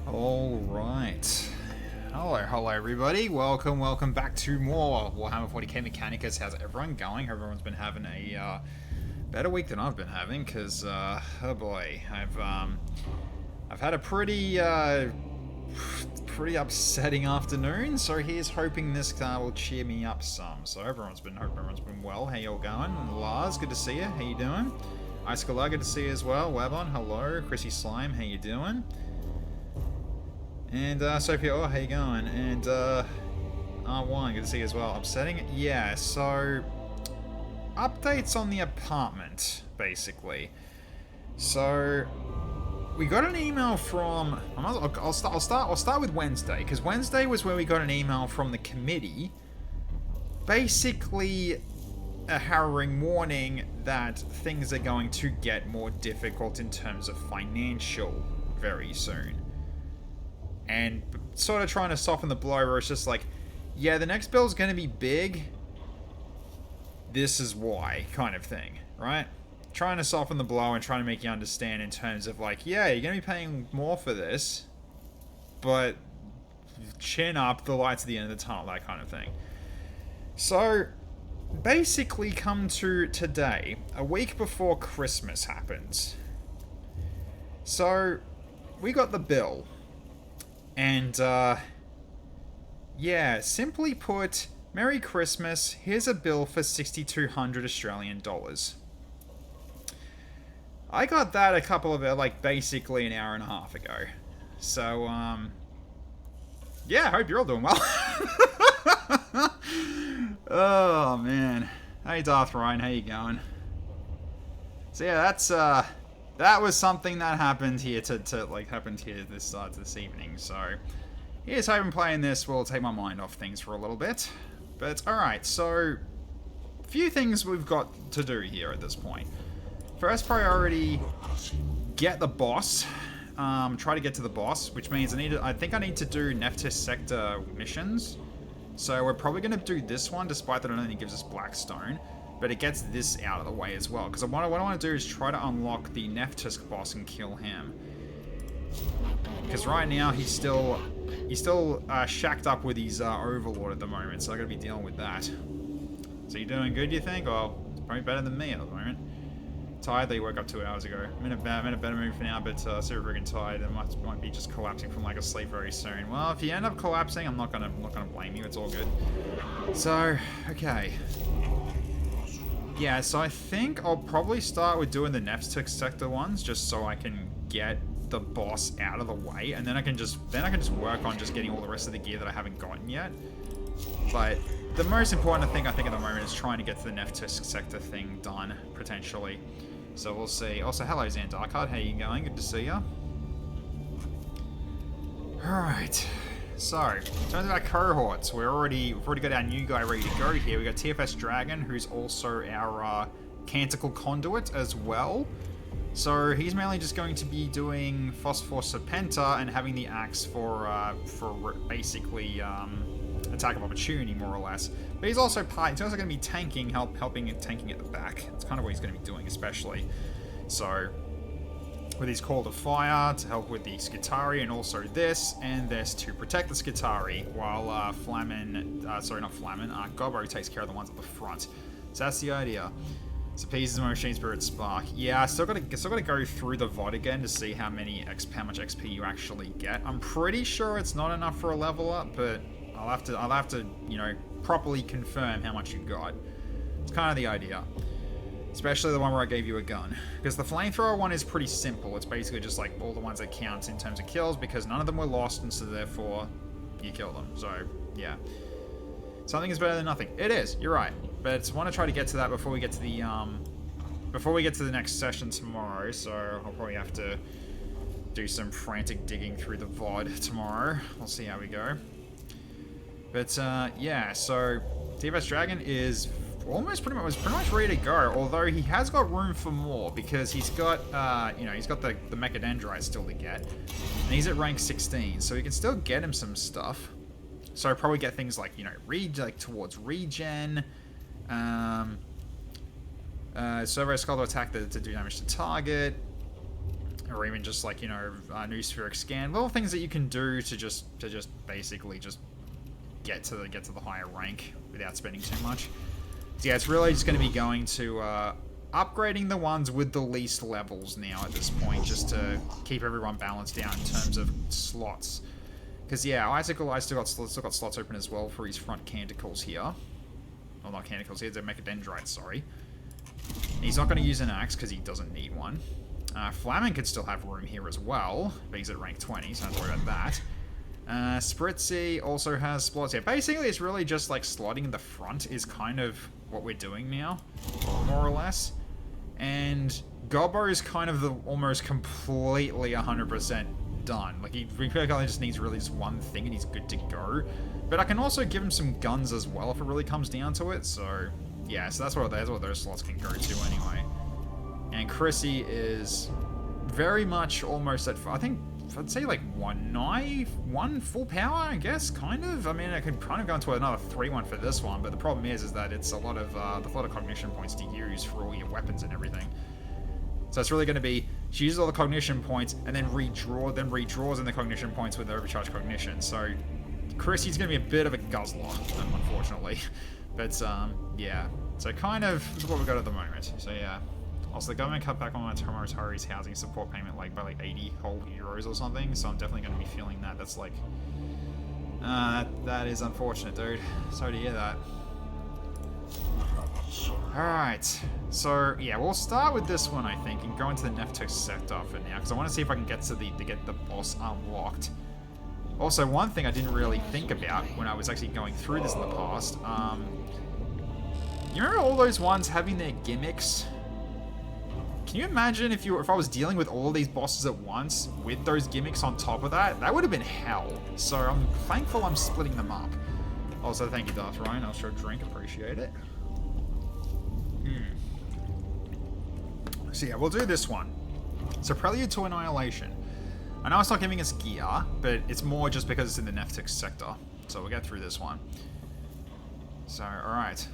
Alright. Hello everybody. Welcome back to more Warhammer 40k Mechanicus. How's everyone going? Hope everyone's been having a better week than I've been having, because oh boy, I've had a pretty upsetting afternoon, so here's hoping this will cheer me up some. So hope everyone's been well. How y'all going? Lars, good to see you. How you doing? Icicola, good to see you as well. Webon, hello. Chrissy Slime, how you doing? And Sophia, oh, how you going? And R1, good to see you as well. Upsetting? Yeah, so updates on the apartment, basically. So we got an email from. I'll start with Wednesday, because Wednesday was where we got an email from the committee, basically a harrowing warning that things are going to get more difficult in terms of financial very soon. And sort of trying to soften the blow, where it's just like, yeah, the next bill's going to be big. This is why, kind of thing, right? Trying to soften the blow and trying to make you understand in terms of like, yeah, you're going to be paying more for this, but chin up, the light's at the end of the tunnel, that kind of thing. So basically come to today, a week before Christmas happens. So we got the bill. And, yeah, simply put, Merry Christmas, here's a bill for 6,200 Australian dollars. I got that a couple of, basically an hour and a half ago. So, yeah, I hope you're all doing well. Oh, man. Hey, Darth Ryan, how you going? So, yeah, that's, that was something that happened here happened here this evening. So here's hoping playing this will take my mind off things for a little bit. But alright, so a few things we've got to do here at this point. First priority, get the boss. Try to get to the boss, which means I think I need to do Nephthys sector missions. So we're probably going to do this one, despite that it only gives us Blackstone. But it gets this out of the way as well. Because what I want to do is try to unlock the Nephthys boss and kill him. Because right now he's still shacked up with his Overlord at the moment. So I got to be dealing with that. So you're doing good, you think? Well, it's probably better than me at the moment. Tired that you woke up 2 hours ago. I'm in a better mood for now, but super freaking tired. I might be just collapsing from a sleep very soon. Well, if you end up collapsing, I'm not gonna blame you. It's all good. So okay. Yeah, so I think I'll probably start with doing the Nephthys sector ones, just so I can get the boss out of the way, and then I can just work on just getting all the rest of the gear that I haven't gotten yet. But the most important thing I think at the moment is trying to get to the Nephthys sector thing done, potentially. So we'll see. Also, hello Zandarkard, how you going? Good to see ya. Alright. So, in terms of our cohorts, we've already got our new guy ready to go here. We got TFS Dragon, who's also our Canticle Conduit as well. So he's mainly just going to be doing Phosphor Serpenta and having the axe for basically attack of opportunity, more or less. But he's also going to be tanking, helping tanking at the back. That's kind of what he's going to be doing, especially. So with his Call to Fire to help with the Skitari, and also this and this to protect the Skitari, while Gobbo takes care of the ones at the front. So that's the idea. So pieces of Machine Spirit Spark. Yeah, I still gotta go through the VOD again to see how much XP you actually get. I'm pretty sure it's not enough for a level up, but I'll have to properly confirm how much you got. It's kind of the idea. Especially the one where I gave you a gun. Because the flamethrower one is pretty simple. It's basically just like all the ones that count in terms of kills, because none of them were lost, and so therefore you kill them. So yeah, something is better than nothing. It is. You're right. But I want to try to get to that before we get to the next session tomorrow. So I'll probably have to do some frantic digging through the VOD tomorrow. We'll see how we go. But yeah, so TFS Dragon is pretty much ready to go, although he has got room for more, because he's got he's got the Mechadendrite still to get, and he's at rank 16, so we can still get him some stuff. So I'll probably get things like towards regen, Servo Skull to attack to do damage to target, or even just like, you know, new spheric scan, little things that you can do to just basically just get to the higher rank without spending too much. So yeah, it's really just going to be going to upgrading the ones with the least levels now at this point, just to keep everyone balanced down in terms of slots. Because yeah, Icicle I still got slots open as well for his front canticles here. Well, not canticles here, they're Mechadendrites, sorry. And he's not going to use an axe because he doesn't need one. Flamin could still have room here as well, but he's at rank 20, so don't worry about that. Spritzy also has slots here. Basically, it's really just like slotting in the front is kind of what we're doing now, more or less. And Gobbo is kind of the almost completely 100% done. Like, he really just needs really just one thing and he's good to go. But I can also give him some guns as well if it really comes down to it. So, yeah, so that's what those slots can go to anyway. And Chrissy is very much almost at, I think, I'd say like one full power, I guess, kind of. I mean, I could kind of go into another 3-1 for this one, but the problem is that it's a lot of cognition points to use for all your weapons and everything. So it's really going to be, she uses all the cognition points and then redraws in the cognition points with overcharged cognition. So Chrissy's going to be a bit of a guzzler, unfortunately. But yeah, so kind of this is what we've got at the moment. So yeah. Also, the government cut back on Tomorrow's housing support payment by like 80 whole euros or something, so I'm definitely going to be feeling that. That's like... that is unfortunate, dude. Sorry to hear that. Alright, so yeah, we'll start with this one, I think, and go into the Nephthys sector for now, because I want to see if I can get to get the boss unlocked. Also, one thing I didn't really think about when I was actually going through this in the past, you remember all those ones having their gimmicks? Can you imagine if I was dealing with all these bosses at once with those gimmicks on top of that? That would have been hell. So I'm thankful I'm splitting them up. Also, thank you, Darth Ryan. I'll show a drink. Appreciate it. So yeah, we'll do this one. So Prelude to Annihilation. I know it's not giving us gear, but it's more just because it's in the Nephthys sector. So we'll get through this one. So, alright.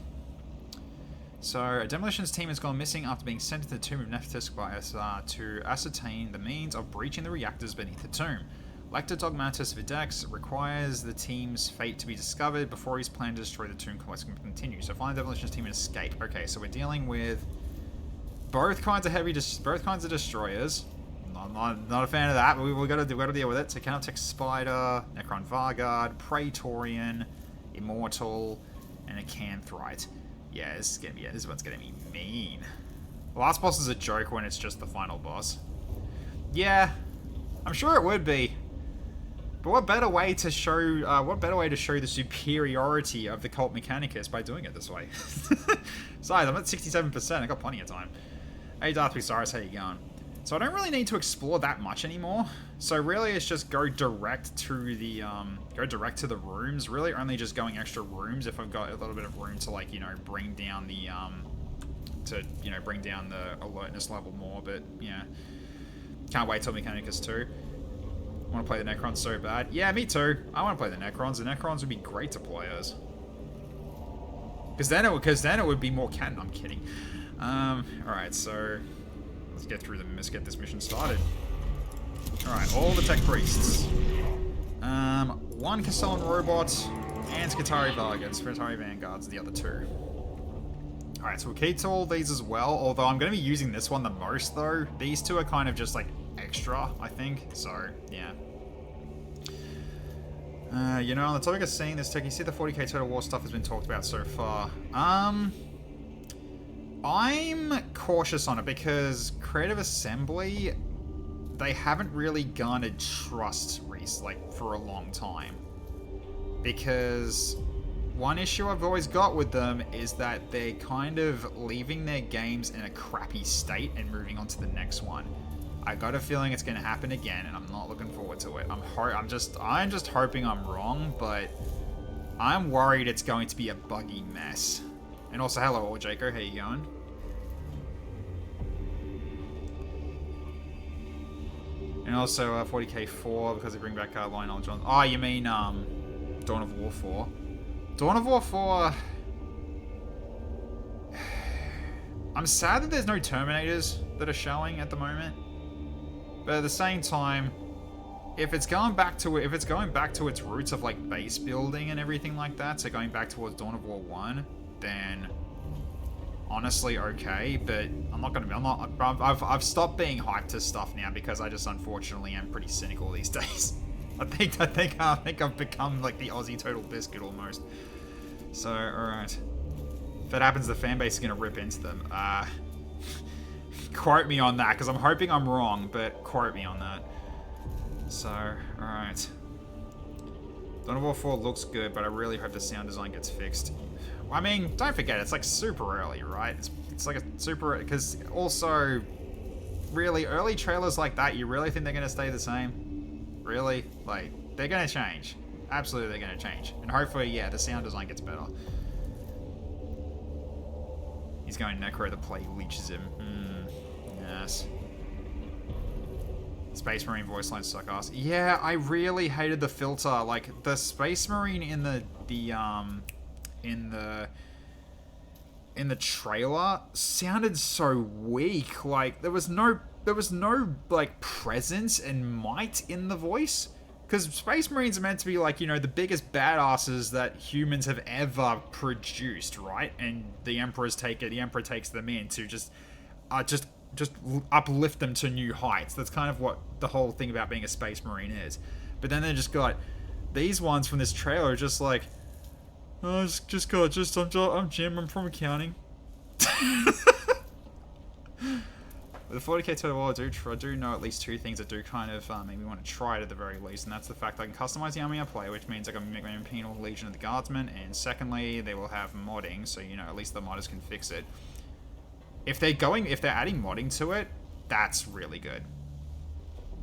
So, a demolitions team has gone missing after being sent to the tomb of Nephthys to ascertain the means of breaching the reactors beneath the tomb. Lector Dogmatus Videx requires the team's fate to be discovered before his plan to destroy the tomb complex can continue. So, find the demolitions team and escape. Okay, so we're dealing with both kinds of destroyers. Not a fan of that, but we've got to deal with it. So, Canotech Spider, Necron Varguard, Praetorian, Immortal, and a Canthrite. Yeah, this one's gonna be mean. The last boss is a joke when it's just the final boss. Yeah, I'm sure it would be. But what better way to show the superiority of the cult Mechanicus by doing it this way? Besides, I'm at 67%. I got plenty of time. Hey, Darth Visaris, how you going? So I don't really need to explore that much anymore. So really, it's just go direct to the rooms. Really, only just going extra rooms if I've got a little bit of room to, like, you know, bring down the alertness level more. But yeah, can't wait till Mechanicus 2. I want to play the Necrons so bad. Yeah, me too. I want to play the Necrons. The Necrons would be great to play as. Because then it would be more canon. I'm kidding. All right, so. Let's get this mission started. Alright, all the tech priests. One Castellan robot and Skitarii Vargas. Skitarii Vanguards, the other two. Alright, so we'll keep to all these as well, although I'm going to be using this one the most, though. These two are kind of just, like, extra, I think. So, yeah. You know, on the topic of seeing this tech, you see the 40k Total War stuff has been talked about so far. I'm cautious on it because Creative Assembly, they haven't really garnered trust for a long time. Because one issue I've always got with them is that they're kind of leaving their games in a crappy state and moving on to the next one. I got a feeling it's going to happen again, and I'm not looking forward to it. I'm just hoping I'm wrong, but I'm worried it's going to be a buggy mess. And also, hello, Jaco, how you going? And also 40k4 because they bring back Lionel John. Oh, you mean Dawn of War 4? Dawn of War 4. I'm sad that there's no Terminators that are showing at the moment. But at the same time, if it's going back to its roots of like base building and everything like that, so going back towards Dawn of War 1, then honestly okay. But I've stopped being hyped to stuff now because I just unfortunately am pretty cynical these days. I think I've become like the Aussie Total Biscuit almost. So alright. If that happens, the fan base is gonna rip into them. Quote me on that, because I'm hoping I'm wrong, but quote me on that. So, alright. Dawn of War 4 looks good, but I really hope the sound design gets fixed. I mean, don't forget, it's like super early, right? It's like a super... Because also, really, early trailers like that, you really think they're going to stay the same? Really? Like, they're going to change. Absolutely, they're going to change. And hopefully, yeah, the sound design gets better. He's going Necro, the plague leeches him. Yes. Space Marine voice lines suck ass. Yeah, I really hated the filter. Like, the Space Marine in the trailer sounded so weak. Like, there was no like presence and might in the voice. Because Space Marines are meant to be like, you know, the biggest badasses that humans have ever produced, right? And the Emperor takes them in to just uplift them to new heights. That's kind of what the whole thing about being a Space Marine is. But then they just got these ones from this trailer, just like, oh, I'm Jim, I'm from accounting. With the 40k Total War, I do know at least two things that do kind of make me want to try it at the very least, and that's the fact that I can customize the army I play, which means I can make my own penal Legion of the Guardsmen, and secondly, they will have modding, so, you know, at least the modders can fix it. If they're adding modding to it, that's really good.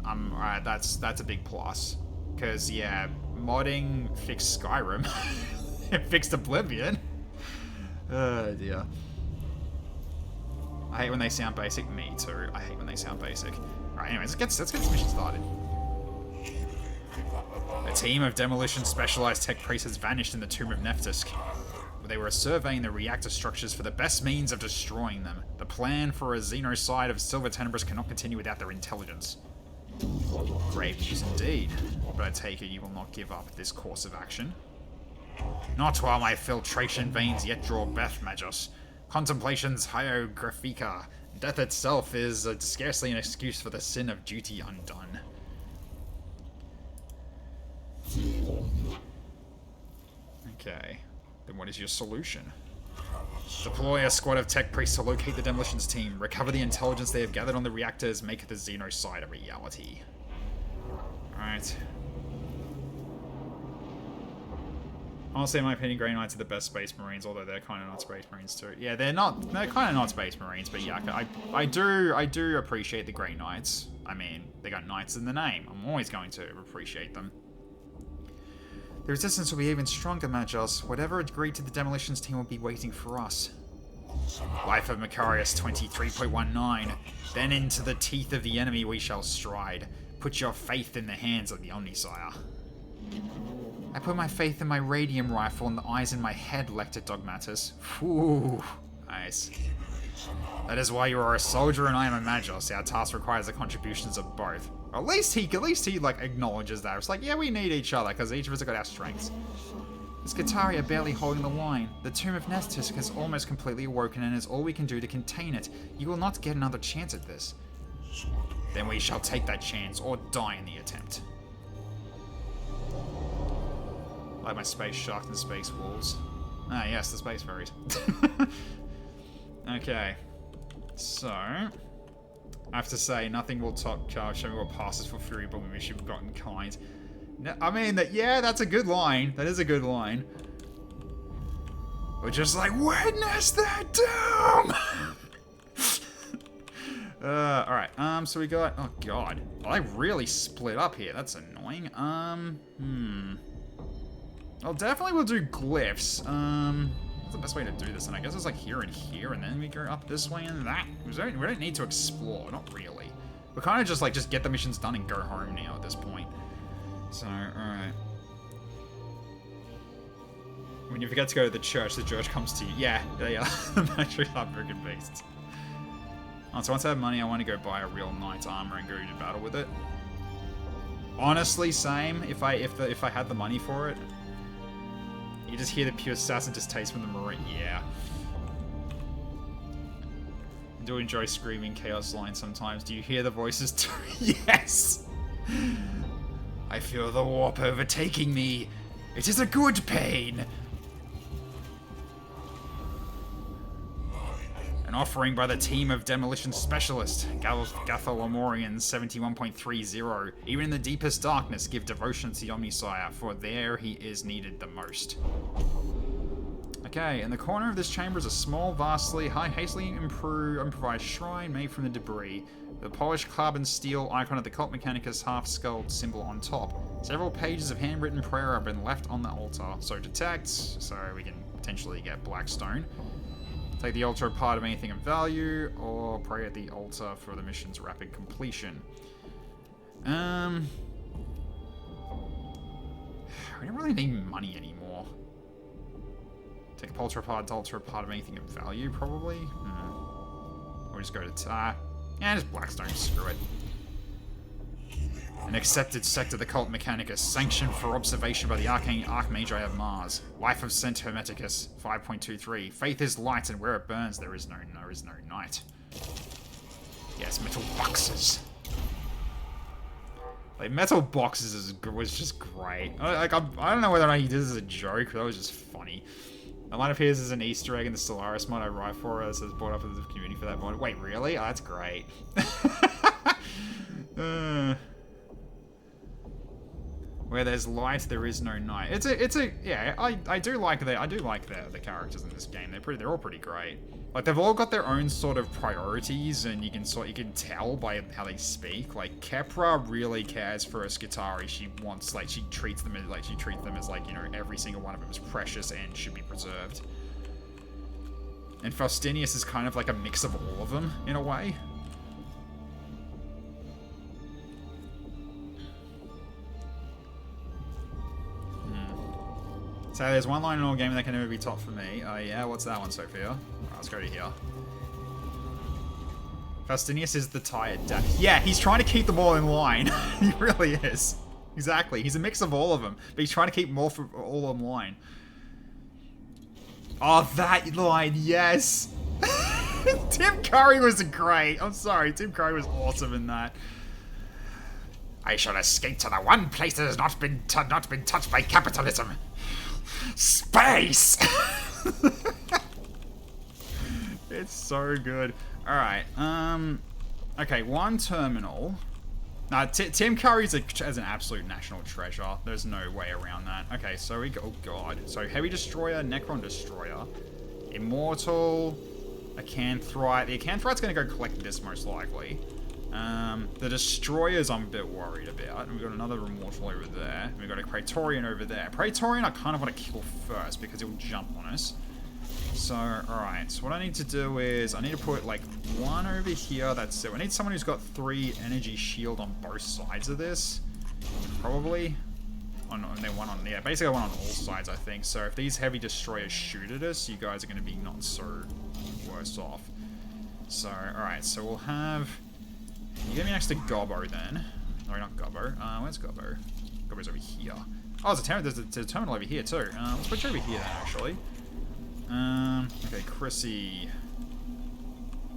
Alright, that's a big plus. Because, yeah, modding fixed Skyrim. It fixed Oblivion. Oh, dear. I hate when they sound basic. Me too. I hate when they sound basic. Alright, anyways, let's get this mission started. A team of demolition specialized tech priests has vanished in the tomb of Nephthys. They were surveying the reactor structures for the best means of destroying them. The plan for a xenocide of Silver Tenebris cannot continue without their intelligence. Grave news indeed, but I take it you will not give up this course of action. Not while my filtration veins yet draw breath, Magos. Contemplation's hierographica. Death itself is scarcely an excuse for the sin of duty undone. Okay. Then what is your solution? Deploy a squad of tech priests to locate the demolitions team, recover the intelligence they have gathered on the reactors, make the xenocide a reality. Alright. Honestly, in my opinion, Grey Knights are the best Space Marines, although they're kind of not Space Marines too. Yeah, they're kind of not Space Marines, but yeah, I do appreciate the Grey Knights. I mean, they got Knights in the name. I'm always going to appreciate them. The resistance will be even stronger, Magos. Whatever agreed to the demolitions team will be waiting for us. Life of Macarius 23.19. Then into the teeth of the enemy we shall stride. Put your faith in the hands of the Omnisire. I put my faith in my radium rifle and the eyes in my head, Lector Dogmatus. Ooh, nice. That is why you are a soldier and I am a Magos. Our task requires the contributions of both. At least he like acknowledges that. It's like, yeah, we need each other because each of us have got our strengths. Is Kataria barely holding the line? The tomb of Nephthys has almost completely awoken and is all we can do to contain it. You will not get another chance at this. Then we shall take that chance or die in the attempt. Like my space sharks and space wolves. Ah, yes, the space fairies. Okay. So, I have to say, nothing will top show me what passes for fury, but we wish you've gotten kind. No, I mean, yeah, that's a good line. That is a good line. We're just like, witness that doom! Alright, so we got, oh god. I really split up here. That's annoying. Well, definitely we'll do glyphs. What's the best way to do this? And I guess it's like here and here, and then we go up this way and that. We don't need to explore, not really. We're kind of just like, just get the missions done and go home now at this point. So, alright. When you forget to go to the church comes to you. Yeah, they are. The battery heartbroken beasts. Oh, so once I have money, I want to go buy a real knight's armor and go to battle with it. Honestly, same. If I had the money for it. You just hear the pure assassin just taste from the marine. Yeah. I do enjoy screaming chaos lines sometimes. Do you hear the voices too? Yes! I feel the warp overtaking me. It is a good pain. An offering by the team of demolition specialist, Gathalamorians 71.30. Even in the deepest darkness, give devotion to the Omnisire, for there he is needed the most. Okay, in the corner of this chamber is a small, hastily improvised shrine made from the debris. The polished carbon steel icon of the cult Mechanicus half-skulled symbol on top. Several pages of handwritten prayer have been left on the altar. So detect, so we can potentially get Blackstone. Take the altar apart of anything of value, or pray at the altar for the mission's rapid completion. We don't really need money anymore. Take a altar apart of anything of value, probably. Or just go to yeah, just Blackstone, screw it. An accepted sect of the cult Mechanicus, sanctioned for observation by the Archmagi of Mars. Life of Saint Mechanicus, 5.23. Faith is light, and where it burns, there is no night. Yes, metal boxes. Like, metal boxes was just great. I don't know whether or not he did this as a joke, but that was just funny. The line appears as an Easter egg in the Stellaris mod I write for us, as brought up in the community for that mod. Wait, really? Oh, that's great. Where there's light, there is no night. Yeah, I do like the characters in this game. They're all pretty great. Like, they've all got their own sort of priorities, and you can tell by how they speak. Like, Kepra really cares for her Skitarii. She treats them as like, you know, every single one of them is precious and should be preserved. And Faustinius is kind of like a mix of all of them, in a way. So there's one line in all game that can never be topped for me. Oh yeah, what's that one, Sophia? Right, let's go to here. Faustinius is the tired dad. Yeah, he's trying to keep them all in line. He really is. Exactly. He's a mix of all of them, but he's trying to keep them all in line. Oh, that line, yes! Tim Curry was great. I'm sorry, Tim Curry was awesome in that. I shall escape to the one place that has not been touched by capitalism. Space! It's so good. Alright, okay, one terminal. Nah, Tim Curry's as an absolute national treasure. There's no way around that. Okay, so we go, oh god. So Heavy Destroyer, Necron Destroyer, Immortal, Acanthrite. The Acanthrite's gonna go collect this most likely. The Destroyers I'm a bit worried about. And we've got another Immortal over there. And we've got a Praetorian over there. Praetorian I kind of want to kill first because he'll jump on us. So, alright. So what I need to do is, I need to put like one over here. That's it. I need someone who's got 3 energy shield on both sides of this. Probably. Oh no, and then one on, yeah, basically one on all sides I think. So if these Heavy Destroyers shoot at us, you guys are going to be not so worse off. So, alright. So we'll have... You get me next to Gobbo then. No, not Gobbo. Where's Gobbo? Gobbo's over here. Oh, there's a terminal over here too. Let's switch over here then, actually. Okay, Chrissy.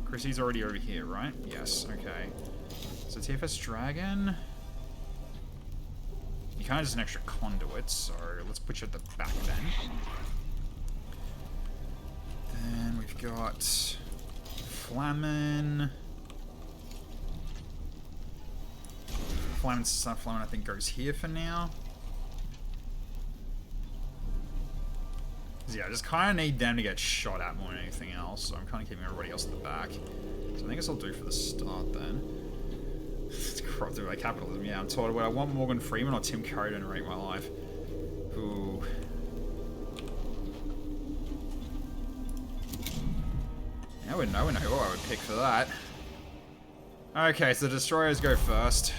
Chrissy's already over here, right? Yes, okay. So TFS Dragon. You kind of just an extra conduit, so let's put you at the back then. Then we've got Flamin. Flamin I think goes here for now. Yeah, I just kind of need them to get shot at more than anything else, so I'm kind of keeping everybody else at the back. So I think I'll do for the start then. It's corrupted by capitalism. Yeah, I'm told whether I want Morgan Freeman or Tim Curry to narrate my life. Ooh. I wouldn't know who I would pick for that. Okay, so the Destroyers go first.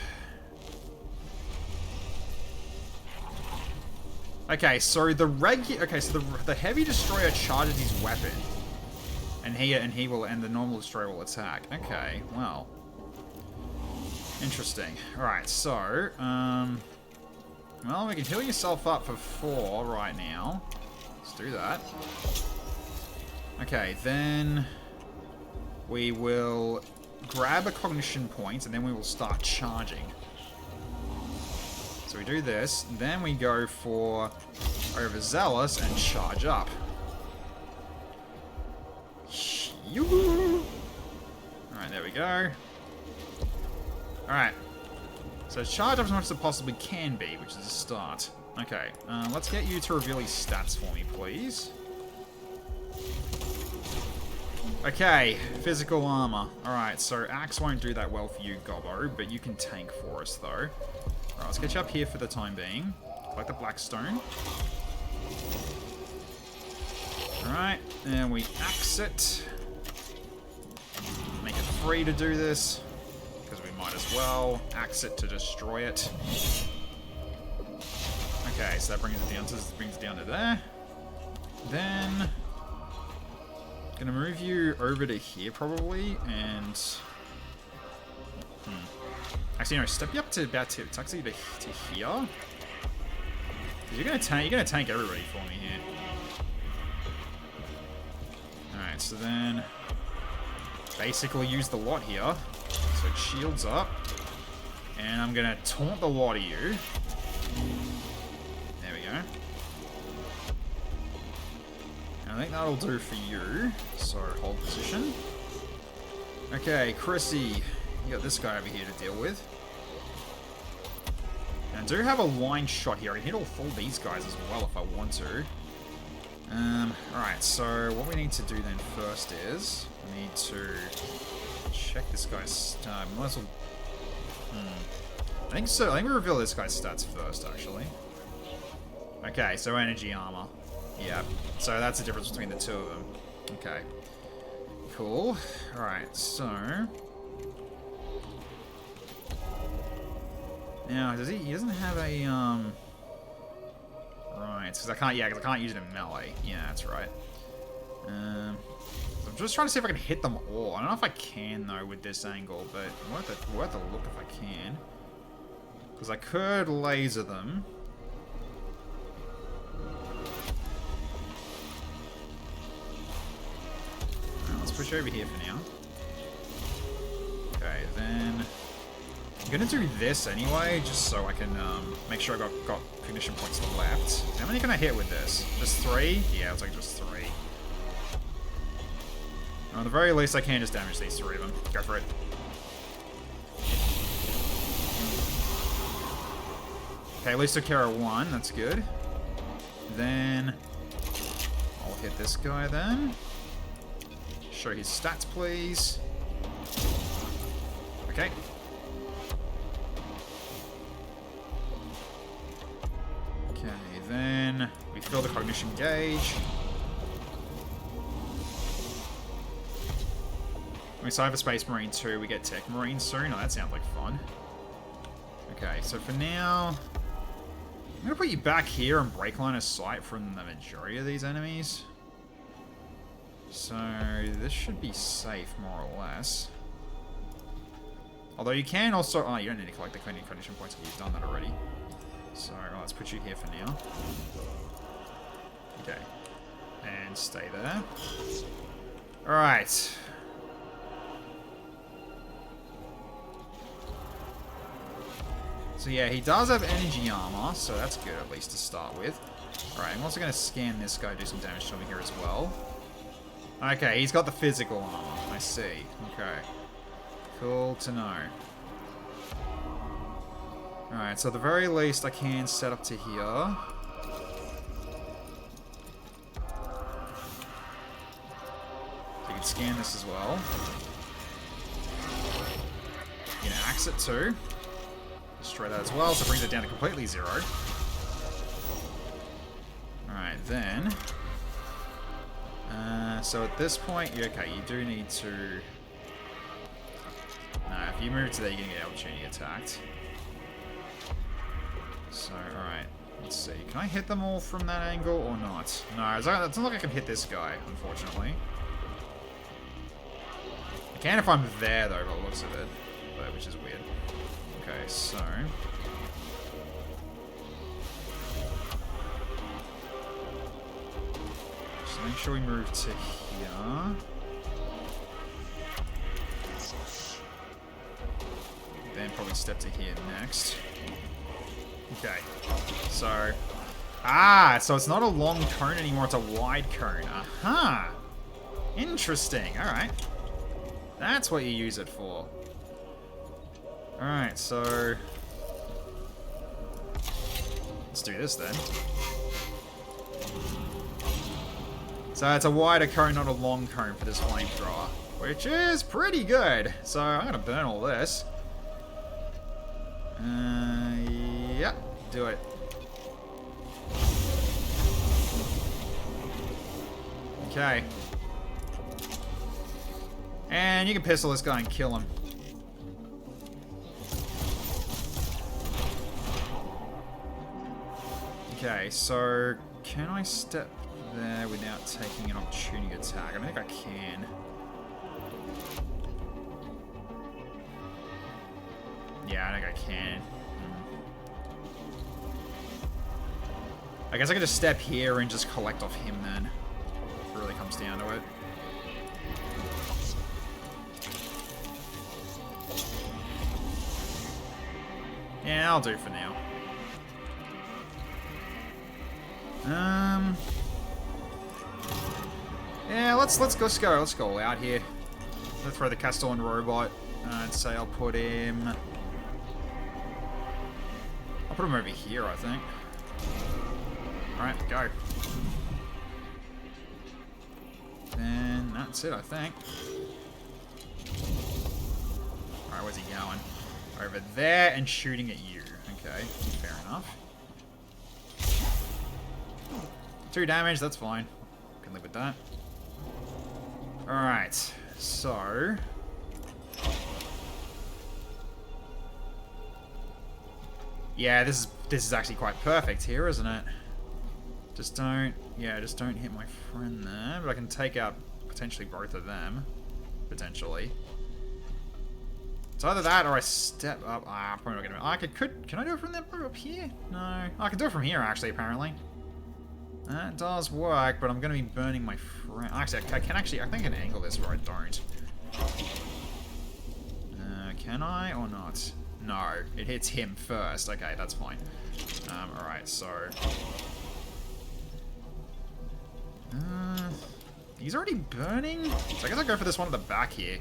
Okay, so the Heavy Destroyer charges his weapon. And the normal destroyer will attack. Okay, well. Interesting. Alright, so, well, we can heal yourself up for 4 right now. Let's do that. Okay, then we will grab a cognition point, and then we will start charging. So we do this, then we go for overzealous and charge up. Alright, there we go. Alright. So charge up as much as it possibly can be, which is a start. Okay, let's get you to reveal his stats for me, please. Okay, physical armor. Alright, so axe won't do that well for you, Gobbo, but you can tank for us, though. Alright, let's get you up here for the time being. Like the Blackstone. Alright, and we axe it. Make it free to do this, because we might as well. Axe it to destroy it. Okay, so that brings it down to there. Then gonna move you over to here probably, and actually no, step you up to about to actually to here. Cause you're gonna tank everybody for me here. Alright, so then basically use the lot here. So it shields up. And I'm gonna taunt the lot of you. There we go. And I think that'll do for you. So hold position. Okay, Chrissy. You got this guy over here to deal with. And I do have a line shot here. I can hit all 4 of these guys as well if I want to. Alright, so what we need to do then first is we need to check this guy's I think so. I think we reveal this guy's stats first, actually. Okay, so energy armor. Yeah, so that's the difference between the 2 of them. Okay. Cool. Alright, so now does he doesn't have a right, because I can't use it in melee. Yeah, that's right. I'm just trying to see if I can hit them all. I don't know if I can though with this angle, but worth a look if I can. Because I could laser them. Right, let's push over here for now. Okay, then I'm gonna do this anyway, just so I can make sure I got cognition points left. How many can I hit with this? Just 3? Yeah, it's like just 3. At the very least, I can just damage these 3 of them. Go for it. Okay, at least took care of 1. That's good. Then I'll hit this guy then. Show his stats, please. Okay. Then we fill the cognition gauge. We sign for Space Marine 2, we get Tech Marine soon. Oh, that sounds like fun. Okay, so for now, I'm gonna put you back here and break line of sight from the majority of these enemies. So this should be safe, more or less. Although you can also, oh, you don't need to collect the cognition points because you've done that already. So let's put you here for now. Okay. And stay there. Alright. So yeah, he does have energy armor, so that's good at least to start with. Alright, I'm also going to scan this guy, do some damage to him here as well. Okay, he's got the physical armor. I see. Okay. Cool to know. Alright, so at the very least I can set up to here. So you can scan this as well. You can axe it too. Destroy that as well, so it brings it down to completely 0. Alright, then. So at this point, okay, you do need to. No, if you move to there, you're gonna get opportunity attacked. So, alright, let's see. Can I hit them all from that angle or not? No, it's not like I can hit this guy, unfortunately. Can if I'm there, though, by the looks of it. But, which is weird. Okay, so... just make sure we move to here. Then probably step to here next. Okay, so... ah, so it's not a long cone anymore, it's a wide cone. Aha! Interesting, alright. That's what you use it for. Alright, so... let's do this then. So it's a wider cone, not a long cone for this flamethrower. Which is pretty good. So I'm gonna burn all this. Yep, do it. Okay. And you can pistol this guy and kill him. Okay, so can I step there without taking an opportunity attack? I don't think I can. Yeah, I think I can. I guess I could just step here and just collect off him then. If it really comes down to it. Yeah, I'll do for now. Yeah, let's go all out here. Let's throw the Castellan robot. I'd say I'll put him over here, I think. Alright, go. And that's it, I think. Alright, where's he going? Over there and shooting at you. Okay, fair enough. 2 damage, that's fine. Can live with that. Alright, so... yeah, this is actually quite perfect here, isn't it? Just don't hit my friend there. But I can take out potentially both of them. Potentially. It's either that or I step up. I'm probably not gonna... can I do it from there up here? No. I can do it from here, actually, apparently. That does work, but I'm gonna be burning my friend. Actually, I think I can angle this where I don't. Can I or not? No, it hits him first. Okay, that's fine. Alright, so... he's already burning? So I guess I'll go for this one at the back here.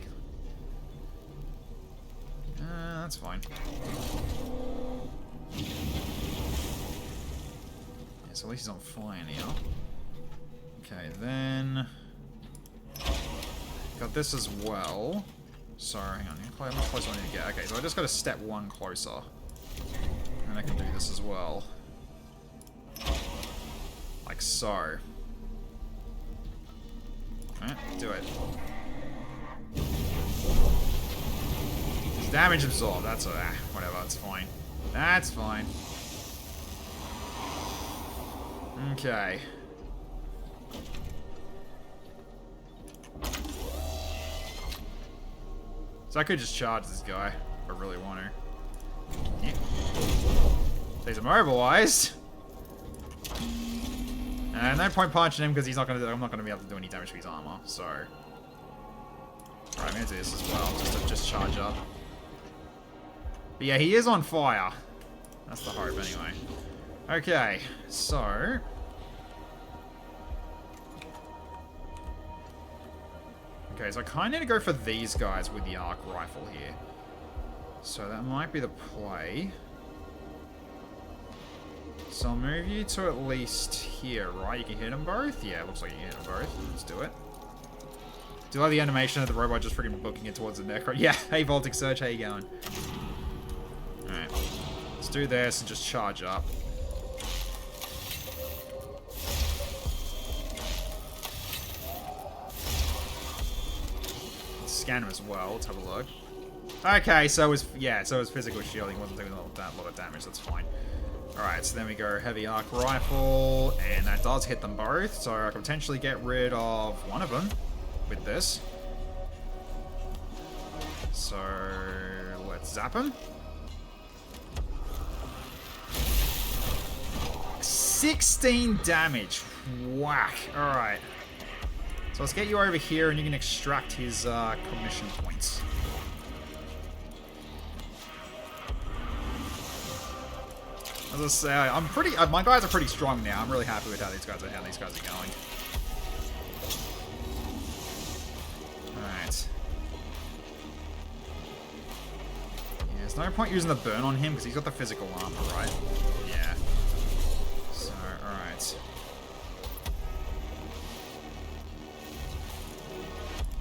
That's fine. Yeah, so at least he's on fire now. Okay, then... got this as well. So, hang on, how much closer do I need to get? Okay, so I just got to step 1 closer. And I can do this as well. Like so. Alright, do it. It's damage absorbed, that's whatever, that's fine. That's fine. Okay. So I could just charge this guy if I really want to. Yeah. He's immobilized. And no point punching him because I'm not gonna be able to do any damage to his armor. So, alright, I'm gonna do this as well, just charge up. But yeah, he is on fire. That's the hope, anyway. Okay, so. Okay, so I kind of need to go for these guys with the arc rifle here. So that might be the play. So I'll move you to at least here, right? You can hit them both? Yeah, looks like you can hit them both. Let's do it. Do you like the animation of the robot just freaking booking it towards the necro? Yeah, hey Voltic Surge, how you going? Alright. Let's do this and just charge up. Scan him as well. Let's have a look. Okay, so his physical shielding wasn't doing a lot of damage. That's fine. Alright, so then we go heavy arc rifle, and that does hit them both, so I can potentially get rid of one of them with this. So let's zap him. 16 damage. Whack. Alright. So let's get you over here and you can extract his cognition points. As I say, I'm pretty. My guys are pretty strong now. I'm really happy with how these guys are going. Alright. Yeah, there's no point using the burn on him because he's got the physical armor, right? Yeah. So, alright. So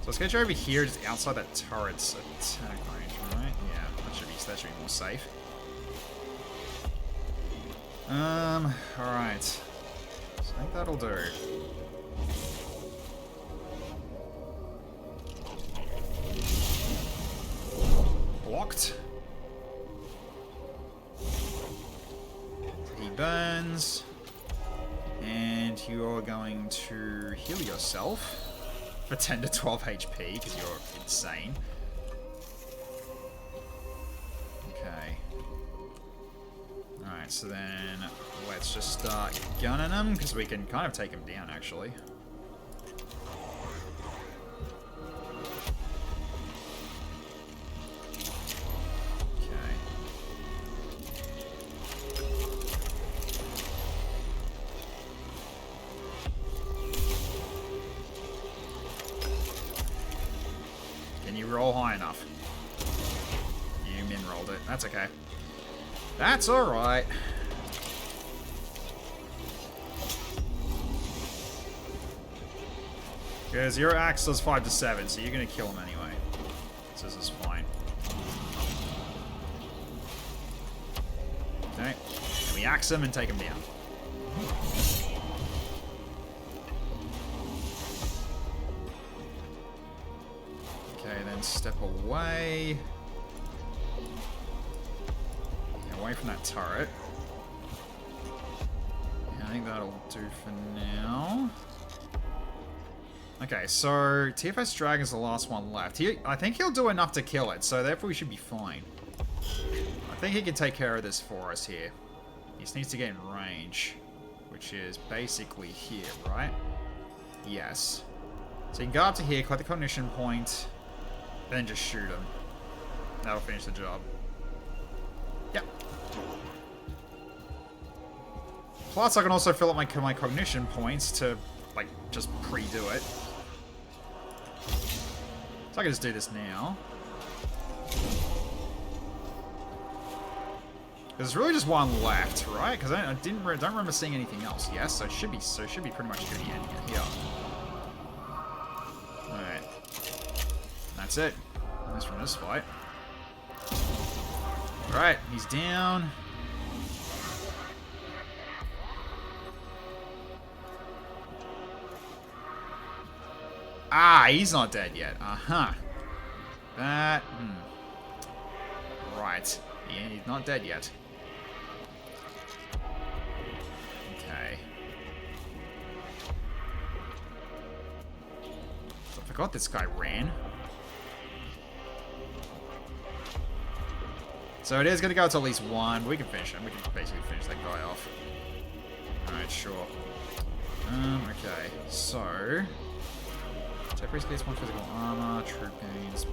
let's get you over here, just outside that turret's attack range, right? Yeah, that should be more safe. Alright. So I think that'll do. Blocked. He burns. And you're going to heal yourself for 10 to 12 HP, because you're insane. Okay. Alright, so then let's just start gunning him, because we can kind of take him down, actually. Okay. Can you roll high enough? You min-rolled it. That's okay. That's alright. Because your axe does 5 to 7, so you're going to kill him anyway. So this is fine. Okay. And we axe him and take him down. Okay, then step away. Away from that turret. Yeah, I think that'll do for now. Okay, so TFS Dragon's the last one left. I think he'll do enough to kill it, so therefore we should be fine. I think he can take care of this for us here. He just needs to get in range, which is basically here, right? Yes. So you can go up to here, collect the cognition point, then just shoot him. That'll finish the job. Yep. Plus, I can also fill up my cognition points to, like, just pre-do it. So I can just do this now. There's really just one left, right? Because I don't remember seeing anything else. Yes, so it should be pretty much to the end here. All right. That's it. That's from this fight. All right, he's down. Ah, he's not dead yet. Uh-huh. That... Right. Yeah, he's not dead yet. Okay. I forgot this guy ran. So it is going to go to at least one. We can finish him. We can basically finish that guy off. Alright, sure. Okay. So... Priest gets more physical armor, troop gains.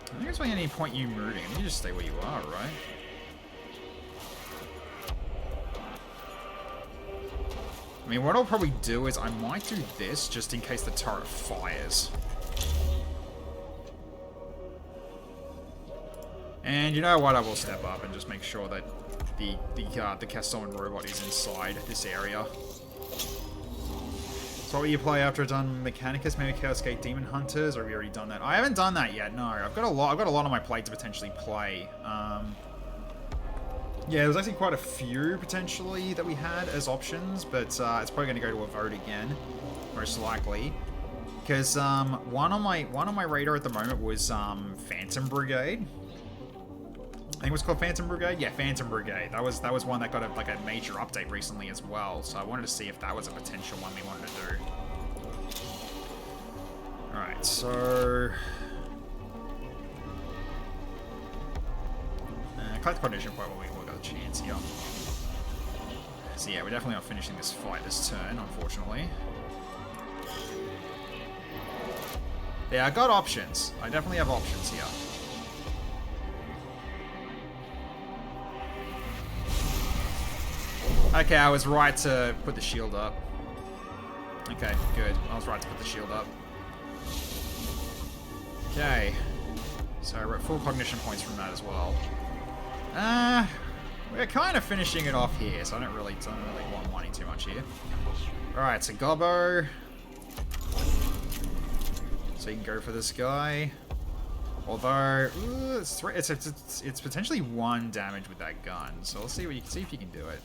I think there's not any point you moving. You just stay where you are, right? I mean, what I'll probably do is I might do this just in case the turret fires. And you know what? I will step up and just make sure that the Castellan robot is inside this area. So what will you play after I've done Mechanicus? Maybe Chaos Gate Demon Hunters, or have you already done that? I haven't done that yet. No, I've got a lot on my plate to potentially play. Yeah, there was actually quite a few potentially that we had as options, but it's probably going to go to a vote again, most likely. Because one on my radar at the moment was Phantom Brigade. I think it was called Phantom Brigade. Yeah, Phantom Brigade. That was one that got a major update recently as well. So I wanted to see if that was a potential one we wanted to do. All right, so collect the condition point when we got a chance here. So yeah, we're definitely not finishing this fight this turn, unfortunately. Yeah, I got options. I definitely have options here. Okay, I was right to put the shield up. Okay, good. I was right to put the shield up. Okay. So we're at full cognition points from that as well. We're kind of finishing it off here, so I don't really want money too much here. Alright, so Gobbo. So you can go for this guy. Although, it's potentially 1 damage with that gun. So let's see what you can see if you can do it.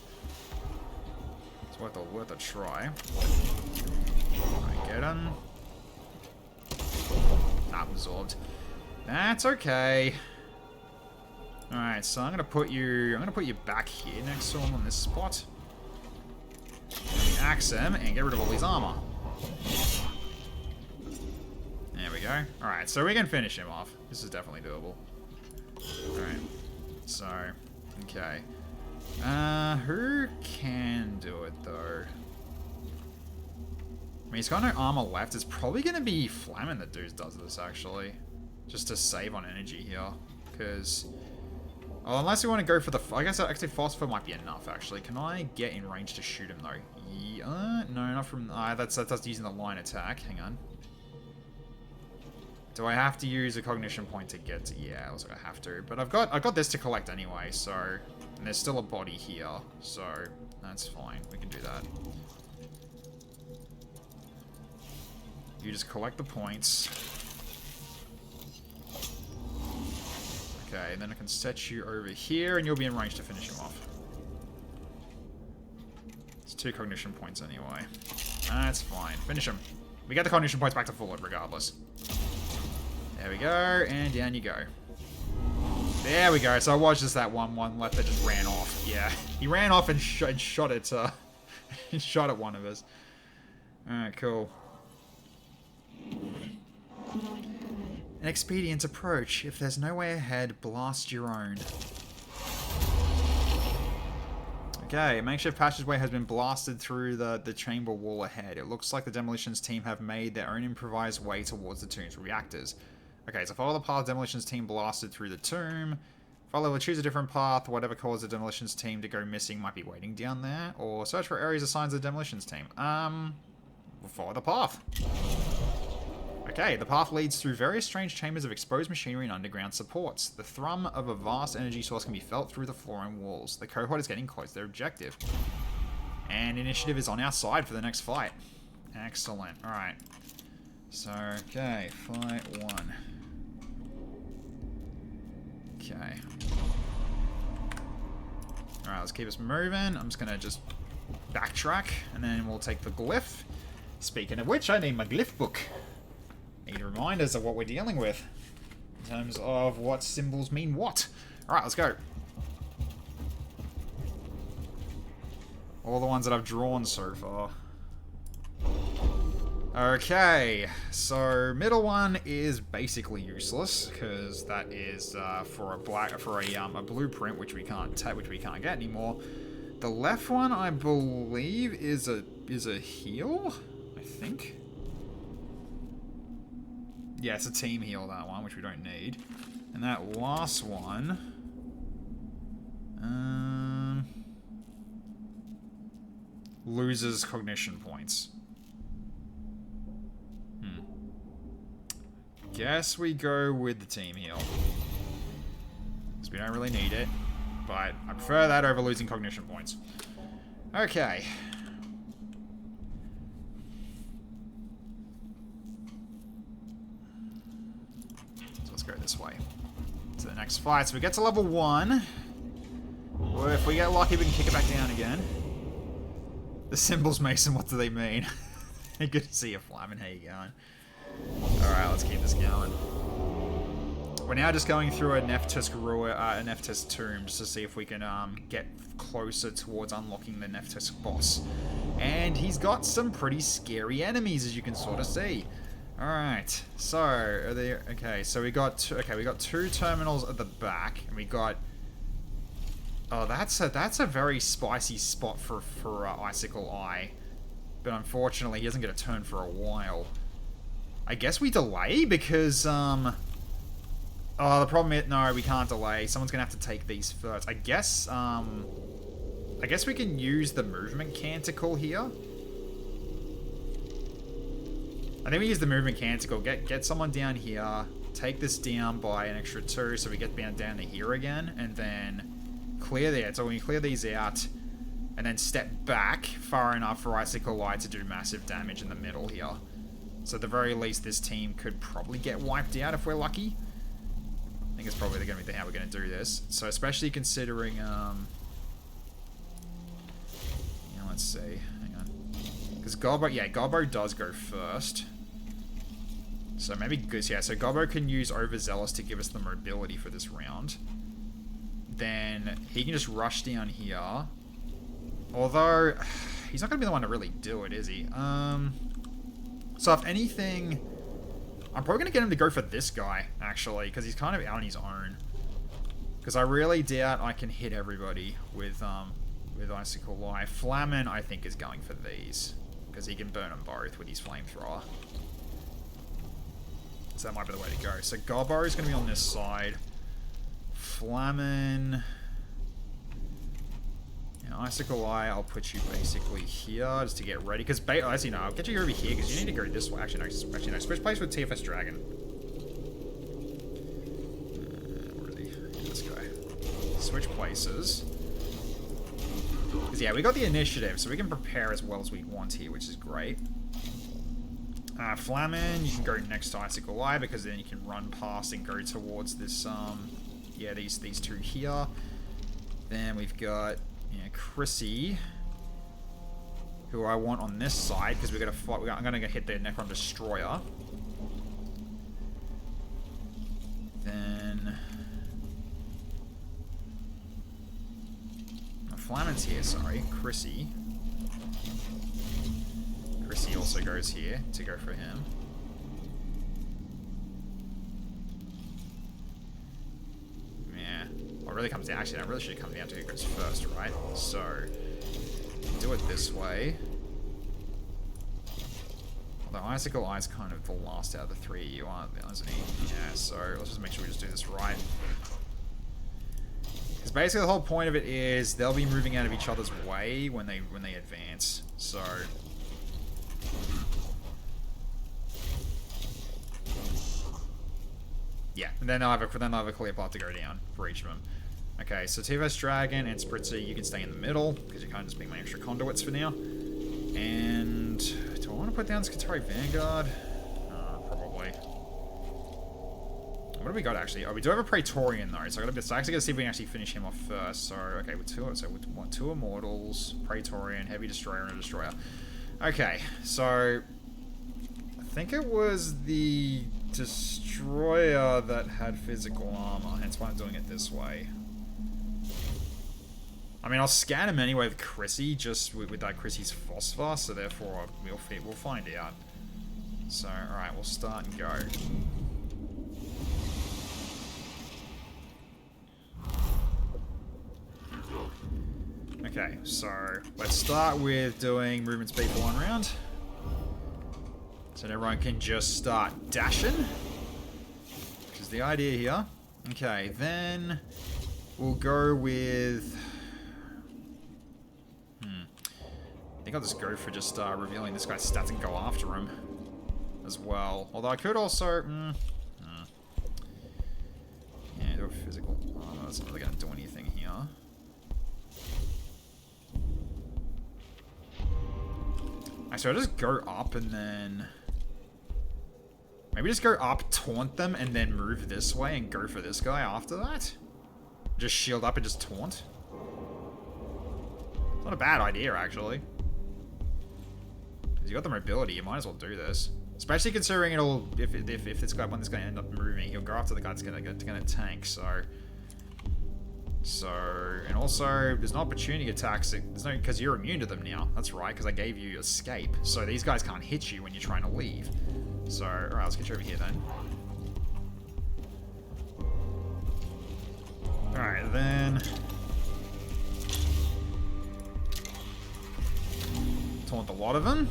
It's worth a try. Alright, get him. Not absorbed. That's okay. Alright, so I'm gonna put you back here next to him on this spot. Axe him and get rid of all his armor. There we go. Alright, so we can finish him off. This is definitely doable. Alright. So, okay. Who can do it though? I mean, he's got no armor left. It's probably gonna be Flamin that does this actually. Just to save on energy here. Because, oh, unless we want to go for the, I guess actually phosphor might be enough actually. Can I get in range to shoot him though? Yeah, no, not from, that's using the line attack. Hang on. Do I have to use a cognition point to get to, yeah, looks like I have to. But I've got this to collect anyway, so, and there's still a body here, so that's fine. We can do that. You just collect the points. Okay, and then I can set you over here, and you'll be in range to finish him off. It's 2 cognition points anyway. That's fine. Finish him. We get the cognition points back to full regardless. There we go, and down you go. There we go. So it was just that one left that just ran off. Yeah, he ran off and shot at shot at one of us. All right, cool. An expedient approach. If there's no way ahead, blast your own. Okay, a makeshift passageway has been blasted through the chamber wall ahead. It looks like the demolitions team have made their own improvised way towards the tomb's reactors. Okay, so follow the path demolitions team blasted through the tomb. Follow or choose a different path. Whatever caused the demolitions team to go missing might be waiting down there. Or search for areas assigned to the demolitions team. We'll follow the path. Okay, the path leads through various strange chambers of exposed machinery and underground supports. The thrum of a vast energy source can be felt through the floor and walls. The cohort is getting close to their objective. And initiative is on our side for the next fight. Excellent. Alright. So, okay, fight 1. Okay. Alright, let's keep us moving. I'm just gonna backtrack, and then we'll take the glyph. Speaking of which, I need my glyph book. Need reminders of what we're dealing with. In terms of what symbols mean what. Alright, let's go. All the ones that I've drawn so far. Okay, so middle one is basically useless because that is for a blueprint which we can't get anymore. The left one, I believe, is a heal, I think. Yeah, it's a team heal, that one, which we don't need. And that last one, loses cognition points. Guess we go with the team heal. Because we don't really need it. But I prefer that over losing cognition points. Okay. So let's go this way. To the next fight. So we get to level 1. Or if we get lucky, we can kick it back down again. The symbols, Mason, what do they mean? Good to see you, Flamin. How you going? Alright, let's keep this going. we're now just going through a Nephtusk tomb just to see if we can get closer towards unlocking the Nephtusk boss. And he's got some pretty scary enemies, as you can sort of see. All right, so are there? Okay, so we got two terminals at the back, and we got. Oh, that's a very spicy spot for Icicle Eye, but unfortunately he doesn't get a turn for a while. I guess we delay because oh, the problem is no, we can't delay. Someone's gonna have to take these first. I guess we can use the movement canticle here. I think we use the movement canticle. Get someone down here. Take this down by an extra 2, so we get down to here again, and then clear there. So when you clear these out, and then step back far enough for Icicle Eye to do massive damage in the middle here. So at the very least, this team could probably get wiped out if we're lucky. I think it's probably going to be how we're going to do this. So especially considering, let's see. Hang on. Because Gobbo does go first. So maybe, yeah, so Gobbo can use Overzealous to give us the mobility for this round. Then he can just rush down here. Although, he's not going to be the one to really do it, is he? So if anything, I'm probably going to get him to go for this guy, actually, because he's kind of out on his own. Because I really doubt I can hit everybody with Icicle Eye. Flamin, I think, is going for these, because he can burn them both with his flamethrower. So that might be the way to go. So Gobbo is going to be on this side. Flamin. Yeah, Icicle Eye, I'll put you basically here just to get ready. Because, actually, no, I'll get you over here because you need to go this way. Actually, no. Switch place with TFS Dragon. Where is he? Yeah, this guy. Switch places. Because, yeah, we got the initiative, so we can prepare as well as we want here, which is great. Flamin, you can go next to Icicle Eye because then you can run past and go towards this, yeah, these two here. Then we've got, Chrissy, who I want on this side because we're gonna fight. I'm gonna hit the Necron Destroyer. Then Flamin's here. Sorry, Chrissy. Chrissy also goes here to go for him. Yeah. Well, it really comes down. Actually, that really should come down to who goes first, right? So, do it this way. Although Icicle Eye's kind of the last out of the three of you, isn't he? Yeah, so let's just make sure we just do this right. Because basically the whole point of it is they'll be moving out of each other's way when they advance. So yeah, and then they'll have a clear path to go down for each of them. Okay, so TFS Dragon and Spritzer, you can stay in the middle, because you're kind of just being my extra conduits for now. And do I want to put down Skitarii Vanguard? Probably. What do we got actually? Oh, we do have a Praetorian though, so I actually gotta see if we can actually finish him off first. So okay, with two Immortals, Praetorian, Heavy Destroyer, and a Destroyer. Okay, so I think it was the Destroyer that had physical armor, hence why I'm doing it this way. I mean, I'll scan him anyway with Chrissy, just with that Chrissy's Phosphor, so therefore we'll find out. So, alright, we'll start and go. Okay, so let's start with doing movement speed for one round. So everyone can just start dashing, which is the idea here. Okay, then we'll go with... I think I'll just go for just revealing this guy's stats and go after him as well. Although I could also... yeah, do a physical... Oh, no, that's not really going to do anything here. So I'll just go up and then... Maybe just go up, taunt them, and then move this way and go for this guy after that? Just shield up and just taunt? It's not a bad idea, actually. Because you got the mobility, you might as well do this. Especially considering it'll if this guy when this guy end up moving, he'll go after the guy that's gonna tank. So and also there's no opportunity attacks. There's no because you're immune to them now. That's right, because I gave you escape. So these guys can't hit you when you're trying to leave. So all right, let's get you over here then. All right then. Taunt a lot of them.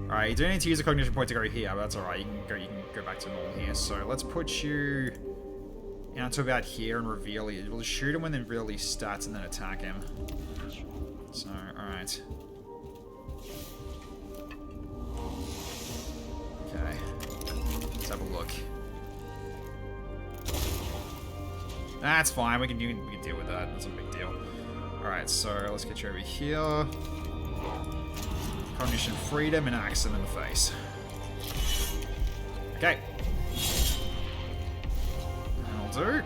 Alright, you do need to use a cognition point to go here, but that's alright. You can go back to normal here. So let's put you out to about here and reveal it. We'll shoot him and then reveal these stats and then attack him. So, alright. Okay. Let's have a look. That's fine, we can deal with that. That's not a big deal. Alright, so let's get you over here. Cognition freedom and axe him in the face. Okay. That'll do.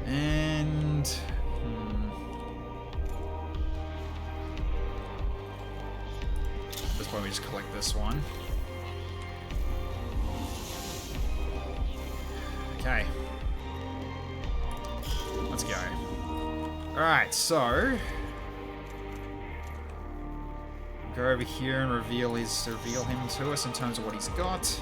And... At this point we just collect this one. Okay. Let's go. Alright, so... Go over here and reveal him to us in terms of what he's got.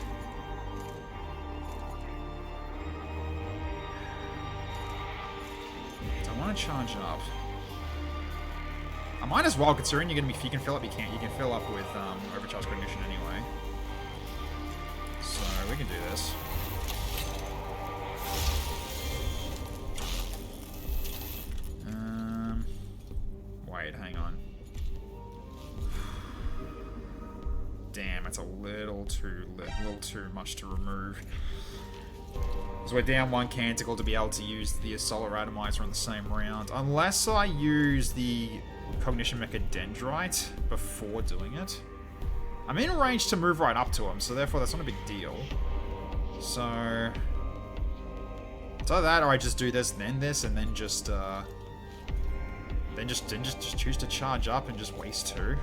Don't want to charge up. I might as well, considering you're gonna be. If you can fill up, you can fill up with overcharge cognition anyway. So we can do this. Wait, hang on. Damn, it's a little too much to remove. So we're down one canticle to be able to use the Solar Atomizer in the same round. Unless I use the Cognition Mechadendrite before doing it. I'm in range to move right up to him, so therefore that's not a big deal. So... It's either that or I just do this, and then just choose to charge up and just waste 2.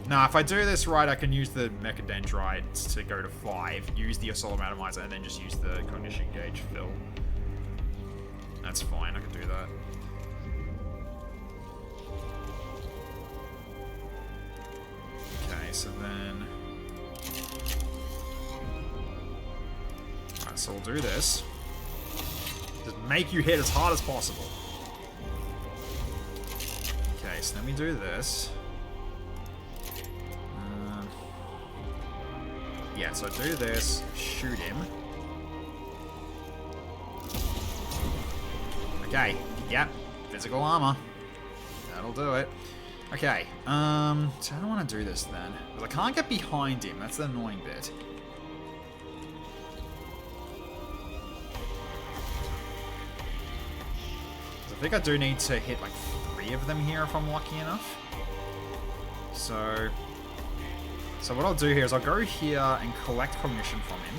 Nah, if I do this right, I can use the Mechadendrite to go to 5, use the Solar Atomizer, and then just use the Cognition Gauge fill. That's fine, I can do that. Okay, so then... Alright, so we'll do this. Just make you hit as hard as possible. Okay, so then we do this. Yeah, so do this, shoot him. Okay, yep, physical armor. That'll do it. Okay, so I don't want to do this then. Because I can't get behind him, that's the annoying bit. I think I do need to hit like 3 of them here if I'm lucky enough. So what I'll do here is I'll go here and collect cognition from him.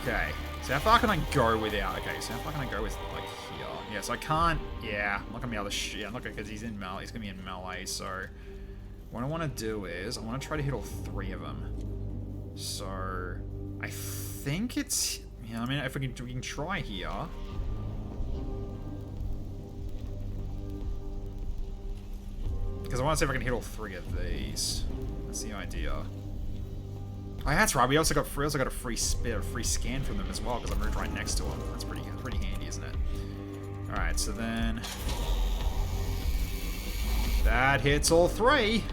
Okay, so how far can I go without? Okay, so how far can I go with like here? Yeah, so I can't. Yeah, I'm not gonna be able to shoot. Yeah, I'm not gonna because he's in melee. He's gonna be in melee. So what I want to do is I want to try to hit all 3 of them. So I think it's. Yeah, I mean, if we can try here. Because I want to see if I can hit all 3 of these. That's the idea. Oh, that's right. We also got a free scan from them as well because I moved right next to them. That's pretty handy, isn't it? All right, so then that hits all 3.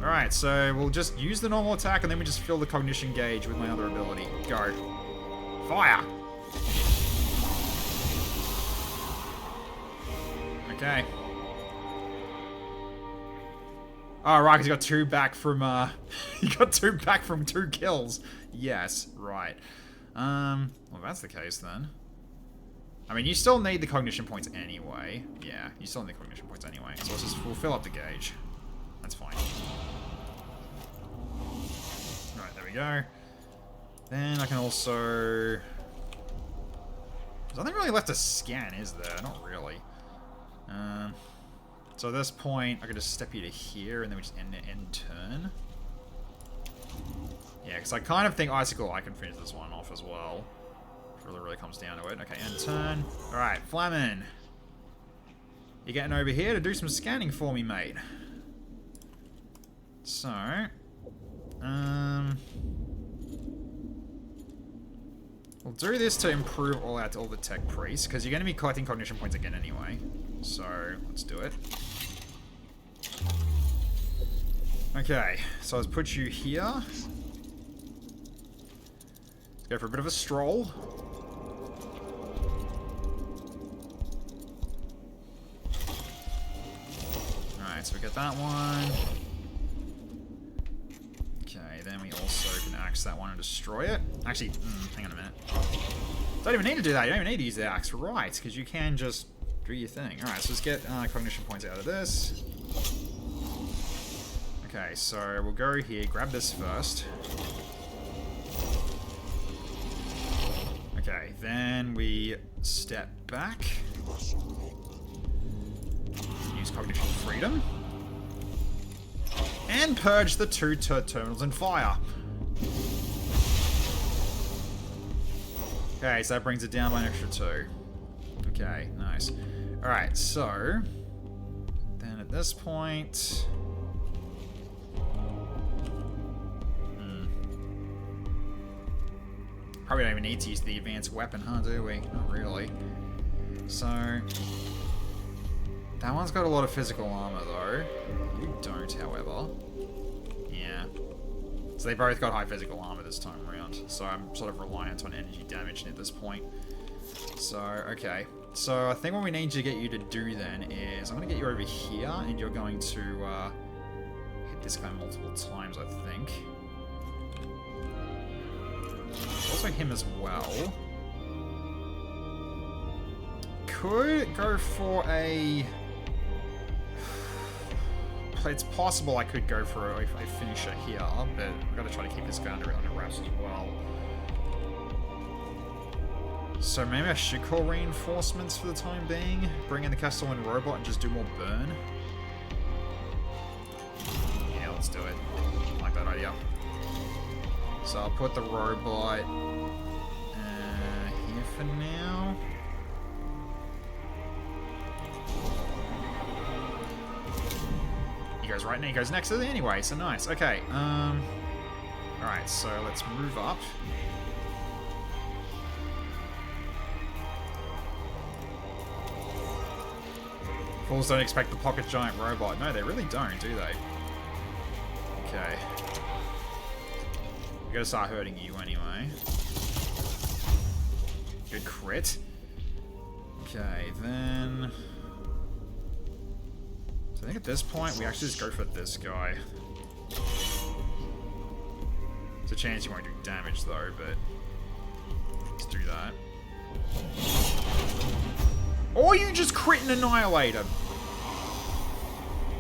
All right, so we'll just use the normal attack and then we just fill the cognition gauge with my other ability. Go. Fire. Okay. Oh, right, because he got 2 back from, he got 2 back from 2 kills. Yes, right. Well, if that's the case, then. I mean, you still need the cognition points anyway. Yeah, you still need the cognition points anyway. So we'll fill up the gauge. That's fine. Alright, there we we go. Then I can also... There's nothing really left to scan, is there? Not really. So at this point, I could just step you to here, and then we just end turn. Yeah, because I kind of think Icicle, I can finish this one off as well. If it really comes down to it. Okay, end turn. Alright, Flamin. You're getting over here to do some scanning for me, mate. So... We'll do this to improve all the tech priests, because you're going to be collecting cognition points again anyway. So, let's do it. Okay, so let's put you here. Let's go for a bit of a stroll. Alright, so we get that one. Okay, then we also can axe that one and destroy it. Actually, hang on a minute. Don't even need to do that. You don't even need to use the axe. Right, because you can just do your thing. Alright, so let's get cognition points out of this. Okay, so we'll go here, grab this first. Okay, then we step back. Use cognition freedom. And purge the two terminals in fire. Okay, so that brings it down by an extra 2. Okay, nice. Alright, so... Then at this point... Probably don't even need to use the advanced weapon, huh, do we? Not really. So... That one's got a lot of physical armor, though. You don't, however. Yeah. So they both got high physical armor this time around. So I'm sort of reliant on energy damage at this point. So, okay. So I think what we need to get you to do then is... I'm going to get you over here, and you're going to hit this guy multiple times, I think. Also him as well. Could go for a... It's possible I could go for a finisher here, but I've got to try to keep this guy under wraps as well. So maybe I should call reinforcements for the time being. Bring in the Castellan robot and just do more burn. Yeah, let's do it. I like that idea. So I'll put the robot here for now. He goes right now. He goes next to it anyway, so nice. Okay. Alright, so let's move up. Fools don't expect the pocket giant robot. No, they really don't, do they? Okay. We gotta start hurting you anyway. Good crit. Okay, then... So I think at this point, we actually just go for this guy. There's a chance you won't do damage though, but... Let's do that. Or you just crit and annihilate him.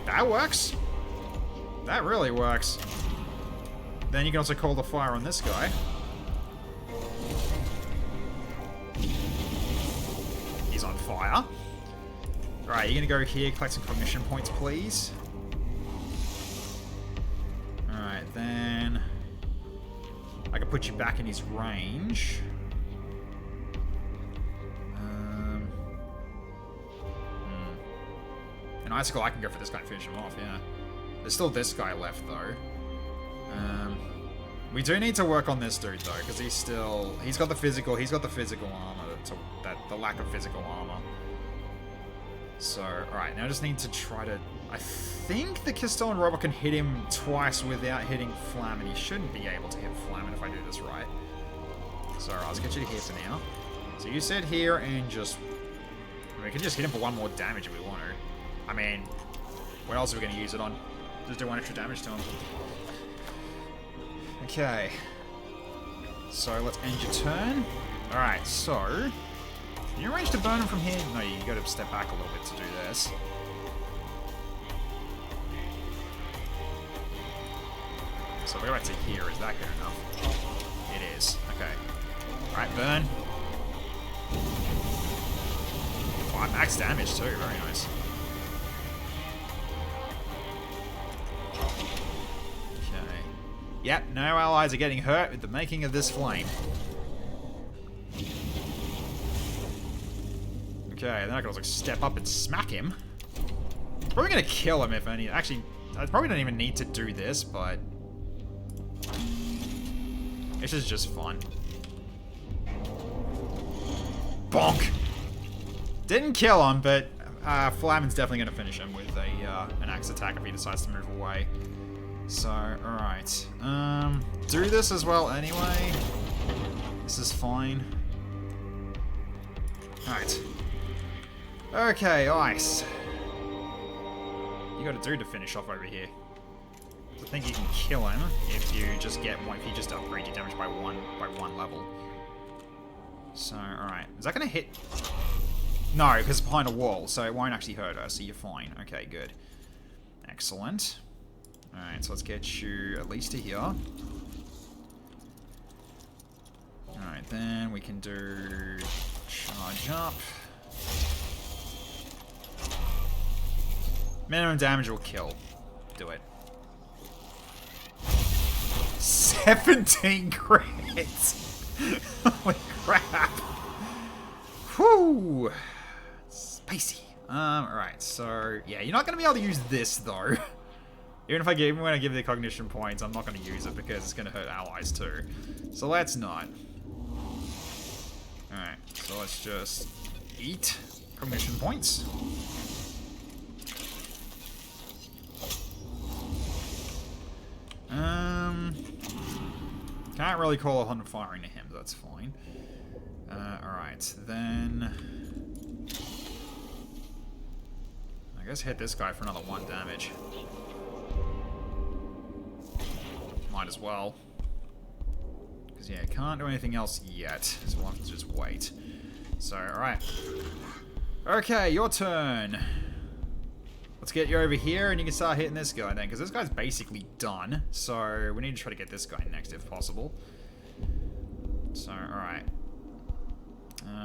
That works. That really works. Then you can also call the fire on this guy. He's on fire. Alright, you're gonna go here, collect some cognition points, please. Alright, then... I can put you back in his range. And Icicle, I can go for this guy and finish him off, yeah. There's still this guy left, though. We do need to work on this dude, though, because he's got the physical armor, the lack of physical armor. So, alright, now I just need to try to... I think the Castellan robot can hit him twice without hitting Flamin. He shouldn't be able to hit Flamin if I do this right. So, alright, let's get you here for now. So you sit here and just... we can just hit him for one more damage if we want to. I mean, what else are we going to use it on? Just do one extra damage to him. Okay. So let's end your turn. Alright, so... Can you arrange to burn him from here? No, you got to step back a little bit to do this. So if we go back to here, is that good enough? It is. Okay. Alright, burn. 5 max damage too, very nice. Okay. Yep, no allies are getting hurt with the making of this flame. Okay, then I can also step up and smack him. Probably gonna kill him if any. Actually, I probably don't even need to do this, but this is just fun. Bonk! Didn't kill him, but Flamin's definitely gonna finish him with an axe attack if he decides to move away. So, alright. Do this as well anyway. This is fine. Alright. Okay, ice. You gotta do to finish off over here. I think you can kill him if you just upgrade your damage by one level. So, alright. Is that gonna hit? No, because it's behind a wall, so it won't actually hurt her, so you're fine. Okay, good. Excellent. Alright, so let's get you at least to here. Alright, then we can do charge up. Minimum damage will kill. Do it. 17 crits! Holy crap! Whew! Spicy. Alright, so yeah, you're not gonna be able to use this though. Even when I give the cognition points, I'm not gonna use it because it's gonna hurt allies too. So let's not. Alright, so let's just eat cognition points. Can't really call on firing to him, but that's fine. Alright, then I guess hit this guy for another 1 damage. Might as well. Because yeah, can't do anything else yet, so we'll have to just wait. So, alright. Okay, your turn. Let's get you over here and you can start hitting this guy then, because this guy's basically done. So we need to try to get this guy next if possible. So, alright.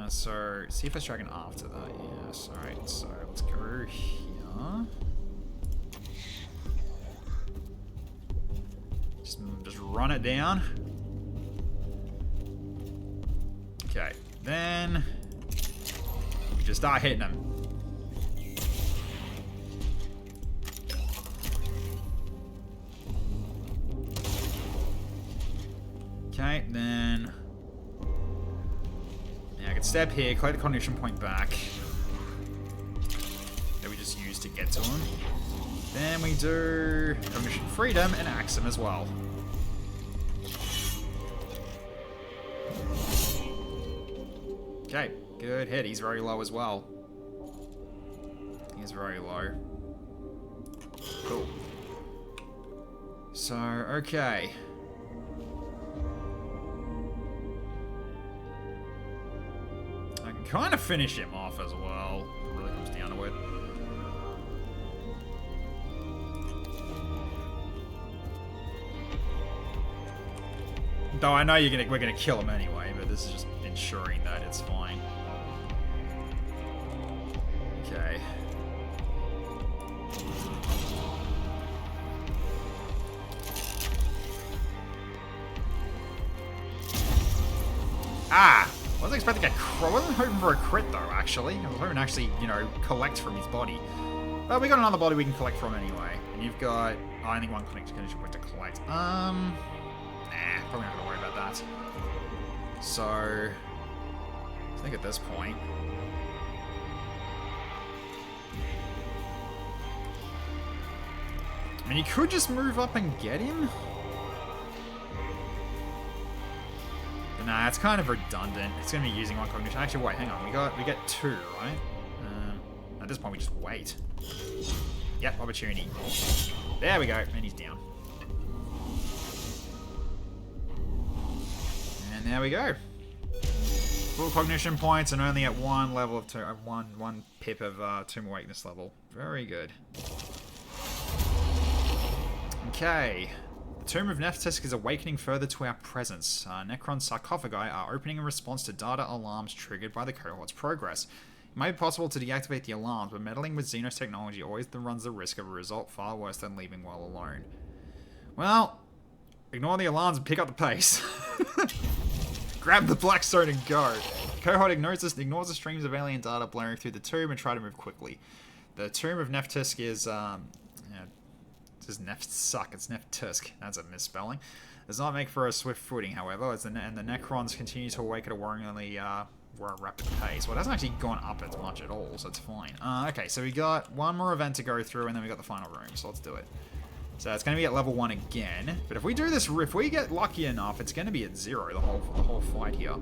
So, see if I dragon after that. Yes, alright. So, let's go here. Just run it down. Okay, then we just start hitting him. Okay, then yeah, I can step here, collect the cognition point back that we just used to get to him. Then we do cognition freedom and axe him as well. Okay, good hit. He's very low as well. He's very low. Cool. So, okay. I can kind of finish him off as well. It really comes down to it. Though I know we're gonna kill him anyway, but this is just ensuring that it's fine. Okay. Ah! I wasn't expecting a crit. I wasn't hoping for a crit though, actually. I was hoping to actually, you know, collect from his body. But we got another body we can collect from anyway. And you've got only one connection point to collect. Nah, probably not gonna worry about that. So I think at this point I mean, you could just move up and get him. But nah, it's kind of redundant. It's gonna be using one cognition. Actually, wait, hang on. We get 2, right? At this point, we just wait. Yep, opportunity. There we go, and he's down. And there we go. Full cognition points and only at 1 level of one pip of Tomb of Weakness level. Very good. Okay. Tomb of Nephthys is awakening further to our presence. Necron sarcophagi are opening in response to data alarms triggered by the cohort's progress. It may be possible to deactivate the alarms, but meddling with Xenos technology always runs the risk of a result far worse than leaving well alone. Well, ignore the alarms and pick up the pace. Grab the Blackstone and go. The cohort ignores the streams of alien data blaring through the tomb and try to move quickly. The Tomb of Nephthys is, does Neft suck? It's Nephtusk. That's a misspelling. Does not make for a swift footing, however, and the Necrons continue to awake at a worryingly rapid pace. Well, it hasn't actually gone up as much at all, so it's fine. Okay, so we got one more event to go through, and then we got the final room, so let's do it. So it's going to be at level 1 again, but if we do this, if we get lucky enough, it's going to be at 0 the whole fight here.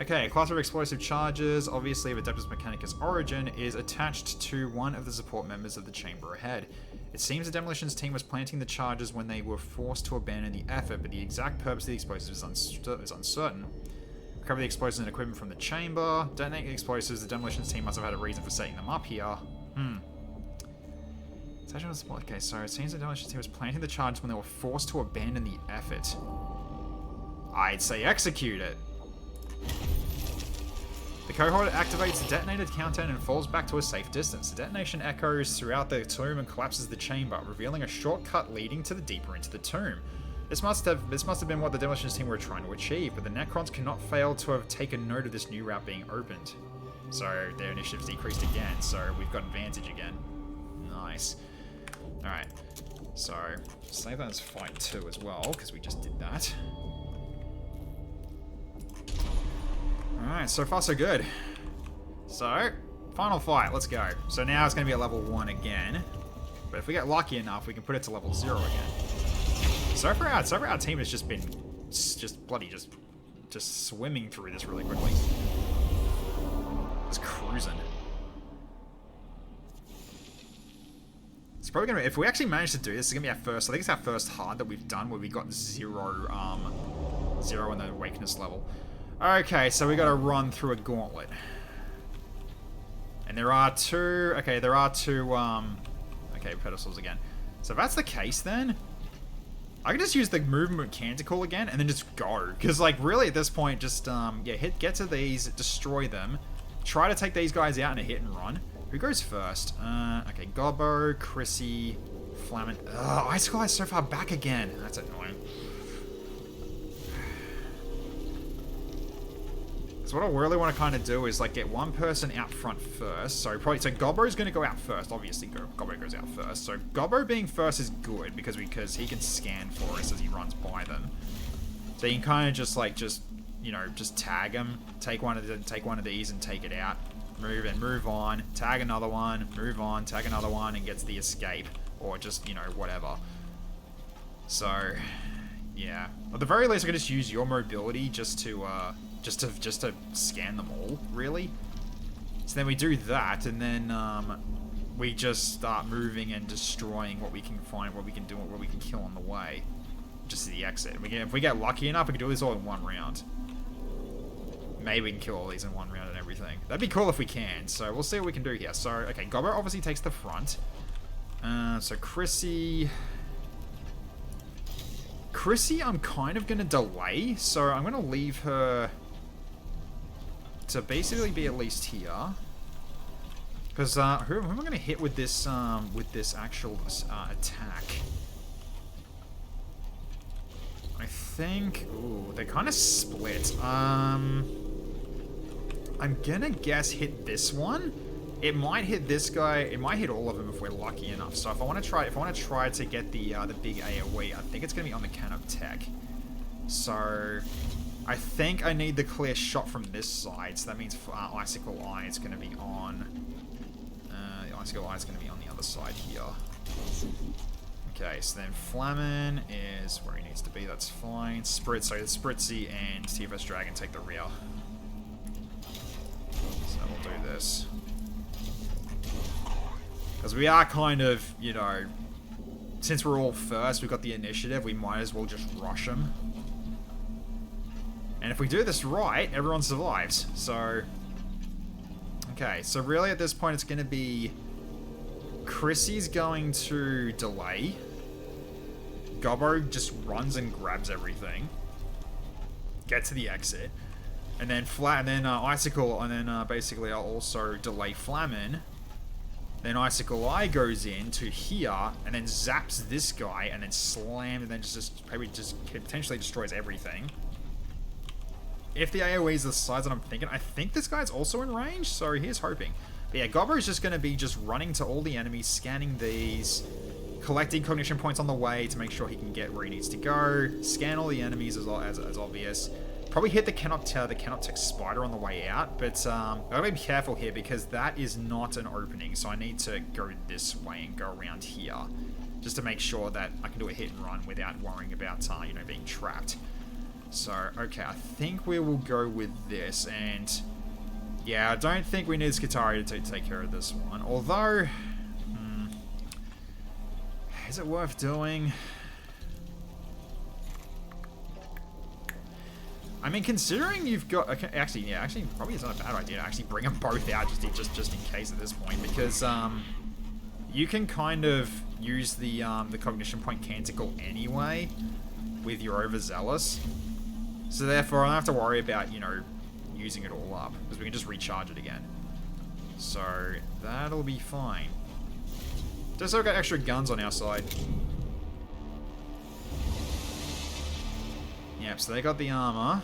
Okay, a class of explosive charges, obviously of Adeptus Mechanicus origin, is attached to one of the support members of the chamber ahead. It seems the demolitions team was planting the charges when they were forced to abandon the effort, but the exact purpose of the explosives is uncertain. Recover the explosives and equipment from the chamber. Detonate the explosives. The demolitions team must have had a reason for setting them up here. Okay, so it seems the demolitions team was planting the charges when they were forced to abandon the effort. I'd say execute it. The cohort activates the detonated countdown and falls back to a safe distance. The detonation echoes throughout the tomb and collapses the chamber, revealing a shortcut leading to the deeper into the tomb. This must have been what the demolitions team were trying to achieve, but the Necrons cannot fail to have taken note of this new route being opened. So their initiative's decreased again, so we've got advantage again. Nice. Alright, so save that as fight 2 as well, because we just did that. Alright, so far so good. So, final fight, let's go. So now it's going to be at level 1 again. But if we get lucky enough, we can put it to level 0 again. So far our team has just been just swimming through this really quickly. Just cruising. It's probably going to be, if we actually manage to do this, it's going to be our first, I think it's our first hard that we've done where we got 0 in the awakeness level. Okay, so we got to run through a gauntlet. And there are two pedestals again. So if that's the case then, I can just use the movement canticle again and then just go. Because like really at this point, just get to these, destroy them, try to take these guys out in a hit and run. Who goes first? Okay, Gobbo, Chrissy, Flamin. Ugh, Icicle is so far back again. That's annoying. So what I really want to kind of do is like get one person out front first. So Gobbo's going to go out first. Obviously, Gobbo goes out first. So Gobbo being first is good because he can scan for us as he runs by them. So you can kind of just tag him, take one of these and take it out. Move on, tag another one, move on, tag another one, and gets the escape or just whatever. So yeah, at the very least, I can just use your mobility just to scan them all, really. So then we do that, and then we just start moving and destroying what we can find, what we can do, what we can kill on the way. Just the exit. If we get lucky enough, we can do this all in one round. Maybe we can kill all these in one round and everything. That'd be cool if we can. So we'll see what we can do here. So, okay, Gobbo obviously takes the front. So Chrissy, I'm kind of going to delay. So I'm going to leave her to basically be at least here. Because who am I going to hit with this actual attack? I think... Ooh, they kind of split. I'm gonna guess hit this one. It might hit this guy. It might hit all of them if we're lucky enough. So if I want to try to get the big AOE, I think it's gonna be on the can of tech. So I think I need the clear shot from this side. So that means Icicle Eye is gonna be on. The Icicle Eye is gonna be on the other side here. Okay, so then Flamin is where he needs to be. That's fine. Spritzy and TFS Dragon take the rear. So we'll do this. Because we are kind of, since we're all first, we've got the initiative, we might as well just rush them. And if we do this right, everyone survives. So, okay, so really at this point it's going to be Chrissy's going to delay. Gobbo just runs and grabs everything. Get to the exit. And then Icicle, and then basically I'll also delay Flamin'. Then Icicle Eye goes in to here, and then zaps this guy, and then slams, and then just maybe just potentially destroys everything. If the AoE is the size that I'm thinking, I think this guy's also in range, so here's hoping. But yeah, Gobbo is just going to be just running to all the enemies, scanning these, collecting cognition points on the way to make sure he can get where he needs to go, scan all the enemies as obvious. Probably hit the cannot tech spider on the way out, but I gotta be careful here because that is not an opening, so I need to go this way and go around here, just to make sure that I can do a hit and run without worrying about you know, being trapped. So okay, I think we will go with this, and yeah, I don't think we need Skitarii to take care of this one. Although, is it worth doing? I mean, considering you've got actually, probably it's not a bad idea to actually bring them both out just in case at this point, because you can kind of use the cognition point canticle anyway with your overzealous, so therefore I don't have to worry about, you know, using it all up because we can just recharge it again. So that'll be fine. Just so we've got extra guns on our side. Yep, so they got the armor.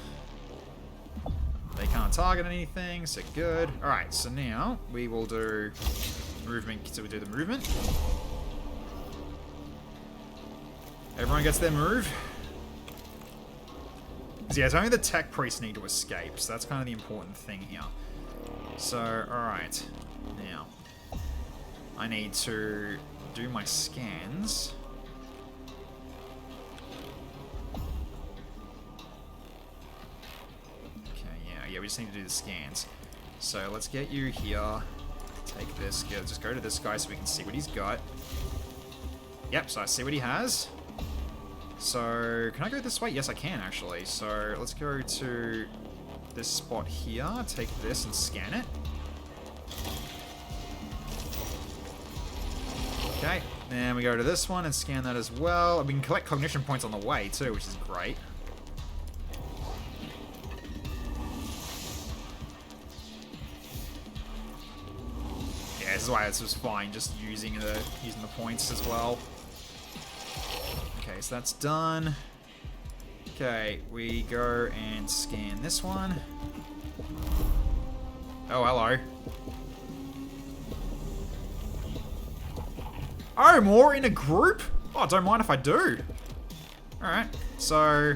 They can't target anything, so good. Alright, so now we will do movement. So we do the movement. Everyone gets their move. So yeah, it's only the tech priests need to escape, so that's kind of the important thing here. So, alright. Now, I need to do my scans. Yeah, we just need to do the scans. So let's get you here. Take this. Yeah, just go to this guy so we can see what he's got. Yep, so I see what he has. So, can I go this way? Yes, I can, actually. So, let's go to this spot here. Take this and scan it. Okay, then we go to this one and scan that as well. We can collect cognition points on the way, too, which is great. This is why this was fine, just using the points as well. Okay, so that's done. Okay, we go and scan this one. Oh, hello. Oh, more in a group? Oh, don't mind if I do. Alright, so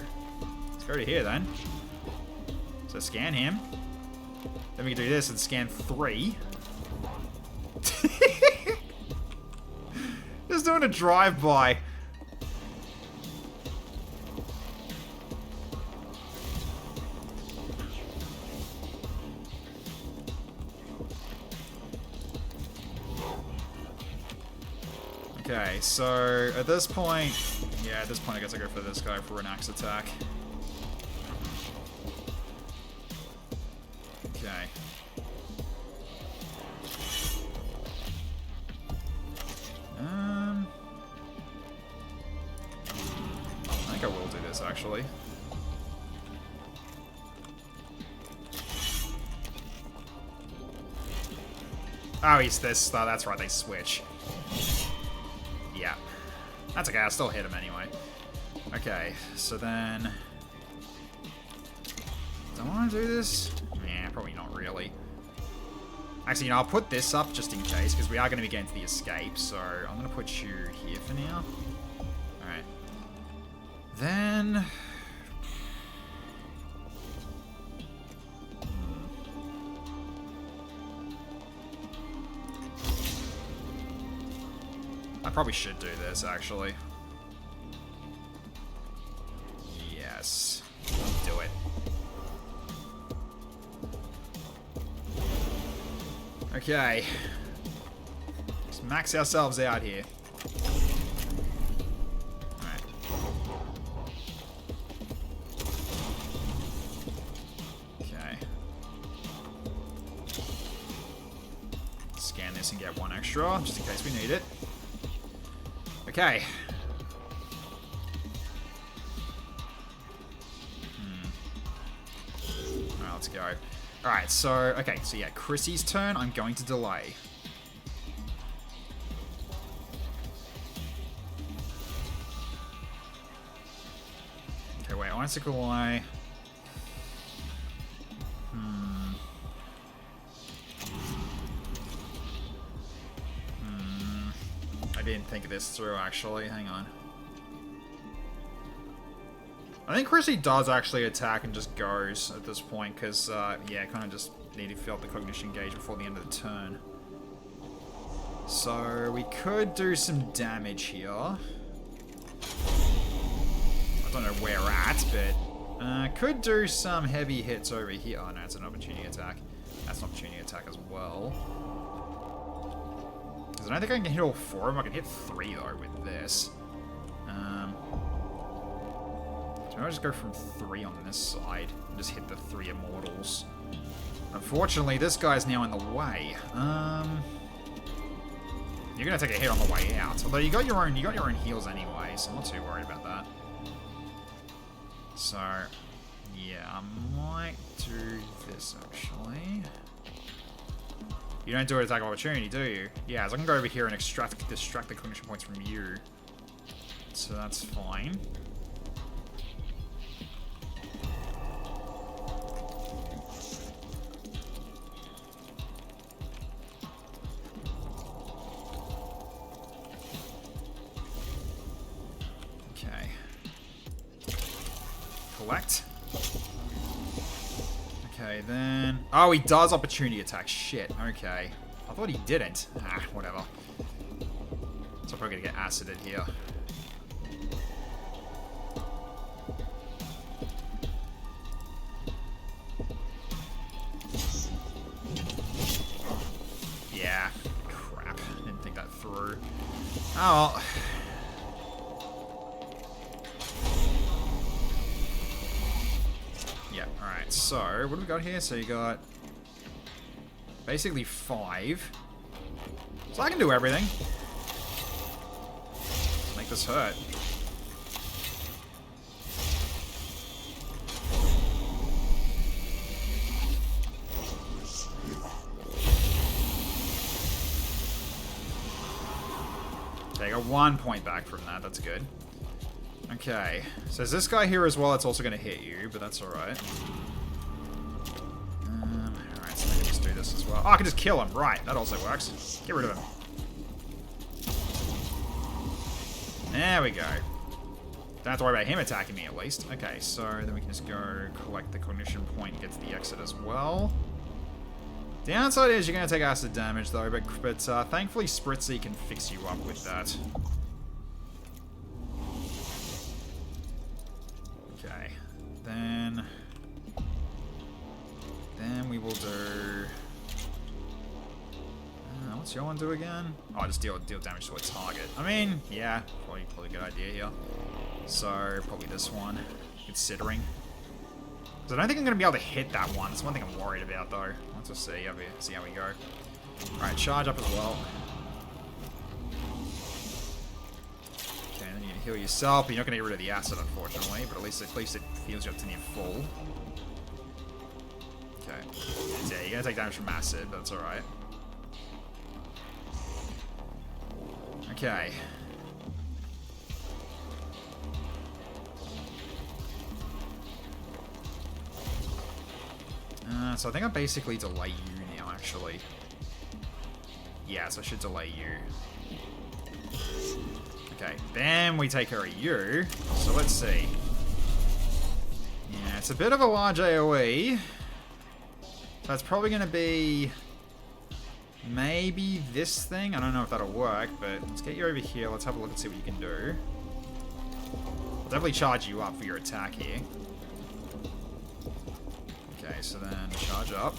let's go to here then. So scan him. Then we can do this and scan 3. Just doing a drive-by. Okay, so at this point, yeah, at this point I guess I go for this guy for an axe attack. Okay. I think I will do this, actually. Oh, he's this. Oh, that's right, they switch. Yeah. That's okay, I'll still hit him anyway. Okay, so then... do I want to do this? Nah, probably not really. Actually, you know, I'll put this up just in case, because we are going to be getting to the escape, so I'm going to put you here for now. Alright. Then... I probably should do this, actually. Yes. Do it. Okay. Let's max ourselves out here. Alright. Okay. Scan this and get one extra, just in case we need it. Okay. let's go. Alright, so, okay, so yeah, Chrissy's turn, I'm going to delay. Okay, wait, Icicle Eye. I didn't think this through, actually. Hang on. I think Chrissy does actually attack and just goes at this point, because, yeah, kind of just need to fill up the cognition gauge before the end of the turn. So, we could do some damage here. I don't know where we're at, but could do some heavy hits over here. Oh, no, it's an opportunity attack. That's an opportunity attack as well. Because I don't think I can hit all 4 of them. I can hit 3, though, with this. So I'll just go from 3 on this side and just hit the 3 immortals. Unfortunately, this guy's now in the way. You're gonna take a hit on the way out. Although you got your own heals anyway, so I'm not too worried about that. So, yeah, I might do this actually. You don't do an attack of opportunity, do you? Yeah, so I can go over here and distract the cognition points from you. So that's fine. Okay. Collect. Okay, then... Oh, he does opportunity attack. Shit. Okay. I thought he didn't. Ah, whatever. So I'm probably gonna get acided here. Yeah. Crap. Didn't think that through. Oh, well. Yeah, alright. So, what do we got here? So you got basically 5. So I can do everything. Let's make this hurt. Okay, I got 1 point back from that. That's good. Okay, so there's this guy here as well. It's also going to hit you, but that's alright. Alright, so I can just do this as well. Oh, I can just kill him. Right, that also works. Get rid of him. There we go. Don't have to worry about him attacking me, at least. Okay, so then we can just go collect the cognition point and get to the exit as well. Downside is you're going to take acid damage, though, but thankfully Spritzy can fix you up with that. Okay, then we will do... what's your one do again? Oh, just deal damage to a target. I mean, yeah, probably a good idea here. So, probably this one, considering. Because I don't think I'm going to be able to hit that one. That's one thing I'm worried about, though. Let's just see how we go. Alright, charge up as well. Okay, then you can heal yourself, but you're not going to get rid of the acid, unfortunately. But at least it heals you up to near full. Okay. Yeah, you're going to take damage from acid, but that's alright. Okay. So I think I basically delay you now, actually. Yeah, so I should delay you. Okay, then we take care of you. So let's see. Yeah, it's a bit of a large AoE. So it's probably going to be... maybe this thing? I don't know if that'll work, but let's get you over here. Let's have a look and see what you can do. I'll definitely charge you up for your attack here. Okay, so then charge up.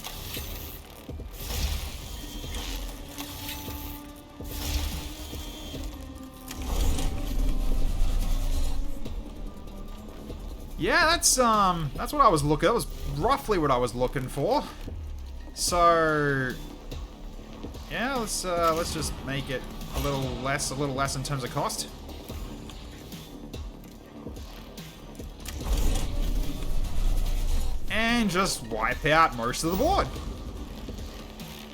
Yeah, that's what I was looking. That was roughly what I was looking for. So yeah, let's just make it a little less in terms of cost. and just wipe out most of the board.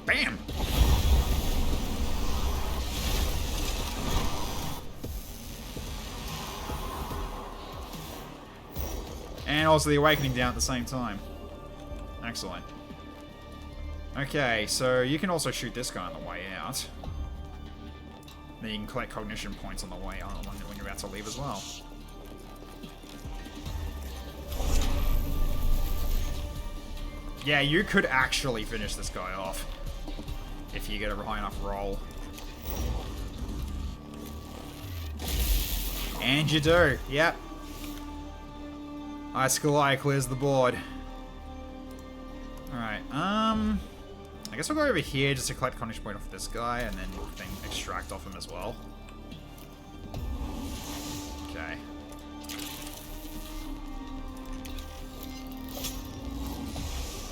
Bam! And also the Awakening down at the same time. Excellent. Okay, so you can also shoot this guy on the way out. Then you can collect cognition points on the way out when you're about to leave as well. Yeah, you could actually finish this guy off if you get a high enough roll. And you do. Yep. Eye clears the board. Alright, I guess we'll go over here just to collect cognition point off this guy and then extract off him as well. Okay.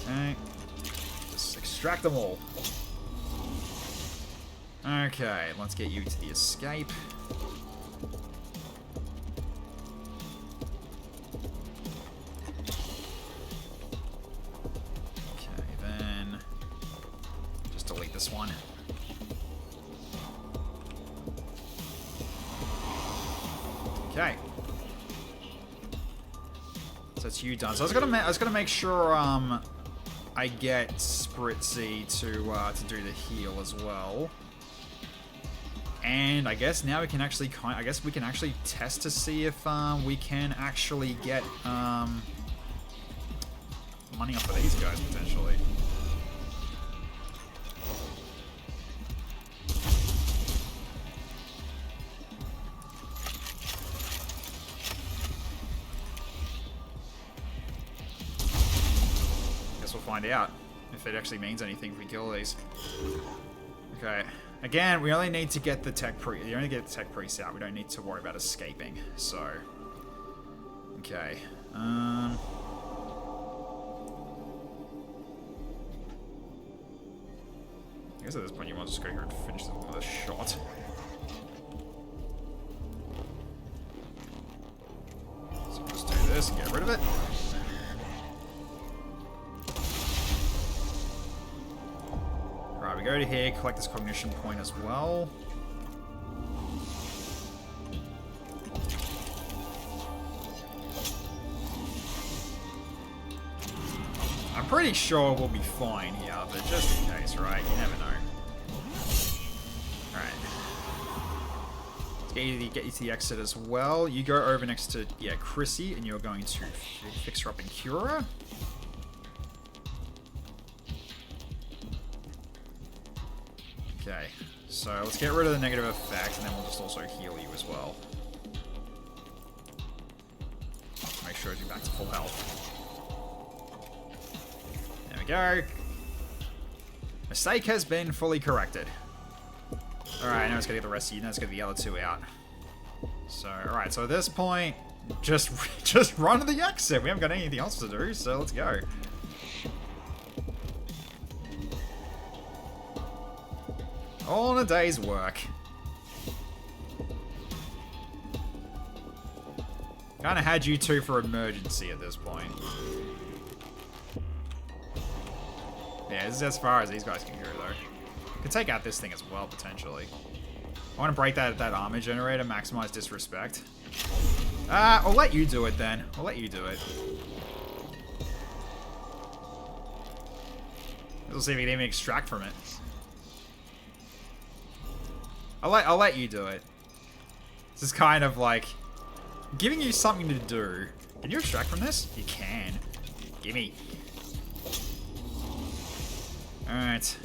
Okay. Just extract them all. Okay, let's get you to the escape. This one. Okay. So it's you done. So I was gonna make sure I get Spritzy to do the heal as well. And I guess now we can actually test to see if we can actually get money off of these guys potentially. Find out if it actually means anything if we kill these. Okay. Again, we only need to get the tech priest. You only get the tech priest out. We don't need to worry about escaping. So, okay. I guess at this point you want to just go here and finish this with a shot. So just do this and get rid of it. We go to here, collect this cognition point as well. I'm pretty sure we'll be fine here, but just in case, right? You never know. Alright. Let's get you to the exit as well. You go over next to, yeah, Chrissy, and you're going to fix her up and cure her. Okay, so let's get rid of the negative effect, and then we'll just also heal you as well. Make sure you're back to full health. There we go. Mistake has been fully corrected. Alright, now let's get the rest of you. Now let's get the other two out. So, alright, so at this point, just run to the exit. We haven't got anything else to do, so let's go. All in a day's work. Kinda had you two for emergency at this point. Yeah, this is as far as these guys can go, though. Could take out this thing as well, potentially. I want to break that armor generator, maximize disrespect. I'll let you do it, then. I'll let you do it. We'll see if we can even extract from it. I'll let you do it. This is kind of like giving you something to do. Can you extract from this? You can. Gimme. Alright.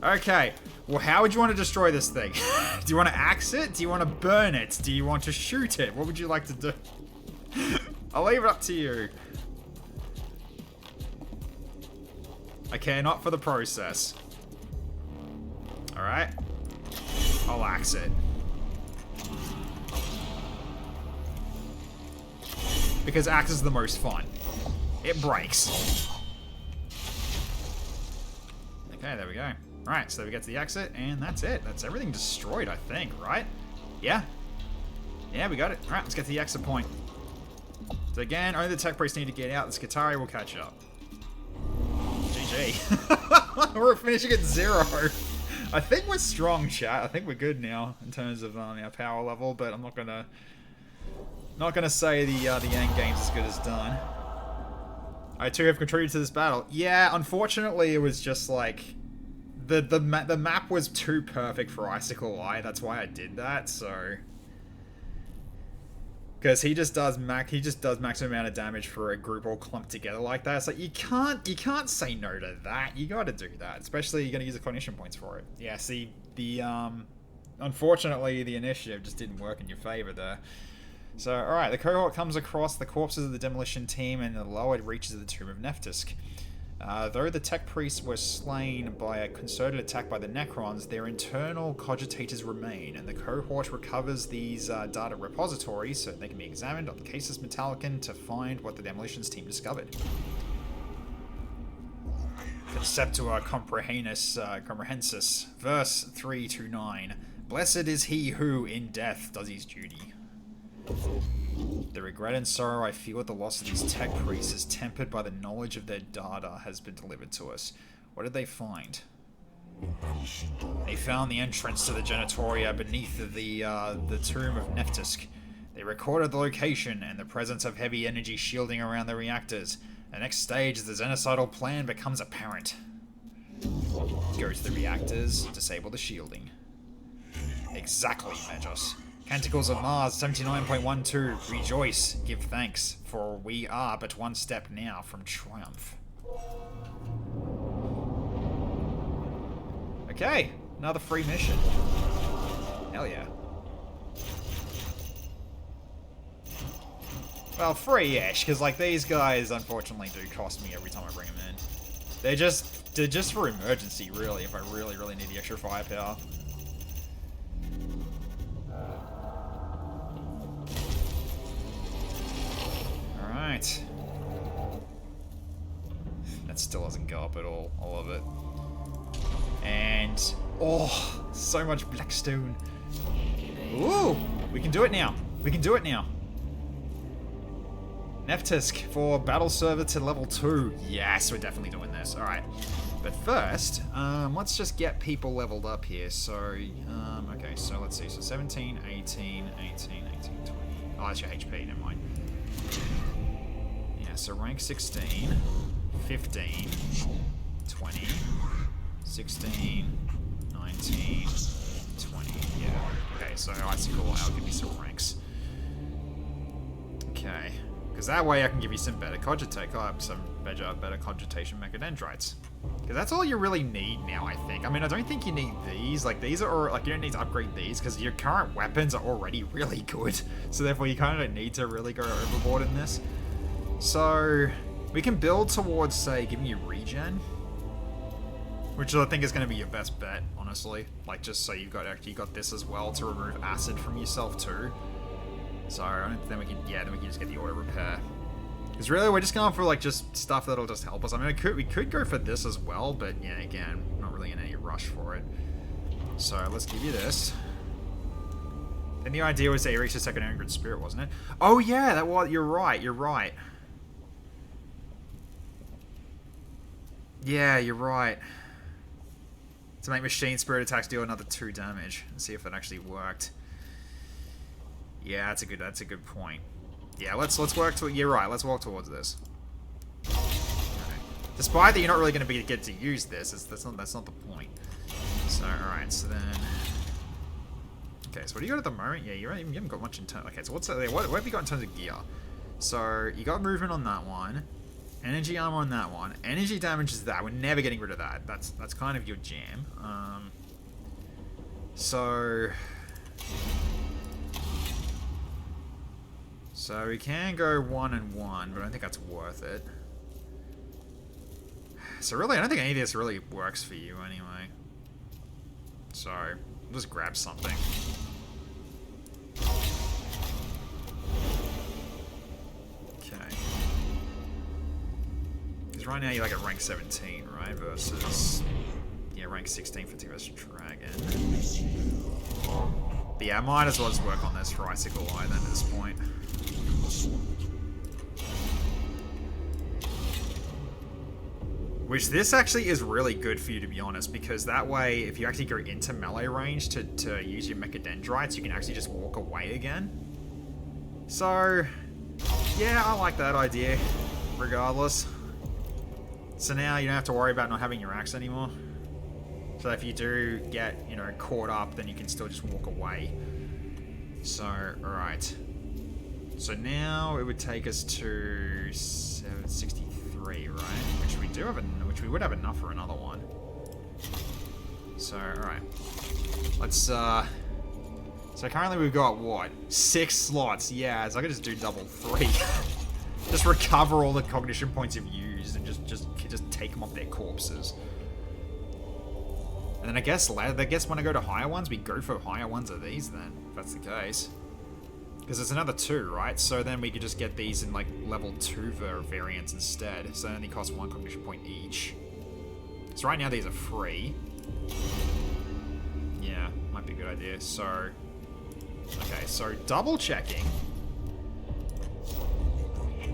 Okay. Well, how would you want to destroy this thing? Do you want to axe it? Do you want to burn it? Do you want to shoot it? What would you like to do? I'll leave it up to you. I care not for the process. Alright. I'll axe it. Because axe is the most fun. It breaks. Okay, there we go. Alright, so we get to the exit, and that's it. That's everything destroyed, I think, right? Yeah. Yeah, we got it. Alright, let's get to the exit point. So again, only the tech priests need to get out. The Skitarii will catch up. GG. We're finishing at 0. I think we're strong, chat. I think we're good now in terms of our power level, but I'm not gonna say the end game's as good as done. I too have contributed to this battle. Yeah, unfortunately, it was just like the map was too perfect for Icicle Eye. That's why I did that. So. Because he just does maximum amount of damage for a group all clumped together like that. So you can't say no to that. You got to do that, especially you're gonna use the cognition points for it. Yeah. See, unfortunately the initiative just didn't work in your favor there. So all right, the cohort comes across the corpses of the demolition team and the lower reaches of the tomb of Neftisk. Though the tech priests were slain by a concerted attack by the Necrons, their internal cogitators remain, and the cohort recovers these data repositories so they can be examined on the Casus Metallicum to find what the demolitions team discovered. Conceptua Comprehensus, verse 3-9. Blessed is he who, in death, does his duty. The regret and sorrow I feel at the loss of these tech priests is tempered by the knowledge of their data has been delivered to us. What did they find? They found the entrance to the genitoria beneath the tomb of Neftisk. They recorded the location and the presence of heavy energy shielding around the reactors. The next stage is the genocidal plan becomes apparent. Go to the reactors, disable the shielding. Exactly, Magos. Canticles of Mars 79.12. Rejoice, give thanks, for we are but one step now from triumph. Okay, another free mission. Hell yeah. Well, free-ish, because like these guys unfortunately do cost me every time I bring them in. They're just for emergency, really, if I really need the extra firepower. Alright. That still doesn't go up at all. I love it. And... oh, so much Blackstone. Ooh! We can do it now. We can do it now. Neftisk for battle server to level 2. Yes, we're definitely doing this. Alright. But first, let's just get people leveled up here. So, okay, so let's see. So 17, 18, 20. Oh, that's your HP, never mind. Yeah, so rank 16, 15, 20, 16, 19, 20. Yeah. Okay, so Icicle, I'll give you some ranks. Okay. Because that way I can give you some better better cogitation mechadendrites. Because that's all you really need now, I think. I mean, I don't think you need these. Like, these are, like, you don't need to upgrade these because your current weapons are already really good. So therefore, you kind of don't need to really go overboard in this. So, we can build towards, say, giving you regen. Which I think is going to be your best bet, honestly. Like, just so you've got, actually got this as well to remove acid from yourself, too. So, then we can just get the auto repair. Because really, we're just going for, like, just stuff that'll just help us. I mean, we could go for this as well, but, yeah, again, not really in any rush for it. So, let's give you this. And the idea was to reach the second Angrid Spirit, wasn't it? Oh, yeah, that was... You're right, you're right. Yeah, you're right. To make machine spirit attacks deal another 2 damage. And see if that actually worked. Yeah, that's a good point. Yeah, let's work to... You're right, let's walk towards this. Okay. Despite that you're not really going to get to use this, that's not the point. So, alright, so then... Okay, so what do you got at the moment? Yeah, you haven't got much in terms... Okay, so what have you got in terms of gear? So, you got movement on that one. Energy armor on that one. Energy damage is that. We're never getting rid of that. That's kind of your jam. So we can go 1 and 1, but I don't think that's worth it. So really, I don't think any of this really works for you anyway. So, we'll just grab something. Okay. Because right now you're like at rank 17, right? Versus... yeah, rank 16 for T-Versus Dragon. But yeah, I might as well just work on this for Icicle Eye then at this point. Which this actually is really good for you, to be honest, because that way, if you actually go into melee range to use your Mechadendrites, you can actually just walk away again. So, yeah, I like that idea, regardless. So now you don't have to worry about not having your axe anymore. So if you do get, you know, caught up, then you can still just walk away. So, alright. So now it would take us to 763, right? Which we do have, which we would have enough for another one. So, alright. Let's, so currently we've got, what? 6 slots. Yeah, so I could just do double 3. Just recover all the cognition points you've used and just take them off their corpses. And then I guess when I go to higher ones, we go for higher ones of these then, if that's the case. Because it's another 2, right? So then we could just get these in like level 2 variants instead. So they only cost 1 cognition point each. So right now these are free. Yeah, might be a good idea. So, okay, so double checking.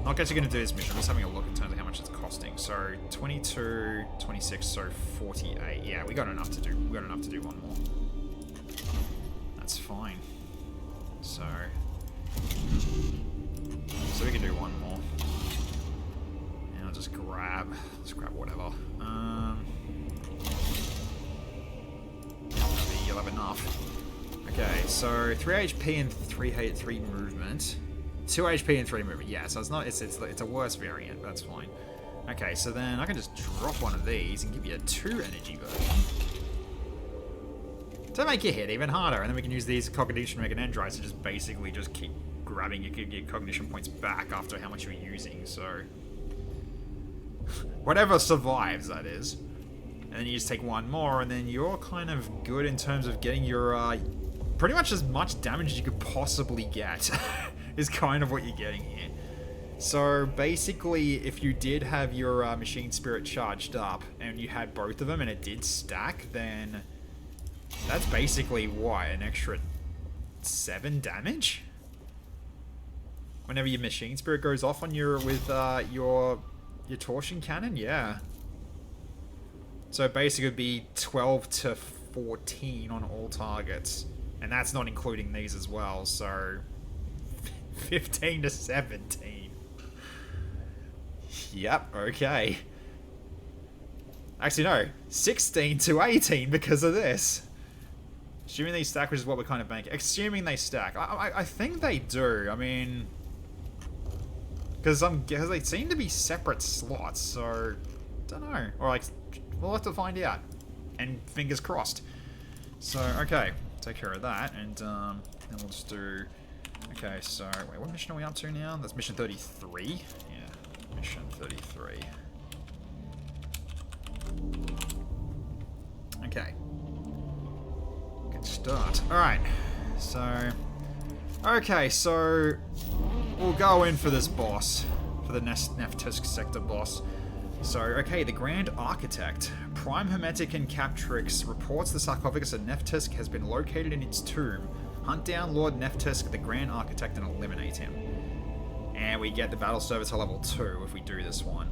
Not actually going to do this mission, I'm just having a look in terms of how much it's costing. So 22, 26, so 48. Yeah, we got enough to do. We got enough to do one more. That's fine. So we can do one more. And I'll just grab. Let's grab whatever. You'll have enough. Okay, so 3 HP and 3 movement. 2 HP and 3 movement. Yeah, so it's not. It's a worse variant. But that's fine. Okay, so then I can just drop one of these and give you a 2 energy version to make your hit even harder, and then we can use these cognition Mechadendrites to just basically just keep grabbing your cognition points back after how much you're using. So whatever survives, that is. And then you just take one more, and then you're kind of good in terms of getting your pretty much as much damage as you could possibly get. Is kind of what you're getting here. So basically, if you did have your machine spirit charged up and you had both of them and it did stack, then that's basically what, an extra 7 damage whenever your machine spirit goes off on your your torsion cannon. Yeah. So basically, it'd be 12 to 14 on all targets, and that's not including these as well. So 15 to 17. Yep, okay. Actually, no. 16 to 18 because of this. Assuming they stack, which is what we're kind of banking. Assuming they stack. I think they do. I mean, because they seem to be separate slots, so don't know. Or like, we'll have to find out. And fingers crossed. So, okay. Take care of that, and then we'll just do... Okay, so, wait, what mission are we up to now? That's mission 33? Yeah, mission 33. Okay. Good start. Alright, so... Okay, so... We'll go in for this boss. For the Neftisk sector boss. So, okay, the Grand Architect. Prime Hermetic and Captrix reports the sarcophagus of Neftisk has been located in its tomb. Hunt down Lord Neftisk, the Grand Architect, and eliminate him. And we get the battle service to level 2 if we do this one.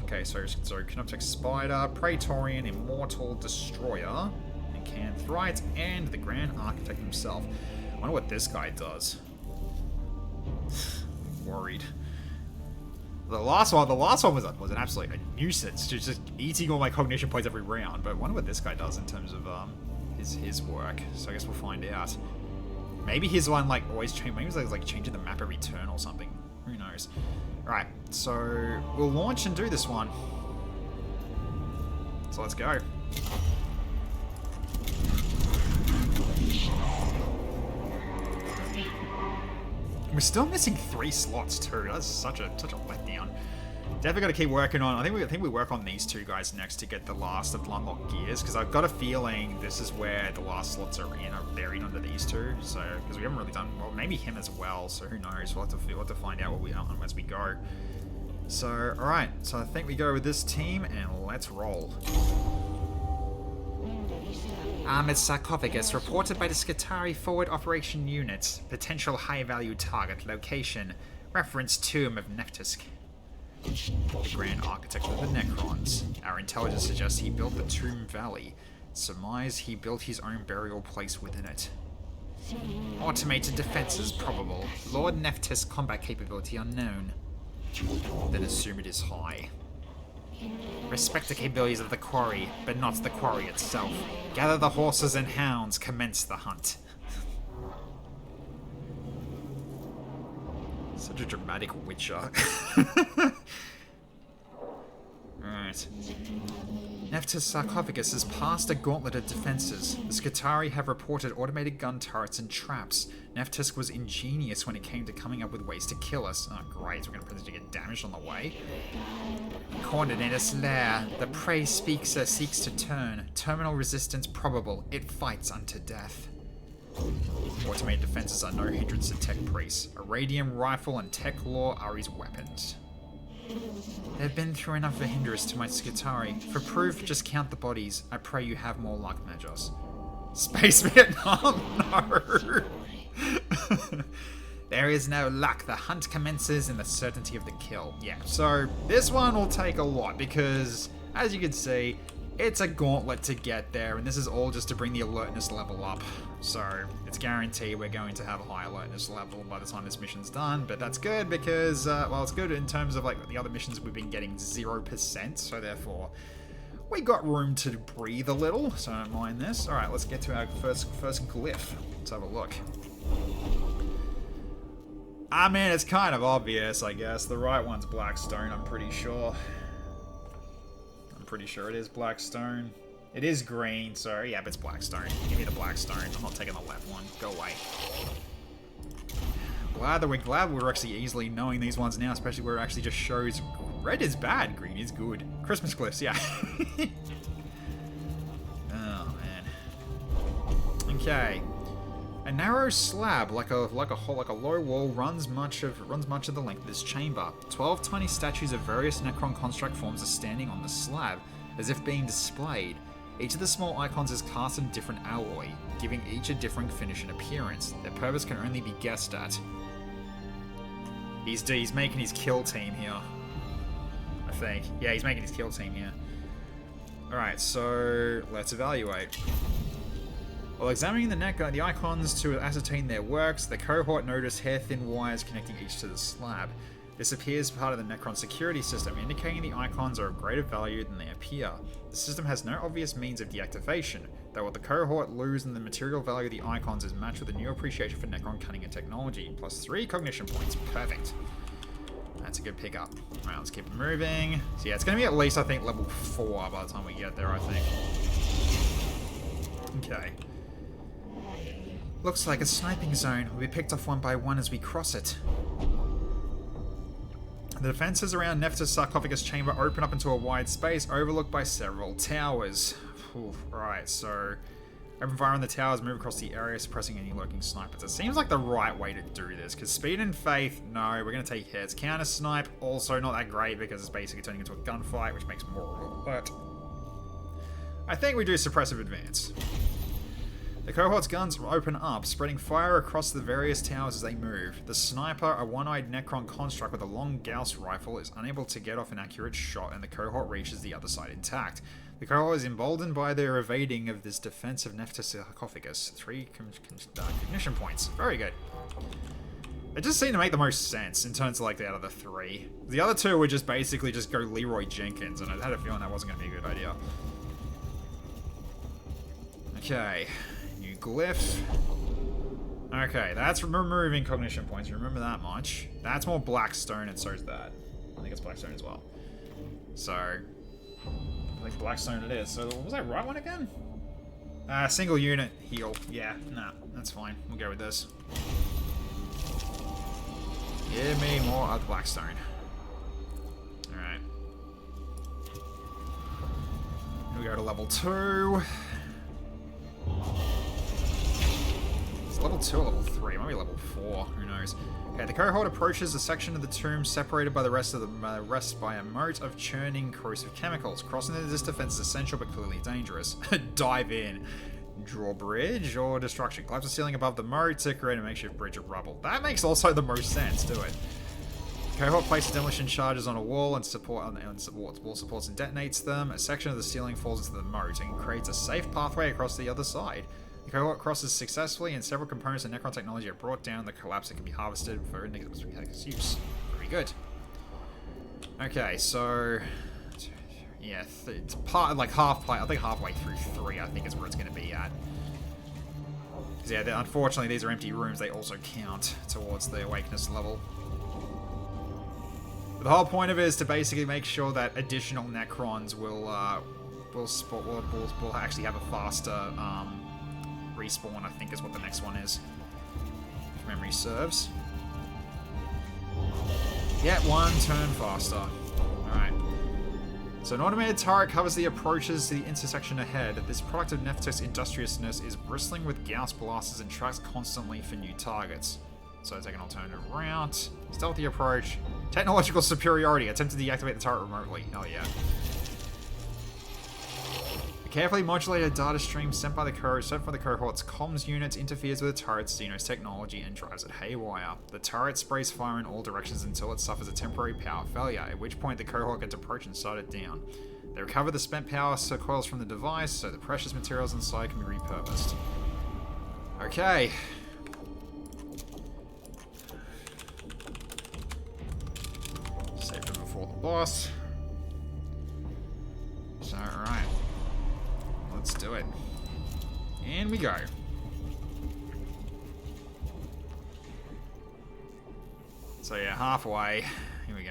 Okay, so Canoptek Spider, Praetorian, Immortal, Destroyer, and Canthrite, and the Grand Architect himself. I wonder what this guy does. I'm worried. The last one was an absolute nuisance, just eating all my cognition points every round. But I wonder what this guy does in terms of his work. So I guess we'll find out. Maybe his one like always change. Maybe it's like changing the map every turn or something. Who knows? All right, so we'll launch and do this one. So let's go. We're still missing 3 slots too. That's such a letdown. Definitely got to keep working on. I think we work on these 2 guys next to get the last of the unlocked gears, because I've got a feeling this is where the last slots are buried under these 2. So because we haven't really done well, maybe him as well. So who knows? We'll have to find out what we are as we go. So all right. So I think we go with this team and let's roll. Armored sarcophagus reported by the Skitarii Forward Operation Unit. Potential high-value target location. Reference Tomb of Neftisk. The grand architect of the Necrons. Our intelligence suggests he built the Tomb Valley. Surmise he built his own burial place within it. Automated defenses probable. Lord Nephthys combat capability unknown. Then assume it is high. Respect the capabilities of the quarry, but not the quarry itself. Gather the horses and hounds, commence the hunt. Such a dramatic Witcher. Alright. Nephthys' sarcophagus has passed a gauntlet of defenses. The Skitarii have reported automated gun turrets and traps. Nephthys was ingenious when it came to coming up with ways to kill us. Oh great, we're going to potentially get damaged on the way. Cornered in its lair, the prey speaker seeks to turn. Terminal resistance probable. It fights unto death. Automated defenses are no hindrance to tech priests. A radium rifle and tech law are his weapons. They've been through enough of a hindrance to my Skitarii. For proof, just count the bodies. I pray you have more luck, Magos. Space Vietnam? No! There is no luck. The hunt commences in the certainty of the kill. Yeah, so this one will take a lot because, as you can see, it's a gauntlet to get there, and this is all just to bring the alertness level up. So it's guaranteed we're going to have a high alertness level by the time this mission's done, but that's good because, well, it's good in terms of like the other missions we've been getting 0%, so therefore we got room to breathe a little, so I don't mind this. Alright, let's get to our first glyph. Let's have a look. I mean, it's kind of obvious, I guess. The right one's Blackstone, I'm pretty sure. I'm pretty sure it is Blackstone. It is green, so yeah, but it's Blackstone. Give me the Blackstone. I'm not taking the left one. Go away. Glad we're actually easily knowing these ones now, especially where it actually just shows red is bad, green is good. Christmas glyphs, yeah. Oh man. Okay. A narrow slab, like a low wall, runs much of the length of this chamber. 12 tiny statues of various Necron construct forms are standing on the slab, as if being displayed. Each of the small icons is cast in different alloy, giving each a different finish and appearance. Their purpose can only be guessed at. He's making his kill team here, I think. Yeah, he's making his kill team here. Alright, so let's evaluate. While examining the icons to ascertain their works, the cohort noticed hair-thin wires connecting each to the slab. This appears part of the Necron security system, indicating the icons are of greater value than they appear. The system has no obvious means of deactivation, though what the cohort lose in the material value of the icons is matched with a new appreciation for Necron cunning and technology. Plus 3 cognition points. Perfect. That's a good pickup. Alright, let's keep it moving. So yeah, it's going to be at least, I think, level 4 by the time we get there, I think. Okay. Looks like a sniping zone. We'll be picked off one by one as we cross it. The defenses around Nephthys' sarcophagus chamber open up into a wide space overlooked by several towers. Right, so open fire on the towers, move across the area, suppressing any lurking snipers. It seems like the right way to do this, because speed and faith, no, we're going to take hits. Counter snipe, also not that great because it's basically turning into a gunfight, which makes more alert. I think we do suppressive advance. The cohort's guns open up, spreading fire across the various towers as they move. The sniper, a one-eyed Necron construct with a long Gauss rifle, is unable to get off an accurate shot, and the cohort reaches the other side intact. The cohort is emboldened by their evading of this defense of Nephthys' sarcophagus. 3 cognition points. Very good. It just seemed to make the most sense in terms of like the out of the 3. The other 2 would just basically just go Leroy Jenkins, and I had a feeling that wasn't going to be a good idea. Okay. Glyph. Okay, that's removing cognition points. Remember that much. That's more Blackstone, and so is that. I think it's Blackstone as well. So, I think Blackstone it is. So, was that right one again? Single unit heal. Yeah, nah, that's fine. We'll go with this. Give me more of Blackstone. Alright. We go to level 2. Level 2 or level 3? It might be level 4. Who knows? Okay, the cohort approaches a section of the tomb separated by the rest by a moat of churning corrosive chemicals. Crossing this defense is essential but clearly dangerous. Dive in. Drawbridge or destruction. Collapse the ceiling above the moat to create a makeshift bridge of rubble. That makes also the most sense, do it? Cohort places demolition charges on a wall and wall supports and detonates them. A section of the ceiling falls into the moat and creates a safe pathway across the other side. The cohort crosses successfully, and several components of Necron technology are brought down. The collapse that can be harvested for Mechanicus use. Very good. Okay, so yeah, it's halfway. I think halfway through 3. I think is where it's going to be at. Because yeah, unfortunately these are empty rooms. They also count towards the awakeness level. But the whole point of it is to basically make sure that additional Necrons will actually have a faster respawn. I think is what the next one is, if memory serves. Yeah, 1 turn faster. Alright. So an automated turret covers the approaches to the intersection ahead. This product of Nephtek's industriousness is bristling with Gauss blasters and tracks constantly for new targets. So take an alternative route. Stealthy approach. Technological superiority. Attempt to deactivate the turret remotely. Oh yeah. A carefully modulated data stream sent from the cohort's comms unit interferes with the turret's Xenos technology and drives it haywire. The turret sprays fire in all directions until it suffers a temporary power failure, at which point the cohort gets approach and shut it down. They recover the spent power coils from the device, so the precious materials inside can be repurposed. Okay. Save them before the boss. So, alright. Let's do it. And we go. So yeah, halfway. Here we go.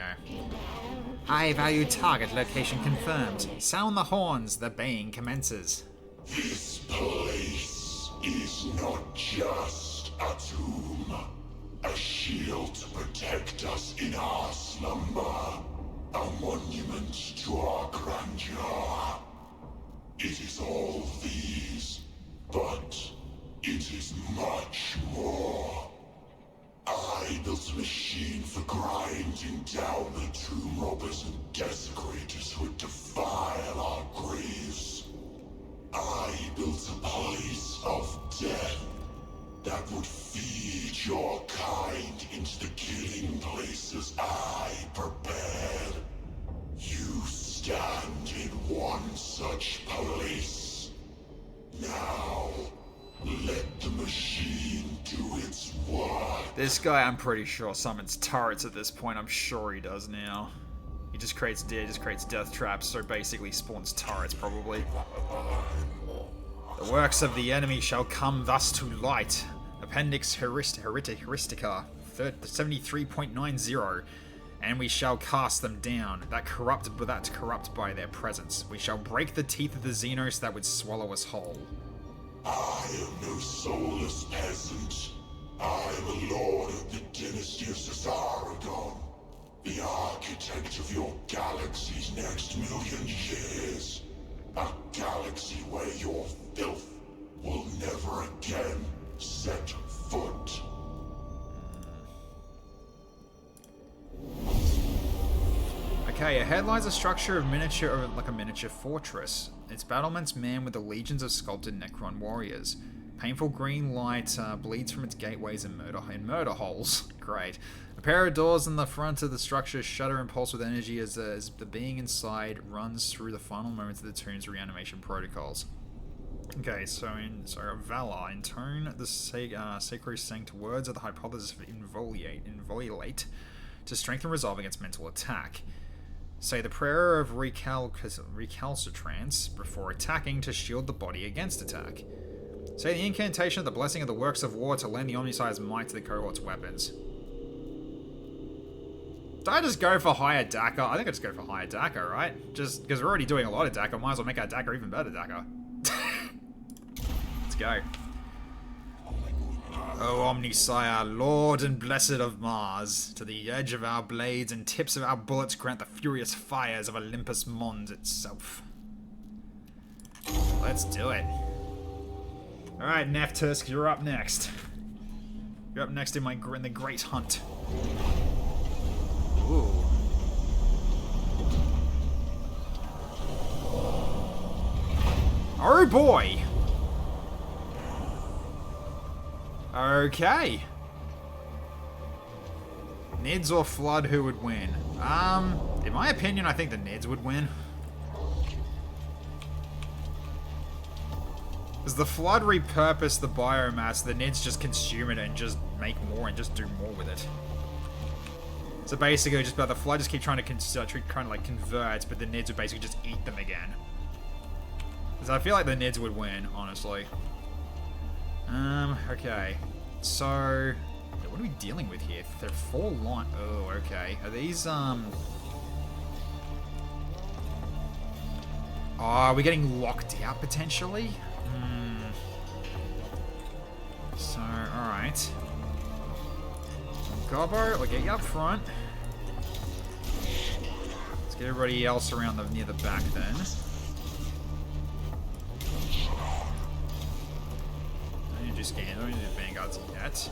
High value target location confirmed. Sound the horns, the baying commences. This place is not just a tomb, a shield to protect us in our slumber, a monument to our grandeur. It is all these, but it is much more. I built a machine for grinding down the tomb robbers and desecrators who would defile our graves. I built a place of death that would feed your kind into the killing places I prepared. You stand in one such place. Now, let the machine do its work. This guy, I'm pretty sure, summons turrets at this point. I'm sure he does now. He just creates death traps, so basically spawns turrets, probably. The works of the enemy shall come thus to light. Appendix Heuristica 73.90. And we shall cast them down, that corrupt by their presence. We shall break the teeth of the Xenos that would swallow us whole. I am no soulless peasant. I am a lord of the dynasty of Cesaragon, the architect of your galaxy's next million years. A galaxy where your filth will never again set foot. Okay, ahead lies a structure of a miniature fortress. Its battlements manned with the legions of sculpted Necron warriors. Painful green light bleeds from its gateways and murder holes. Great. A pair of doors in the front of the structure shudder and pulse with energy as the being inside runs through the final moments of the tomb's reanimation protocols. Okay, so Valar, intone the sacrosanct words of the hypothesis of inviolate to strengthen resolve against mental attack. Say the prayer of recalcitrance before attacking to shield the body against attack. Say the incantation of the blessing of the works of war to lend the omniscience might to the cohort's weapons. Did I just go for higher Daka? I think I just go for higher Daka, right? Just because we're already doing a lot of Daka, might as well make our Daka even better Daka. Let's go. O Omnisire, Lord and Blessed of Mars, to the edge of our blades and tips of our bullets grant the furious fires of Olympus Mons itself. Let's do it. Alright, Nephtusk, you're up next. You're up next in the Great Hunt. Ooh. Oh boy! Okay. Nids or Flood, who would win? In my opinion, I think the Nids would win. Because the Flood repurpose the biomass, the Nids just consume it and just make more and just do more with it. So basically, just about the Flood just keep trying to convert, but the Nids would basically just eat them again. Because I feel like the Nids would win, honestly. Okay. So, what are we dealing with here? They're 4 line. Oh, okay. Are these, Oh, are we getting locked out potentially? So, alright. Gobbo, we'll get you up front. Let's get everybody else around near the back then. Don't need to do scans, don't need to do vanguards yet.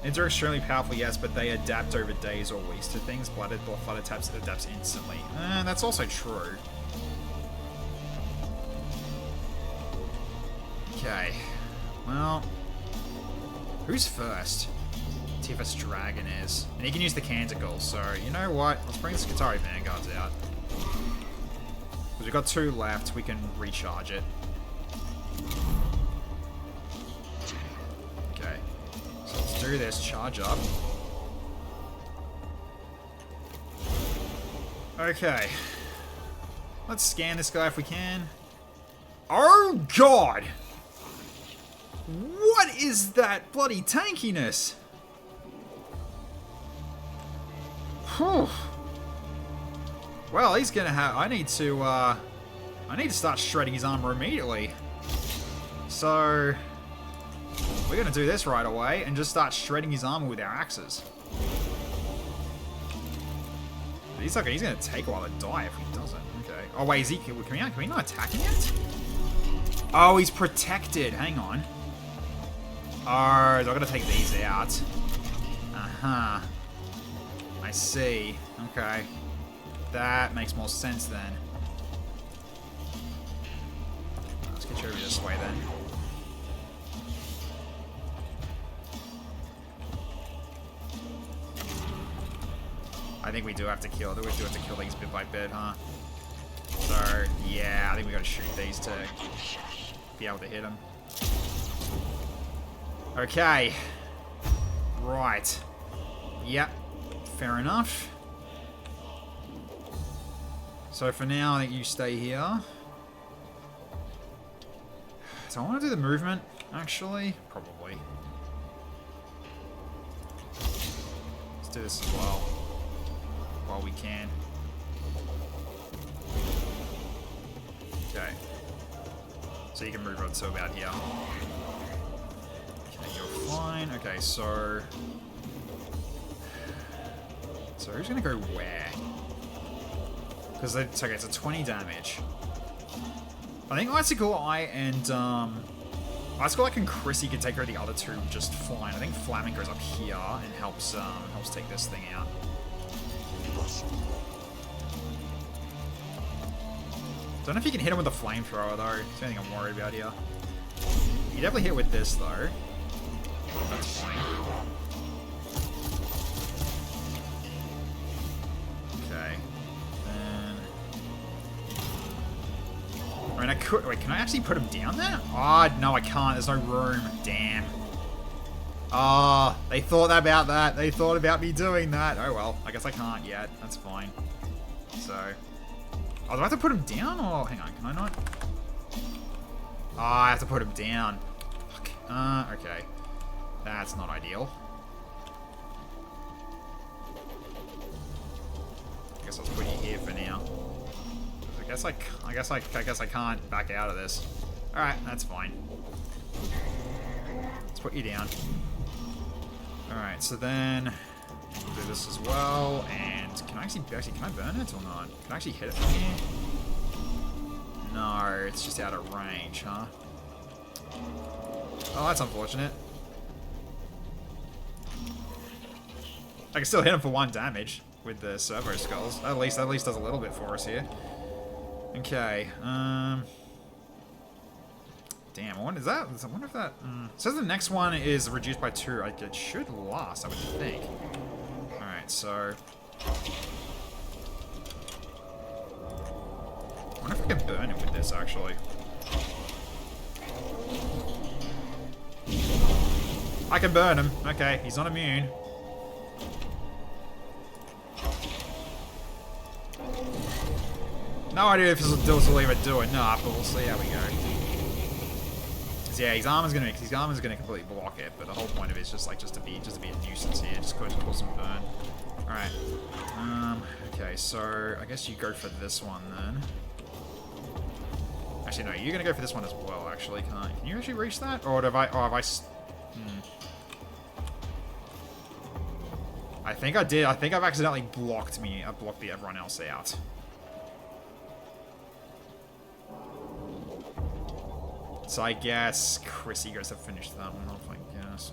Nids are extremely powerful, yes, but they adapt over days or weeks to things. Flood adapts instantly. That's also true. Okay. Well, who's first? TFS Dragon is. And he can use the Canticle, so you know what? Let's bring the Skitarii Vanguards out. Because we've got 2 left, we can recharge it. Do this, charge up. Okay. Let's scan this guy if we can. Oh god! What is that bloody tankiness? Whew. Well, he's gonna have... I need to start shredding his armor immediately. So... we're going to do this right away and just start shredding his armor with our axes. He's going to take a while to die if he doesn't. Okay. Oh, wait, is he... Can we not attack him yet? Oh, he's protected. Hang on. Oh, so I've got to take these out. Uh-huh. I see. Okay. That makes more sense then. Let's get you over this way then. I think we do have to kill. We do have to kill these bit by bit, huh? So yeah, I think we got to shoot these to be able to hit them. Okay. Right. Yep. Fair enough. So for now, I think you stay here. Do I want to do the movement? Actually, probably. Let's do this as well. While we can. Okay. So you can move on to about here. Okay, you're fine. Okay, so... So who's gonna go where? Because it's okay, it's a 20 damage. I think Icicle Eye and Icicle Eye and Chrissy can take her the other 2 just fine. I think Flaming goes up here and helps take this thing out. Don't know if you can hit him with a flamethrower though. It's the only thing I'm worried about here. You definitely hit with this though. That's fine. Okay. Then... I mean, I could... Wait, can I actually put him down there? Oh, no, I can't. There's no room. Damn. Ah, oh, they thought about that. They thought about me doing that. Oh well, I guess I can't yet. That's fine. So... Oh, do I have to put him down? Or hang on, can I not? Oh, I have to put him down. Fuck. Okay. That's not ideal. I guess I'll put you here for now. I guess I can't back out of this. All right, that's fine. Let's put you down. All right, so then we'll do this as well. And can I actually can I burn it or not? Can I actually hit it from here? No, it's just out of range, huh? Oh, that's unfortunate. I can still hit him for 1 damage with the servo skulls. At least does a little bit for us here. Okay. Damn, I wonder, I wonder if that... It says the next one is reduced by 2. It should last, I would think. Alright, so... I wonder if I can burn it with this, actually. I can burn him. Okay, he's not immune. No idea if this will even do it. No, but we'll see how we go. Yeah, his armor's gonna completely block it, but the whole point of it is just to be a nuisance here, just cause some burn. Alright. Okay, so I guess you go for this one then. Actually no, you're gonna go for this one as well, actually, can't you? Can you actually reach that? Or have I I think I did. I think I've accidentally blocked everyone else out. So I guess Chrissy goes to finish that one off, I guess.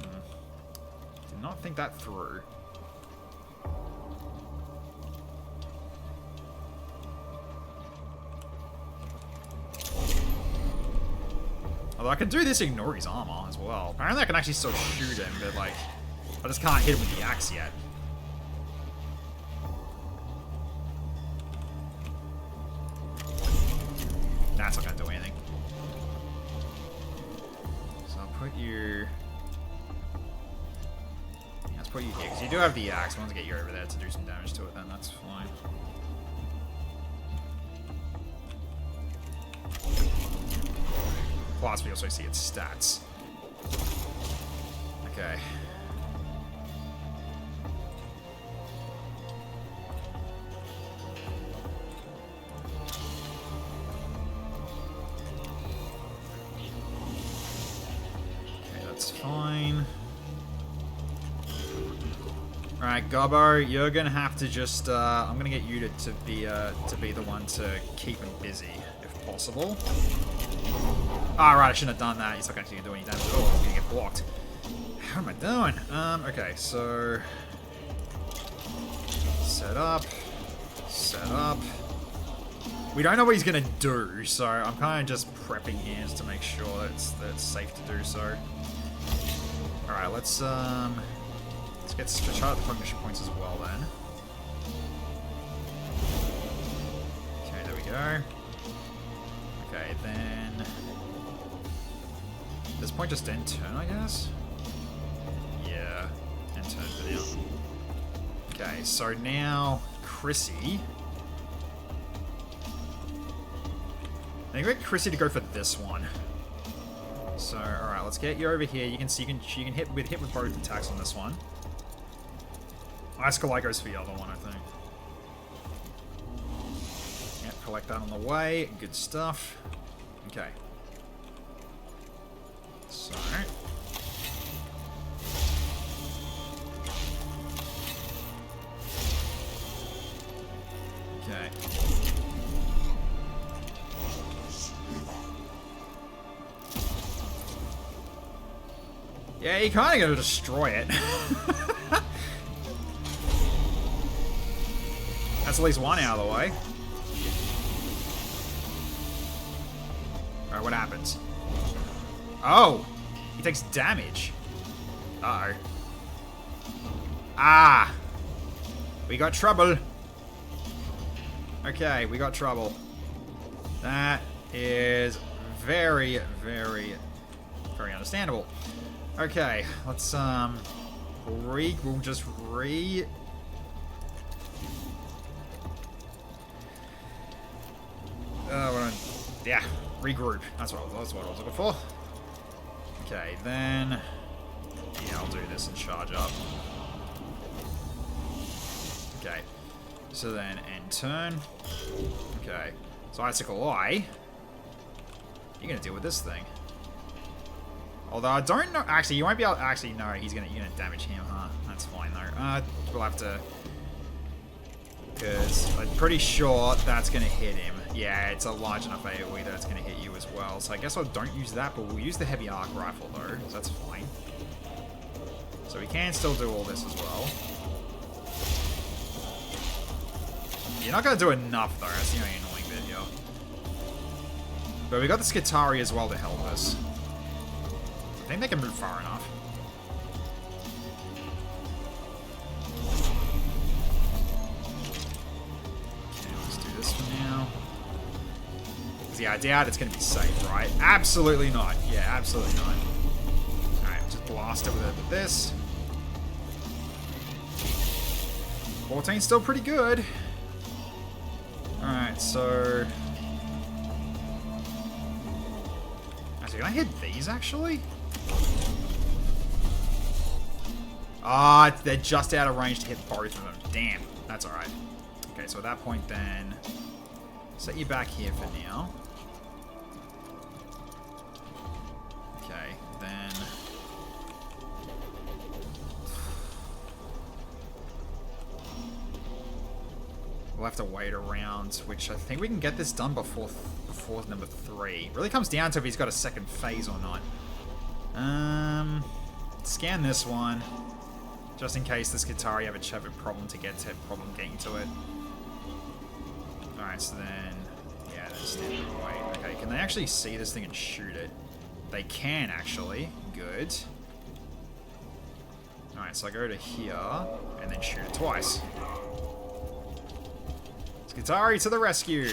Did not think that through. Although I can do this, ignore his armor as well. Apparently I can actually still shoot him, but like, I just can't hit him with the axe yet. That's not gonna do anything. Put you... Yeah, let's put you here, because you do have the axe. I want to get you over there to do some damage to it, then that's fine. Plus, we also see its stats. Okay. Fine. Alright, Gobbo, you're gonna have to just, I'm gonna get you to be the one to keep him busy, if possible. Alright, I shouldn't have done that. He's not actually gonna do any damage at all. He's gonna get blocked. How am I doing? Okay, so... Set up. Set up. We don't know what he's gonna do, so I'm kind of just prepping here just to make sure that it's safe to do so. Alright, let's try out the cognition points as well then. Okay, there we go. Okay, then... Does this point just end turn, I guess? Yeah, end turn for now. Okay, so now Chrissy. I think we get Chrissy to go for this one. So, alright, let's get you over here. You can see you can hit with both attacks on this one. Ice-Kalai goes for the other one, I think. Yep, collect that on the way. Good stuff. Okay. So. Okay. Yeah, you're kind of going to destroy it. That's at least one out of the way. Alright, what happens? Oh! He takes damage. Uh-oh. Ah! We got trouble. Okay, we got trouble. That is very, very, very understandable. Okay, let's, we'll just yeah, regroup. That's what I was looking for. Okay, then, yeah, I'll do this and charge up. Okay, so then end turn. Okay, so Ice-Kalai, you're gonna deal with this thing. Although I don't know, actually, you won't be able. Actually, no, you're gonna damage him, huh? That's fine though. We'll have to, because I'm pretty sure that's gonna hit him. Yeah, it's a large enough AOE that it's gonna hit you as well. So I guess I don't use that, but we'll use the heavy arc rifle though, so that's fine. So we can still do all this as well. You're not going to do enough, though. That's the only annoying bit here. But we got the Skitari as well to help us. I think they can move far enough. Okay, let's do this for now. Because yeah, I doubt it's going to be safe, right? Absolutely not. Yeah, absolutely not. Alright, just blast it with this. 14's still pretty good. Alright, so... Actually, can I hit these, actually? Ah, they're just out of range to hit both of them. Damn, that's alright. Okay, so at that point then... Set you back here for now. Okay, then... We'll have to wait around, which I think we can get this done before number 3. Really comes down to if he's got a second phase or not. Scan this one, just in case this Skitari have a problem getting to it. Alright, so then, yeah, they're standing away. Okay, can they actually see this thing and shoot it? They can, actually. Good. Alright, so I go to here, and then shoot it twice. Skitari to the rescue!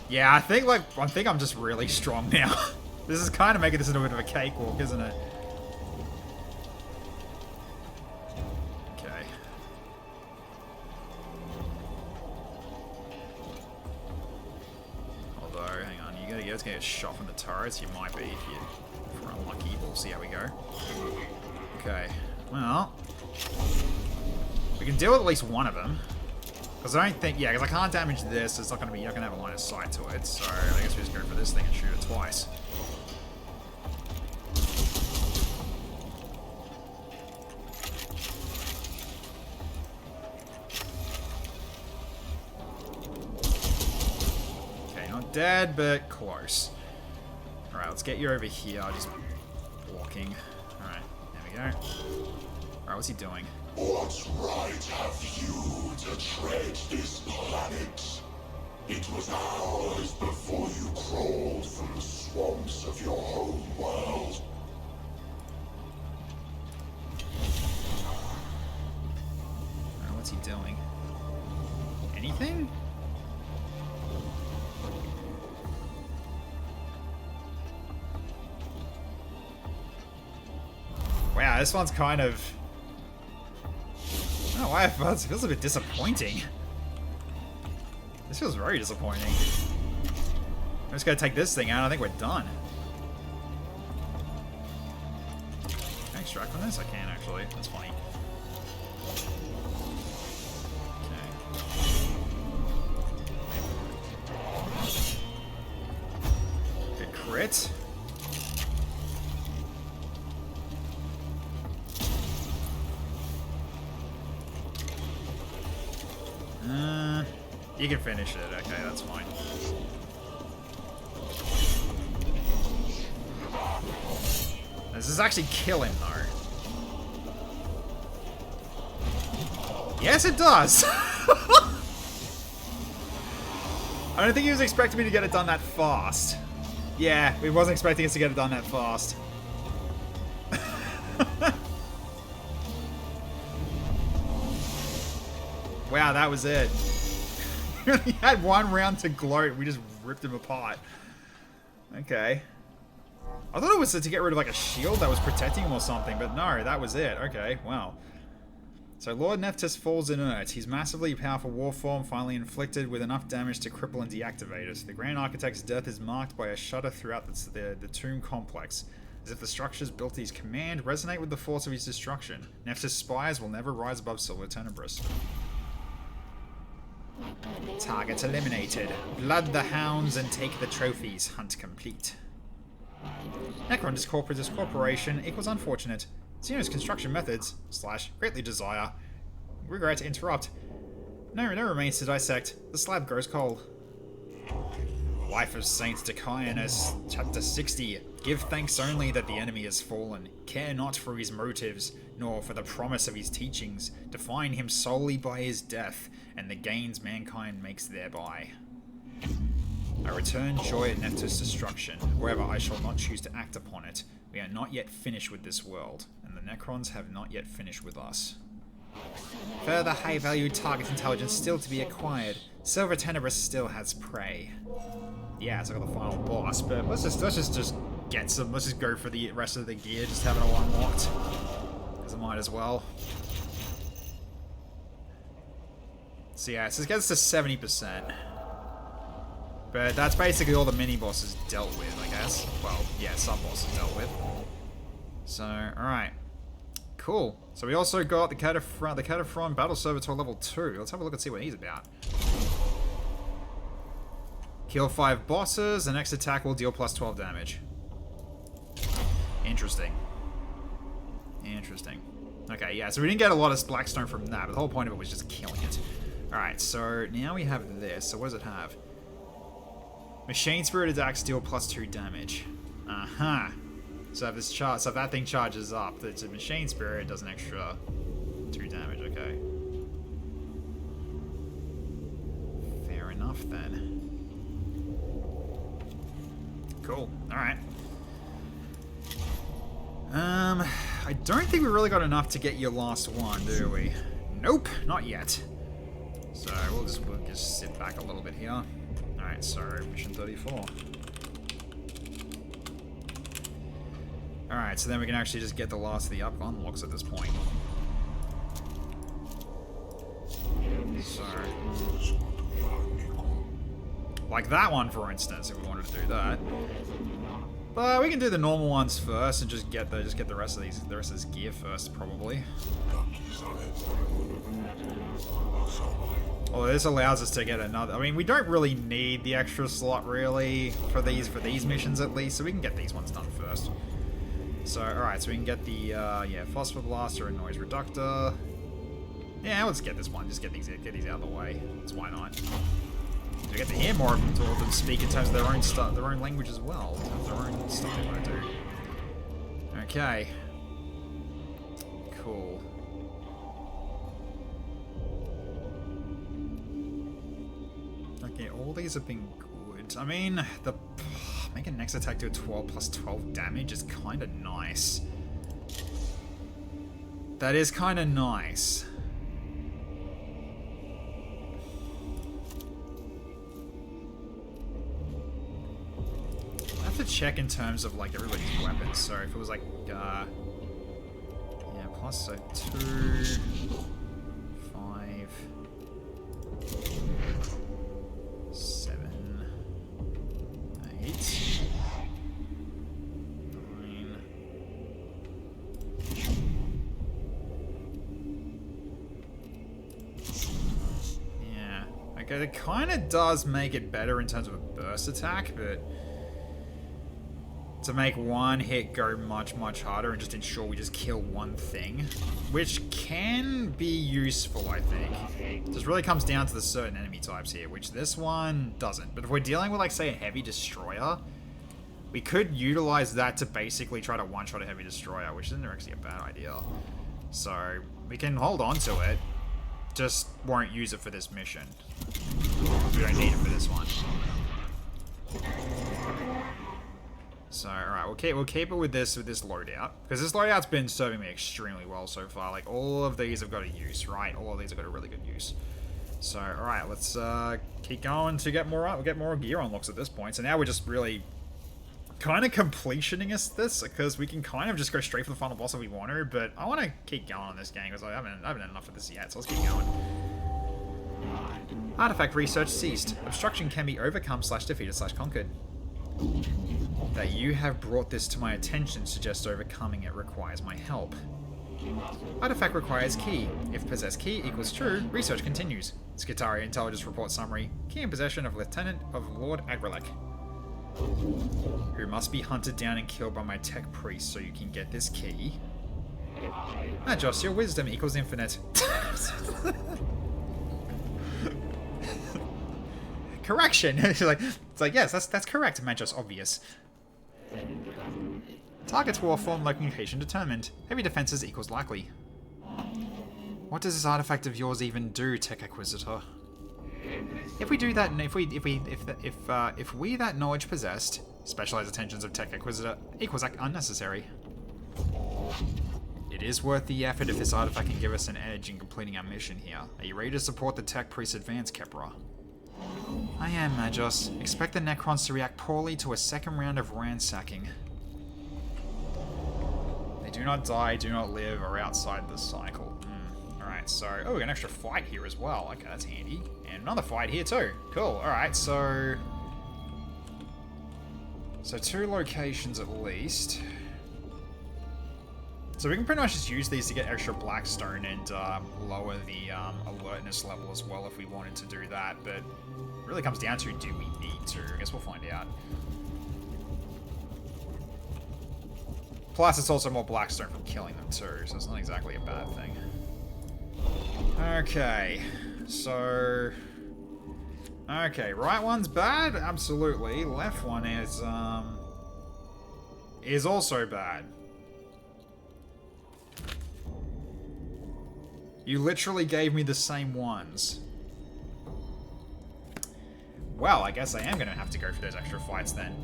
Yeah, I think I'm just really strong now. This is kind of making this into a bit of a cakewalk, isn't it? Okay. Although, hang on, you gotta get shot from the turrets. You might be if you're unlucky. We'll see how we go. Okay. Well, we can deal with at least one of them. Because I don't think, yeah, because I can't damage this. It's not going to be, you're not going to have a line of sight to it. So I guess we just go for this thing and shoot it twice. Okay, not dead, but close. Alright, let's get you over here. Just blocking. Alright, there we go. Alright, what's he doing? What right have you to tread this planet? It was ours before you crawled from the swamps of your home world. Alright, what's he doing? Anything? Wow, this one's kind of... I don't know why it feels a bit disappointing. This feels very disappointing. I'm just gonna take this thing out. I think we're done. Can I extract from this? I can actually. That's funny. Okay. Good crit. You can finish it. Okay, that's fine. Does this actually kill him, though? Yes, it does! I don't think he was expecting me to get it done that fast. Yeah, he wasn't expecting us to get it done that fast. Wow, that was it. We only had one round to gloat. We just ripped him apart. Okay. I thought it was to get rid of like a shield that was protecting him or something, but no, that was it. Okay, wow. So Lord Nephthys falls inert. His massively powerful war form finally inflicted with enough damage to cripple and deactivate it. The Grand Architect's death is marked by a shudder throughout the tomb complex, as if the structures built at his command resonate with the force of his destruction. Nephthys' spires will never rise above Silver Tenebris. Target eliminated. Blood the hounds and take the trophies. Hunt complete. Necron Discorporation equals unfortunate. Xeno's construction methods / greatly desire. Regret to interrupt. No remains to dissect. The slab grows cold. Life of Saints Decayanus, chapter 60. Give thanks only that the enemy has fallen. Care not for his motives, nor for the promise of his teachings. Define him solely by his death, and the gains mankind makes thereby. I return joy at Nephthys' destruction. However, I shall not choose to act upon it. We are not yet finished with this world, and the Necrons have not yet finished with us. Further high-value target intelligence still to be acquired. Silver Tenebrous still has prey. Yeah, it's like the final boss, but let's just get some. Let's just go for the rest of the gear, just have it all unlocked, because I might as well. So yeah, so it gets to 70%, but that's basically all the mini bosses dealt with, I guess. Well, yeah, some bosses dealt with. So, all right, cool. So we also got the Cataphrone Battle Servitor level 2. Let's have a look and see what he's about. Kill 5 bosses, the next attack will deal plus 12 damage. Interesting. Interesting. Okay, yeah, so we didn't get a lot of Blackstone from that, but the whole point of it was just killing it. Alright, so now we have this. So what does it have? Machine Spirit attacks deal plus 2 damage. Uh-huh. So if this so if that thing charges up, the Machine Spirit does an extra 2 damage, okay. Fair enough then. Cool. Alright. I don't think we really got enough to get your last one, do we? Nope, not yet. So we'll just sit back a little bit here. Alright, so mission 34. Alright, so then we can actually just get the last of the unlocks at this point. So, like that one, for instance, if we wanted to do that. But we can do the normal ones first and just get the rest of this gear first, probably. Although this allows us to get another. I mean, we don't really need the extra slot really for these missions at least, so we can get these ones done first. So, all right, so we can get the yeah, Phosphor Blaster and Noise Reductor. Yeah, let's get this one. Just get these out of the way. That's why not. We get to hear more of them, to all of them speak in terms of their own stuff, their own language as well, in terms of their own stuff they want to do. Okay. Cool. Okay, all these have been good. I mean, the making next attack do a 12 plus 12 damage is kind of nice. That is kind of nice. I have to check in terms of like everybody's weapons. So if it was like, yeah, plus so 2, 5, 7, 8, 9. Yeah, okay, it kind of does make it better in terms of a burst attack, but to make one hit go much, much harder and just ensure we just kill one thing, which can be useful, I think. It just really comes down to the certain enemy types here, which this one doesn't. But if we're dealing with, like, say, a heavy destroyer, we could utilize that to basically try to one-shot a heavy destroyer, which isn't actually a bad idea. So we can hold on to it, just won't use it for this mission. We don't need it for this one. So, alright, we'll keep it with this loadout. Because this loadout's been serving me extremely well so far. Like, all of these have got a use, right? All of these have got a really good use. So, alright, let's keep going to get more we'll get more gear unlocks at this point. So now we're just really kind of completioning this, because we can kind of just go straight for the final boss if we want to, but I want to keep going on this game, because I haven't had enough of this yet, so let's keep going. Artifact research ceased. Obstruction can be overcome / defeated / conquered. That you have brought this to my attention suggests overcoming it requires my help. Artifact requires key. If possessed key equals true, research continues. Skitaria Intelligence Report Summary. Key in possession of Lieutenant of Lord Agrelek, who must be hunted down and killed by my tech priest so you can get this key. Joss, your wisdom equals infinite. correction. it's like, yes, that's correct. Meant just obvious. Target's war form location determined. Heavy defenses equals likely. What does this artifact of yours even do, Tech Acquisitor? If we do that, and if we that knowledge possessed, specialized attentions of Tech Acquisitor equals unnecessary. It is worth the effort if this artifact can give us an edge in completing our mission here. Are you ready to support the Tech Priest advance, Kepra? I am, Magos. Expect the Necrons to react poorly to a second round of ransacking. They do not die, do not live, or outside the cycle. Alright, so... Oh, we got an extra fight here as well. Okay, that's handy. And another fight here too. Cool, alright, so... So 2 locations at least. So we can pretty much just use these to get extra Blackstone and lower the alertness level as well if we wanted to do that. But it really comes down to, do we need to? I guess we'll find out. Plus, it's also more Blackstone from killing them too, so it's not exactly a bad thing. Okay, so... Okay, right one's bad? Absolutely. Left one is also bad. You literally gave me the same ones. Well, I guess I am gonna have to go for those extra fights then.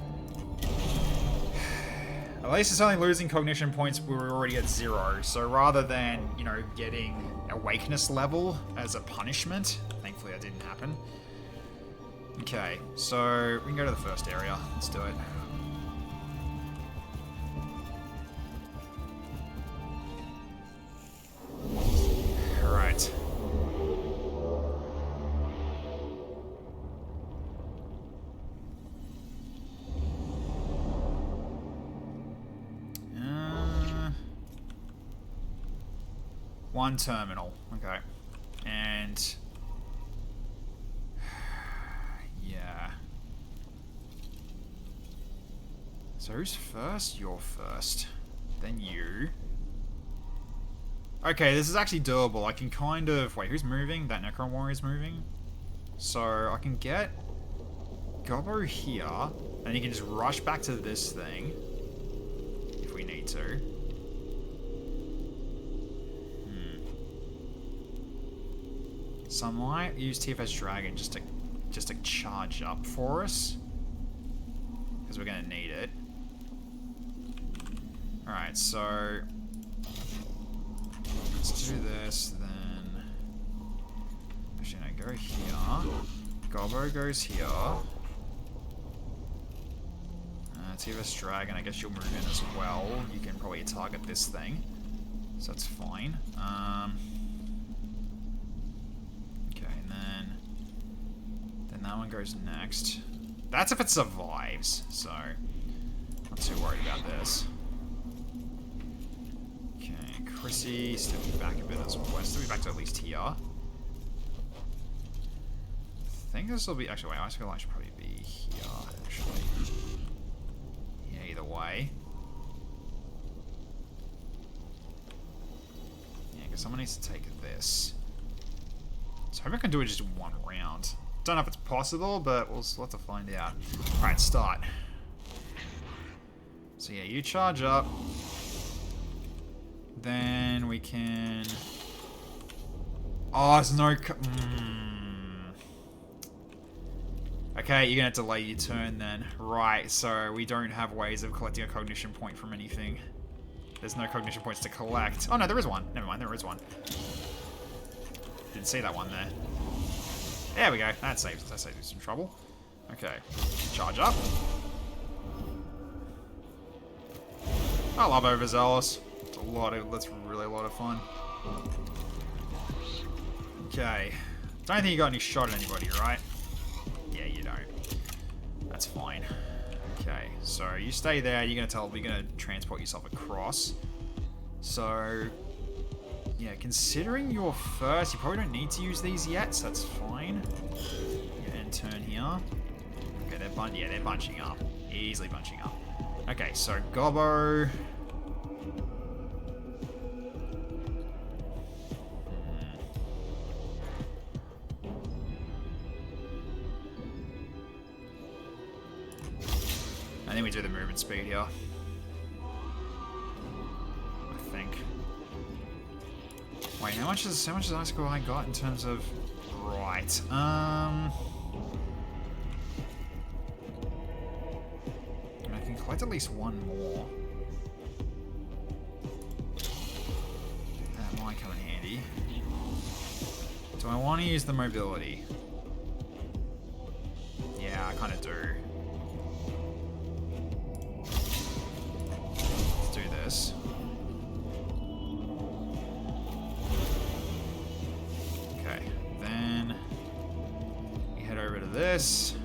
At least it's only losing cognition points, we were already at 0, so rather than, you know, getting awakeness level as a punishment, thankfully that didn't happen. Okay, so we can go to the first area, let's do it. Alright. One terminal, okay. And... yeah. So who's first? You're first. Then you. Okay, this is actually doable. I can kind of... Wait, who's moving? That Necron Warrior's moving. So I can get Gobbo here, and you can just rush back to this thing if we need to. So I might use TFS Dragon just to charge up for us, because we're gonna need it. All right, so let's do this then. Actually, no, go here. Gobbo goes here. TFS Dragon, I guess you'll move in as well. You can probably target this thing, so that's fine. That one goes next. That's if it survives, so not too worried about this. Okay, Chrissy, step me back a bit as well. Step me back to at least here. I think this will be... Actually, wait, I should probably be here, actually. Yeah, either way. Yeah, because someone needs to take this. So I hope I can do it just in one round. Don't know if it's possible, but we'll have to find out. Alright, start. So yeah, you charge up. Then we can... Oh, there's no... Okay, you're gonna have to delay your turn then. Right, so we don't have ways of collecting a cognition point from anything. There's no cognition points to collect. Oh no, there is one. Never mind, there is one. Didn't see that one there. There we go. That saves you some trouble. Okay. Charge up. I love Overzealous. That's really a lot of fun. Okay. Don't think you got any shot at anybody, right? Yeah, you don't. That's fine. Okay, so you stay there. You're gonna transport yourself across. So yeah, considering you're first, you probably don't need to use these yet, so that's fine. Yeah, and turn here. Okay, they're bunching up. Easily bunching up. Okay, so Gobbo. think we do the movement speed here. I think. Wait, how much is icicle I got in terms of right? I can collect at least one more. That might come in handy. Do I want to use the mobility? Yeah, I kind of do. Let's do this. Okay, then we head over to this.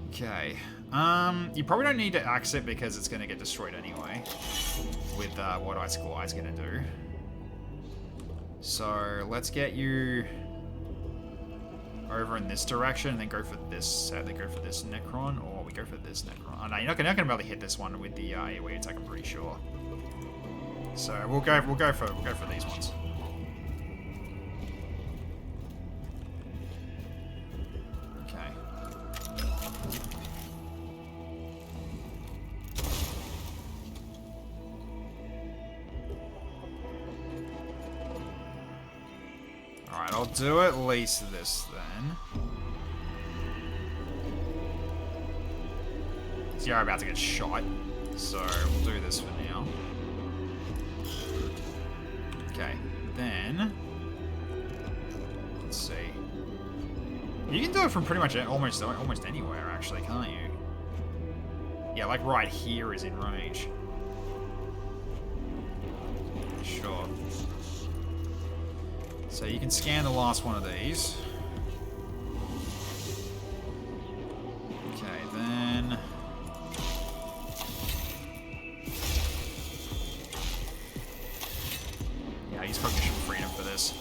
Okay. You probably don't need to axe it because it's going to get destroyed anyway with what Icicle Eye's going to do. So let's get you over in this direction and then go for this. They go for this Necron, or we go for this Necron. Oh no, you're not going to be able to hit this one with the AoE attack. I'm pretty sure. So we'll go for these ones. Alright, I'll do at least this then. So you're about to get shot, so we'll do this for now. Okay, then... Let's see. You can do it from pretty much almost anywhere, actually, can't you? Yeah, like right here is in range. Sure. So you can scan the last one of these. Okay, then... Yeah, I use Cognition Freedom for this.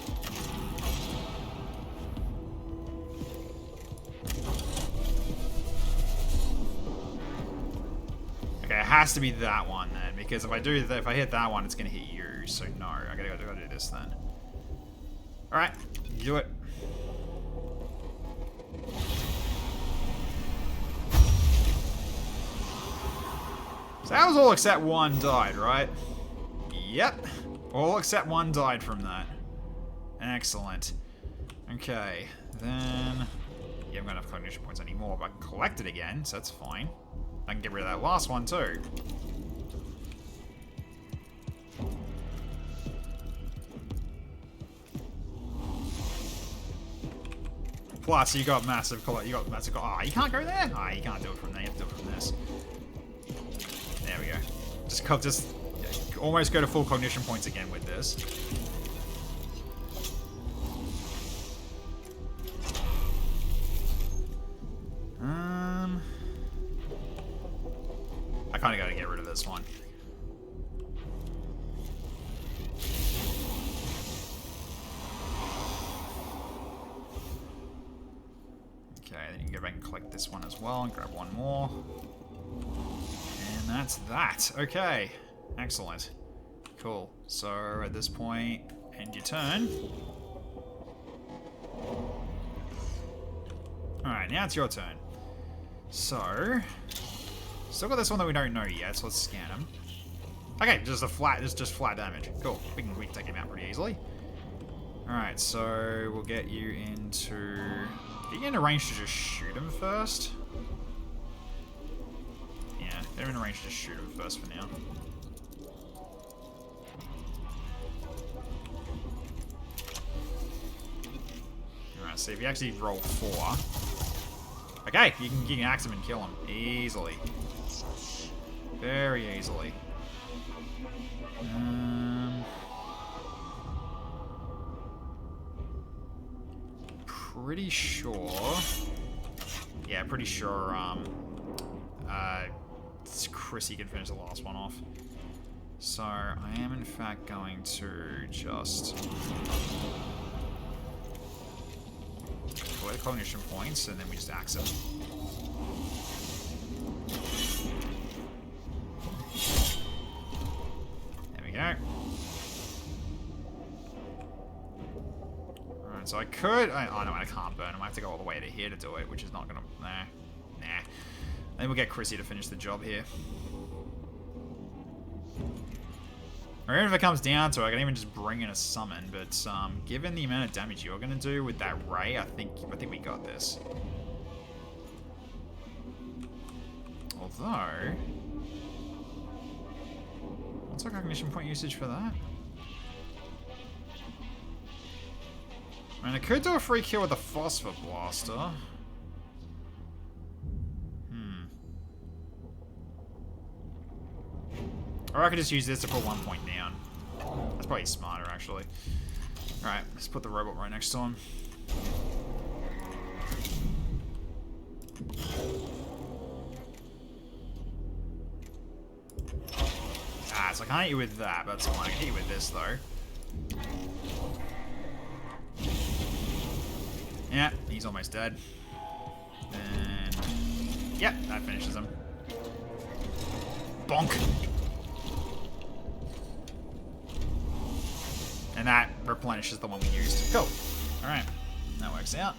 Okay, it has to be that one then, because if I do that, if I hit that one, it's gonna hit you. So no, I gotta do this then. Alright, do it. So that was all except one died, right? Yep. All except one died from that. Excellent. Okay, then... Yeah, I'm gonna have cognition points anymore, but I can collect it again, so that's fine. I can get rid of that last one too. Plus, you got massive. Ah, you can't go there. Ah, you can't do it from there. You have to do it from this. There we go. Just almost go to full cognition points again with this. I kind of got to get rid of this one. Okay, then you can go back and collect this one as well and grab one more. And that's that. Okay, excellent. Cool. So at this point, end your turn. Alright, now it's your turn. So, still got this one that we don't know yet, so let's scan him. Okay, just flat damage. Cool. We can take him out pretty easily. Alright, so we'll get you into... Are you in a range to just shoot him first? Yeah, they're in a range to just shoot him first for now. Alright, so if you actually roll 4... Okay, you can axe him and kill him easily. Very easily. Pretty sure... Yeah, pretty sure, Chrissy can finish the last one off. So, I am in fact going to just... collect cognition points, and then we just axe him. go. Alright, so I could... oh, no, I can't burn him. I have to go all the way to here to do it, which is not gonna... Nah. I think we'll get Chrissy to finish the job here. Or even if it comes down to it, I can even just bring in a summon, but given the amount of damage you're gonna do with that ray, I think we got this. Although... what's our cognition point usage for that? I mean, I could do a free kill with a Phosphor Blaster. Or I could just use this to put 1 point down. That's probably smarter, actually. Alright, let's put the robot right next to him. Ah, so I can't hit you with that, but that's fine. I can hit you with this, though. Yeah, he's almost dead. And... yep, that finishes him. Bonk! And that replenishes the one we used. Cool. Alright. That works out.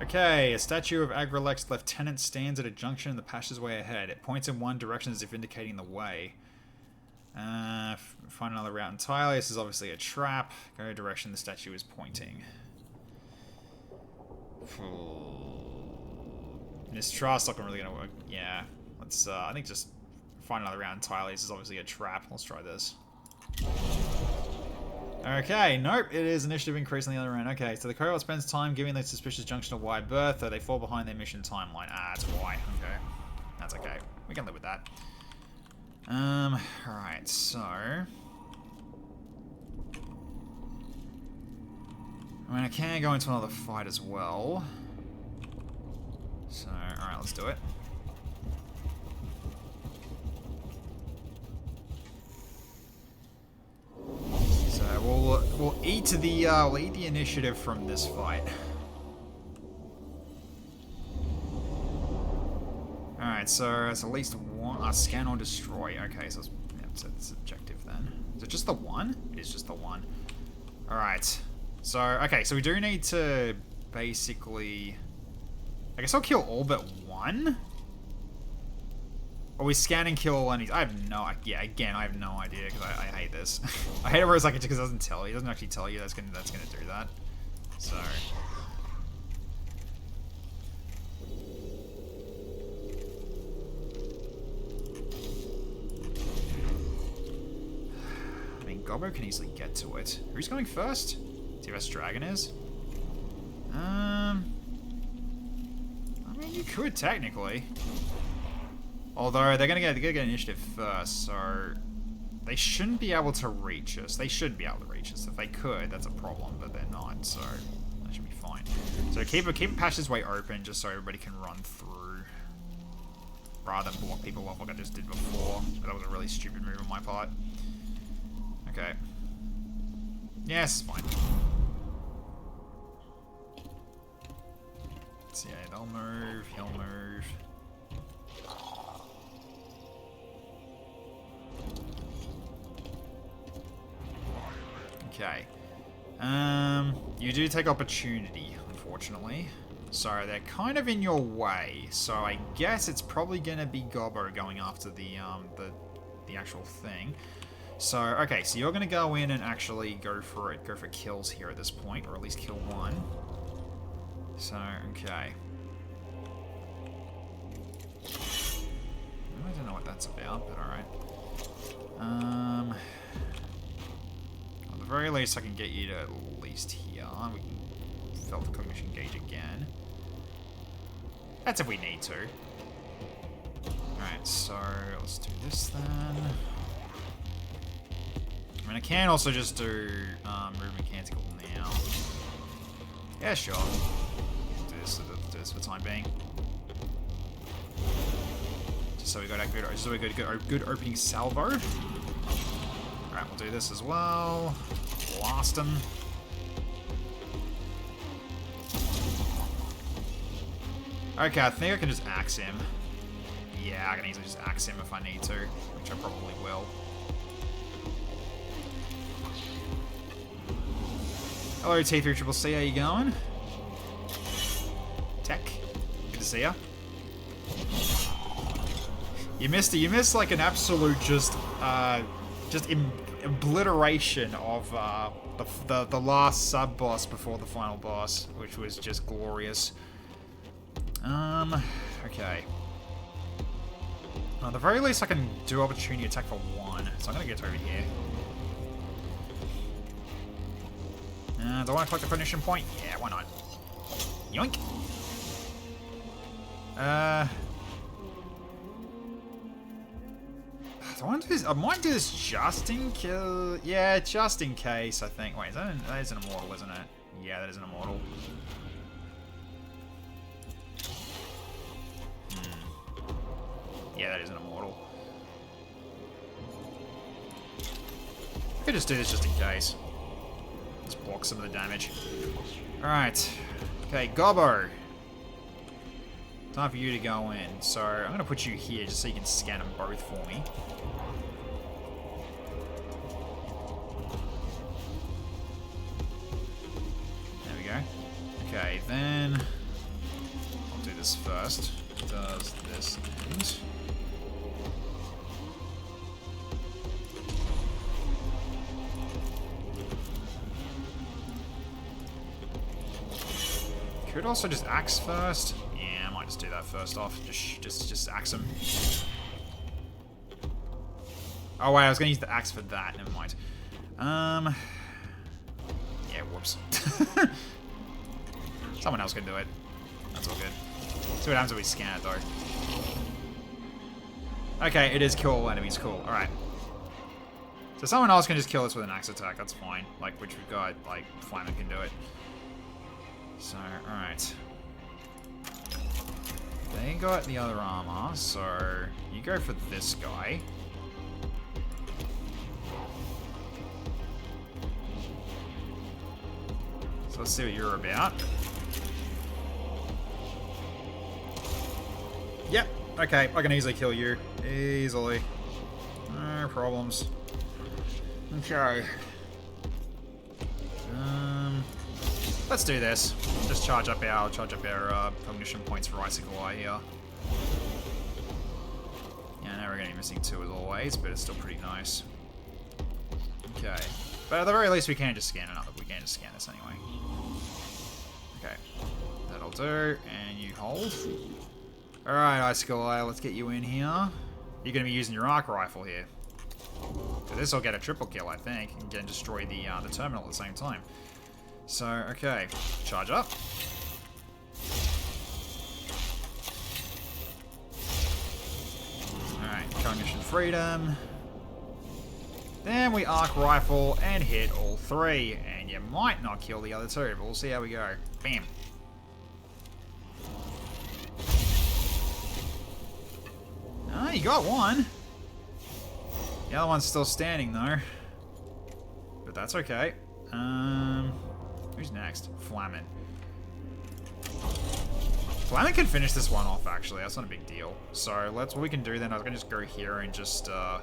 Okay, a statue of Agrelex's lieutenant stands at a junction in the passageway ahead. It points in one direction as if indicating the way. Find another route entirely. This is obviously a trap. Go direction the statue is pointing. Mistrust not really gonna work. Yeah. Let's, I think just find another route entirely. This is obviously a trap. Let's try this. Okay, nope. It is initiative increase on the other end. Okay, so the cohort spends time giving the suspicious junction a wide berth, though they fall behind their mission timeline. Ah, that's why. Okay. That's okay. We can live with that. Alright, so... I mean, I can go into another fight as well. So, alright, let's do it. So we'll eat the initiative from this fight. Alright, so it's at least one scan or destroy. Okay, so it's objective then. Is it just the one? It is just the one. Alright. So okay, so we do need to basically, I guess I'll kill all but one? Or we scan and kill all enemies? I have no... yeah, again, I have no idea, because I hate this. I hate it where it's like, because it doesn't tell you. It doesn't actually tell you that's gonna do that. So... I mean, Gobbo can easily get to it. Who's going first? See who best dragon is? I mean, you could, technically. Although, they're gonna get initiative first, so... they shouldn't be able to reach us. They should be able to reach us. If they could, that's a problem, but they're not, so... that should be fine. So keep a passageway open, just so everybody can run through. Rather than block people off like I just did before. But that was a really stupid move on my part. Okay. Yes, fine. So yeah, they'll move, he'll move. Okay. You do take opportunity, unfortunately. So they're kind of in your way. So I guess it's probably gonna be Gobbo going after the actual thing. So okay, so you're gonna go in and actually go for kills here at this point, or at least kill one. So okay. I don't know what that's about, but alright. At the very least, I can get you to at least here. We can fill the cognition gauge again. That's if we need to. Alright, so let's do this then. I mean, I can also just do move mechanical now. Yeah, sure. Do this for the time being. Just so we got a good opening salvo. Alright, we'll do this as well. Blast him. Okay, I think I can just axe him. Yeah, I can easily just axe him if I need to, which I probably will. Hello, T3CCC, how you going? Tech, good to see ya. You missed it. You missed like an absolute just obliteration of the last sub boss before the final boss, which was just glorious. Okay. At the very least, I can do opportunity attack for 1, so I'm gonna get over here. Do I want to collect the finishing point? Yeah, why not? Yoink! Do I want to do this? I might do this just in case. Yeah, just in case, I think. Wait, that is an immortal, isn't it? Yeah, that is an immortal. Yeah, that is an immortal. I could just do this just in case. Let's block some of the damage. Alright. Okay, Gobbo. Time for you to go in. So, I'm going to put you here just so you can scan them both for me. There we go. Okay, then I'll do this first. Does this end? Could also just axe first. Yeah, I might just do that first off. Just axe him. Oh wait, I was gonna use the axe for that. Never mind. Yeah, whoops. Someone else can do it. That's all good. See what happens when we scan it though. Okay, it is kill all enemies. Cool. All right. So someone else can just kill us with an axe attack. That's fine. Like, which we've got. Like, Flyman can do it. So, alright. They got the other armor, so you go for this guy. So let's see what you're about. Yep, okay, I can easily kill you. Easily. No problems. Okay. Let's do this. Just charge up our cognition points for Icicle Eye here. Yeah, now we're gonna be missing 2 as always, but it's still pretty nice. Okay, but at the very least we can just scan another. We can just scan this anyway. Okay, that'll do. And you hold. All right, Icicle Eye, let's get you in here. You're gonna be using your arc rifle here. So this will get a triple kill, I think, and get destroy the terminal at the same time. So, okay, charge up. Alright, cognition freedom. Then we arc rifle and hit all 3. And you might not kill the other 2, but we'll see how we go. Bam. Oh, you got one. The other one's still standing though. But that's okay. Who's next? Flamin. Flamin can finish this one off, actually. That's not a big deal. So, what we can do then, I was going to just go here and just, nah,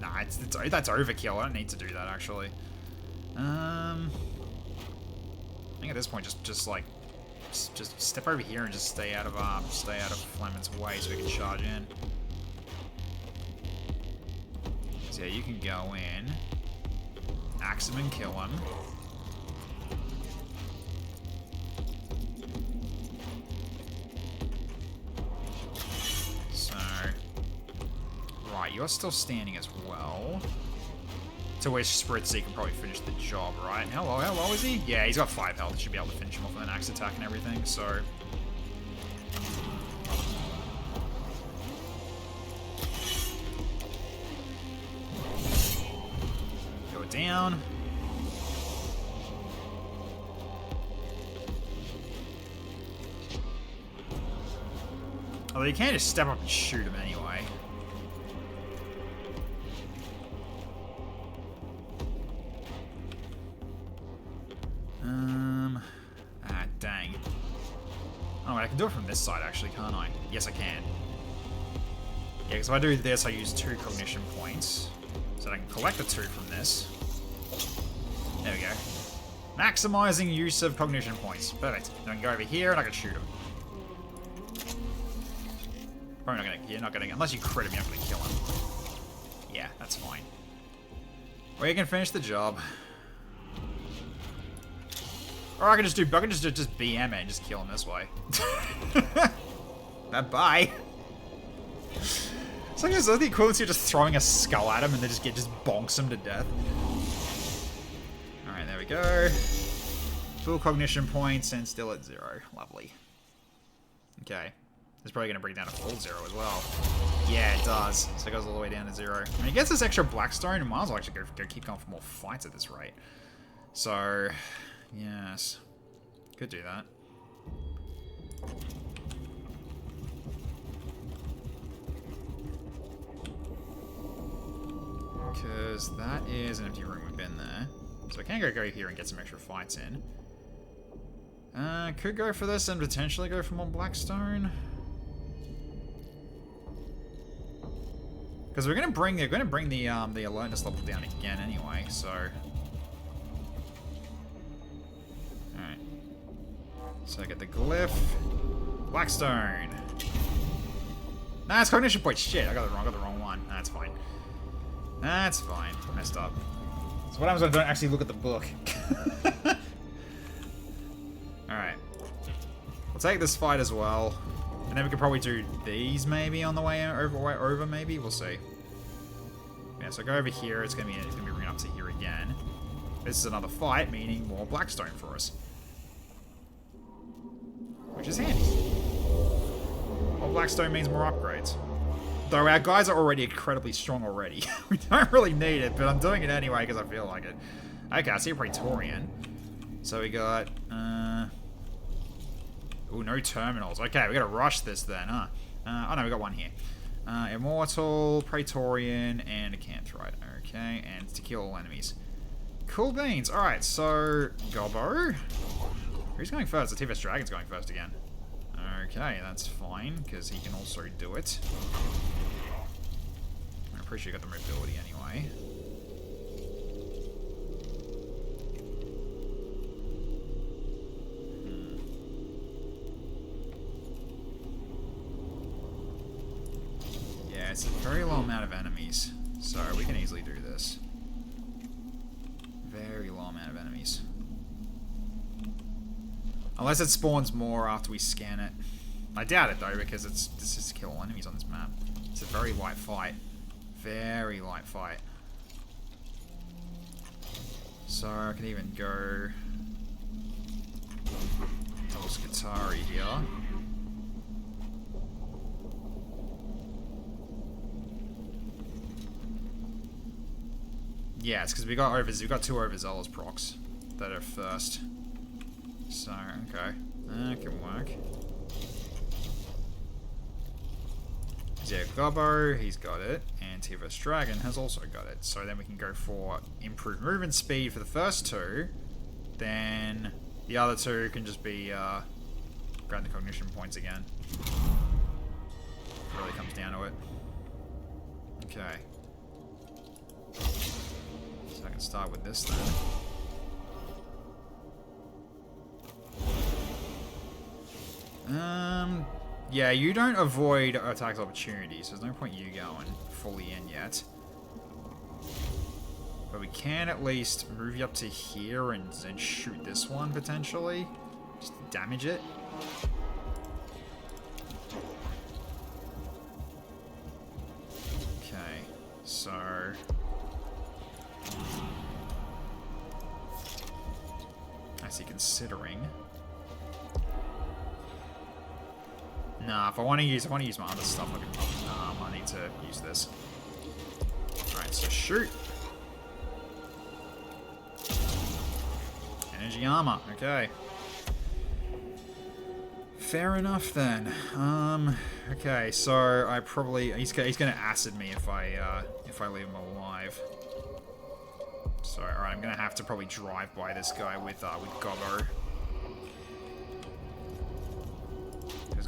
that's overkill. I don't need to do that, actually. I think at this point, just step over here and just stay out of Flamin's way so we can charge in. So, yeah, you can go in, axe him and kill him. Right, you're still standing as well. To which Spritzy can probably finish the job, right? How low is he? Yeah, he's got 5 health. He should be able to finish him off with an axe attack and everything, so... Go down. Although you can just step up and shoot him anyway. Dang. Oh, I can do it from this side, actually, can't I? Yes, I can. Yeah, because if I do this, I use 2 cognition points. So I can collect the 2 from this. There we go. Maximizing use of cognition points. Perfect. Then I can go over here and I can shoot him. Probably not gonna, you're not gonna, unless you crit him, you're not gonna kill him. Yeah, that's fine. Or you can finish the job. Or I can just do BM it and just kill him this way. Bye. It's like the equivalency of just throwing a skull at him and they just bonks him to death. Alright, there we go. Full cognition points and still at 0. Lovely. Okay. It's probably going to bring down a full 0 as well. Yeah, it does. So it goes all the way down to 0. I mean, it gets this extra Blackstone, and might as well actually go keep going for more fights at this rate. So, yes. Could do that. Because that is an empty room we've been there. So I can go here and get some extra fights in. Could go for this and potentially go for more Blackstone. Because they're gonna bring the alertness level down again anyway, so. Alright. So I get the glyph. Blackstone. Nah, it's cognition point. Shit, I got the wrong one. Nah, that's fine. That's fine. Messed up. So what happens when I don't actually look at the book? Alright. We'll take this fight as well. And then we could probably do these maybe on the way over maybe. We'll see. Yeah, so go over here. It's gonna be bringing up to here again. This is another fight, meaning more Blackstone for us. Which is handy. More Blackstone means more upgrades. Though our guys are already incredibly strong already. We don't really need it, but I'm doing it anyway because I feel like it. Okay, I see a Praetorian. So we got... Ooh, no terminals. Okay, we gotta rush this then, huh? Oh no, we got one here. Immortal, Praetorian, and a Canthite. Okay, and to kill all enemies. Cool beans. Alright, so... Gobbo? Who's going first? The T-Vest Dragon's going first again. Okay, that's fine, because he can also do it. I'm pretty sure you got the mobility anyway. Yeah, it's a very low amount of enemies, so we can easily do this. Very low amount of enemies. Unless it spawns more after we scan it. I doubt it though, because this is kill all enemies on this map. It's a very light fight. Very light fight. So I can even go double Skatari here. Yeah, it's because we got 2 overzealous procs that are first. So, okay. That can work. Yeah, Gobbo, he's got it. And T-Vest Dragon has also got it. So then we can go for improved movement speed for the first 2. Then the other 2 can just be grab the cognition points again. It really comes down to it. Okay. So I can start with this then. Yeah, you don't avoid attacks opportunities, so there's no point you going fully in yet. But we can at least move you up to here and shoot this one, potentially. Just to damage it. Okay, so... I see considering... Nah, if I want to use my other stuff, I need to use this. Alright, so shoot. Energy armor, okay. Fair enough then. Okay, so I probably he's gonna acid me if I leave him alive. So alright, I'm gonna have to probably drive by this guy with Gobbo.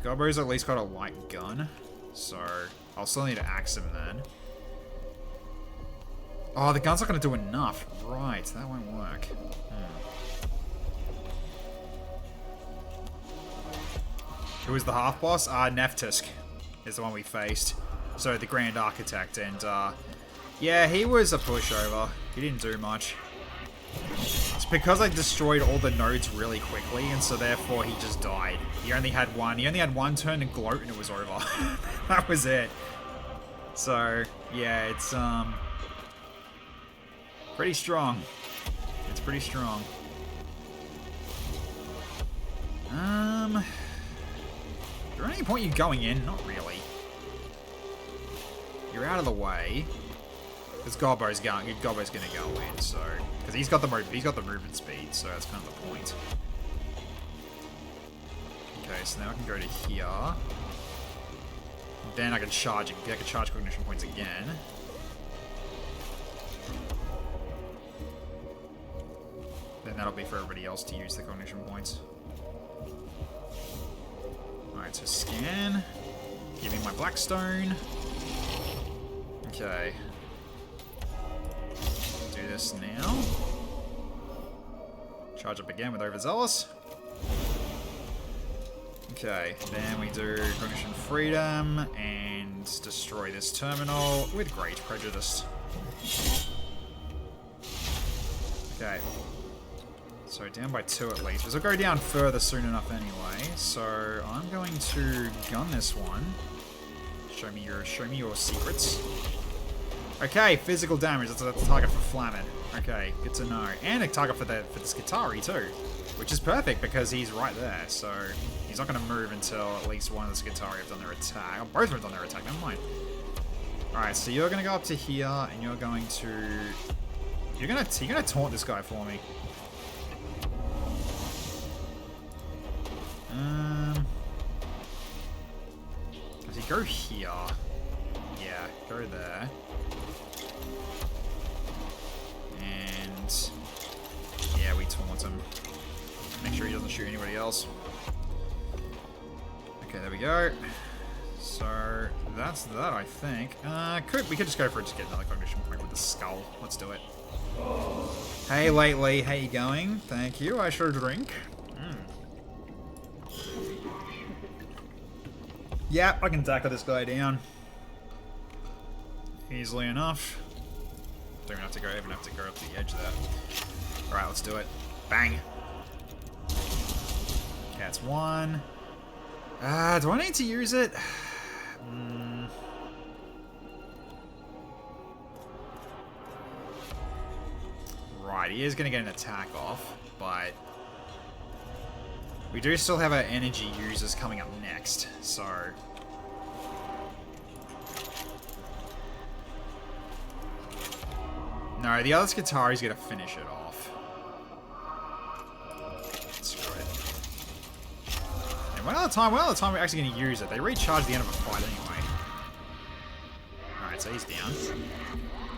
Because Gobbo's at least got a light gun. So, I'll still need to axe him then. Oh, the gun's not going to do enough. Right, that won't work. Who was the half boss? Neftisk is the one we faced. So, the Grand Architect. And, yeah, he was a pushover. He didn't do much. It's because I destroyed all the nodes really quickly, and so therefore he just died. He only had one. He only had one turn to gloat, and it was over. That was it. So, yeah, it's, pretty strong. It's pretty strong. Is there any point you going in? Not really. You're out of the way. Because Gobbo's gonna go in, so because he's got the movement speed, so that's kind of the point. Okay, so now I can go to here. Then I can charge cognition points again. Then that'll be for everybody else to use the cognition points. Alright, so scan. Give me my Blackstone. Okay. Do this now. Charge up again with Overzealous. Okay, then we do Cognition Freedom and destroy this terminal with Great Prejudice. Okay. So down by 2 at least. This will go down further soon enough anyway. So I'm going to gun this one. Show me your secrets. Okay, physical damage. That's a target for Flamin. Okay, good to know. And a target for the Skitari too, which is perfect because he's right there. So he's not going to move until at least one of the Skitari have done their attack. Oh, both have done their attack. Never mind. All right, so you're going to go up to here, and you're going to taunt this guy for me. Does he go here? Yeah, go there. And yeah, we taunt him. Make sure he doesn't shoot anybody else. Okay, there we go. So that's that, I think. We could just go for it, just get another cognition point with the skull. Let's do it. Hey, Lately, how you going? Thank you. I sure drink. Yep, I can tackle this guy down easily enough. Don't even have to go up to the edge there. Alright, let's do it. Bang. Okay, that's one. Do I need to use it? Right, he is going to get an attack off, but we do still have our energy users coming up next, so no, the other Skitari's gonna finish it off. Screw it. And one other time we're actually gonna use it. They recharge the end of a fight anyway. Alright, so he's down.